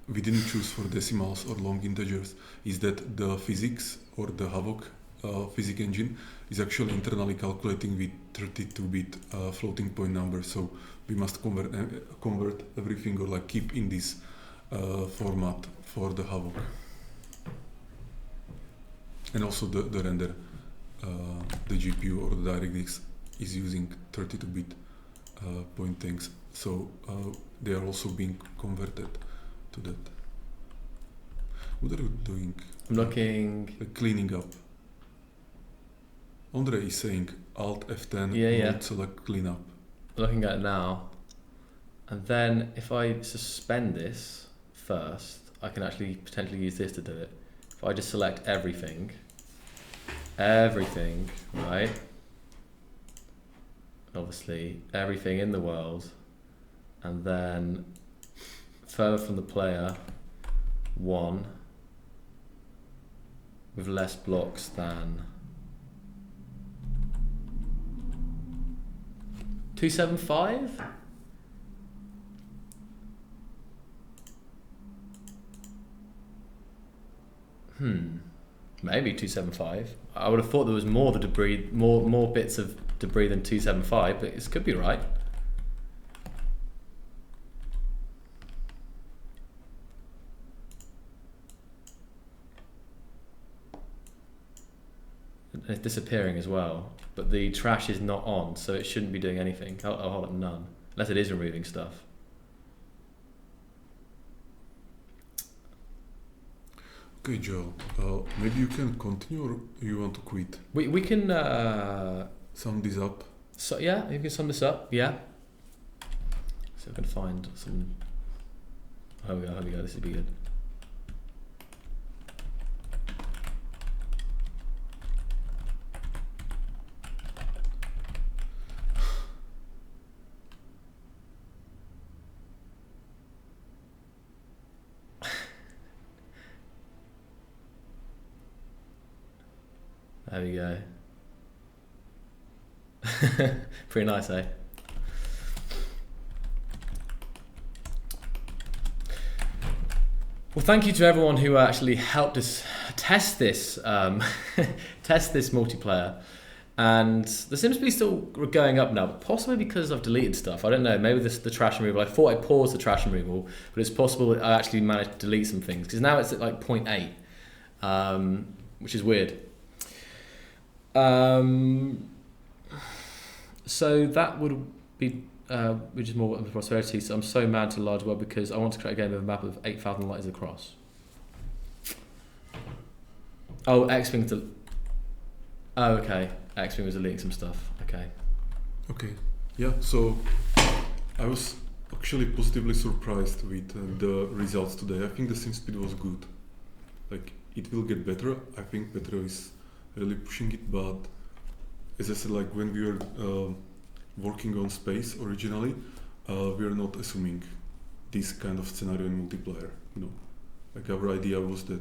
we didn't choose for decimals or long integers is that the physics or the Havok physics engine is actually internally calculating with 32-bit floating point number. So we must convert everything or like keep in this format for the Havok. And also the render, the GPU or the DirectX is using 32-bit point things. So they are also being converted to that. What are you doing? I'm looking. Like cleaning up. Andre is saying Alt F10 Yeah. select clean up. Looking at it now, and then if I suspend this first, I can actually potentially use this to do it. If I just select everything, right? Obviously, everything in the world, and then further from the player, 1 with less blocks than 275? Maybe 275. I would have thought there was more bits of debris than 275, but this could be right. and it's disappearing as well. But the trash is not on, so it shouldn't be doing anything. I'll hold up none, unless it is removing stuff. Okay, Joel. Maybe you can continue, or you want to quit? We can Sum this up. so yeah, you can sum this up. Yeah. So I can find some. Here we go. This would be good. There we go. Pretty nice, eh? Well, thank you to everyone who actually helped us test this test this multiplayer. And the seems to be still going up now, but possibly because I've deleted stuff. I don't know, maybe this the trash removal. I thought I paused the trash removal, but it's possible that I actually managed to delete some things, because now it's at like 0.8, which is weird. So that would be which is more prosperity. So I'm so mad to large world because I want to create a game with a map of 8,000 lights across. Oh, X-Wing. Oh, okay. X-Wing was deleting some stuff. Okay. Okay. Yeah. So I was actually positively surprised with the results today. I think the sim speed was good. Like, it will get better. I think Petro is really pushing it, but as I said, like when we were working on space originally, we are not assuming this kind of scenario in multiplayer. You know, like our idea was that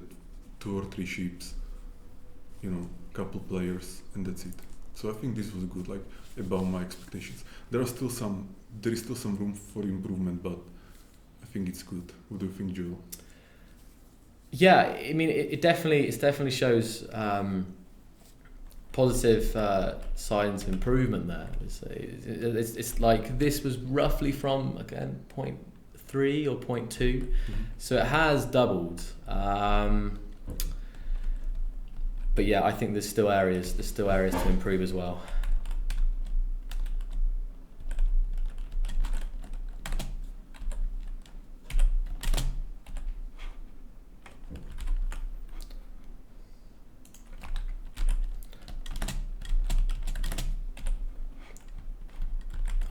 2 or 3 ships, you know, couple players, and that's it. So I think this was good, like above my expectations. There is still some room for improvement, but I think it's good. What do you think, Joel? Yeah, I mean, it definitely shows positive signs of improvement there. It's like this was roughly from, again, 0.3 or 0.2, so it has doubled. But yeah, I think there's still areas to improve as well.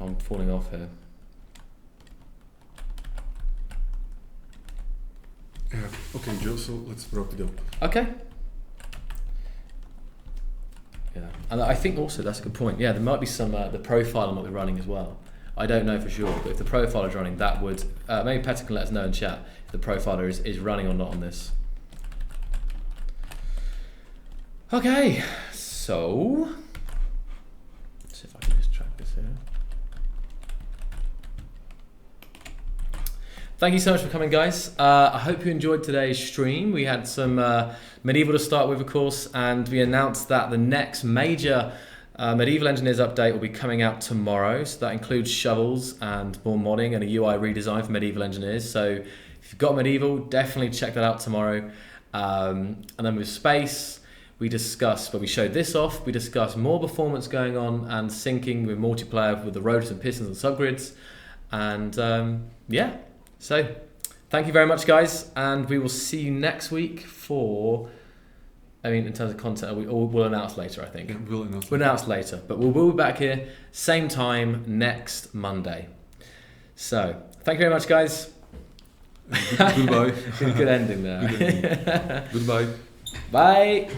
I'm falling off here. Yeah. Okay, Joe. So let's wrap it up. Okay. Yeah, and I think also that's a good point. Yeah, there might be some the profiler might be running as well. I don't know for sure, but if the profiler is running, that would maybe Petter can let us know in chat if the profiler is running or not on this. Okay, so let's see if I can just track this here. Thank you so much for coming, guys. I hope you enjoyed today's stream. We had some Medieval to start with, of course, and we announced that the next major Medieval Engineers update will be coming out tomorrow. So that includes shovels and more modding and a UI redesign for Medieval Engineers. So if you've got Medieval, definitely check that out tomorrow. And then with Space, we showed this off. We discussed more performance going on and syncing with multiplayer with the rotors and pistons and subgrids. And yeah. So, thank you very much, guys, and we will see you next week for, I mean, in terms of content, we'll announce later, I think. Yeah, we'll announce later, but we'll be back here, same time, next Monday. So, thank you very much, guys. Goodbye. Good ending there. Good ending. Goodbye. Bye.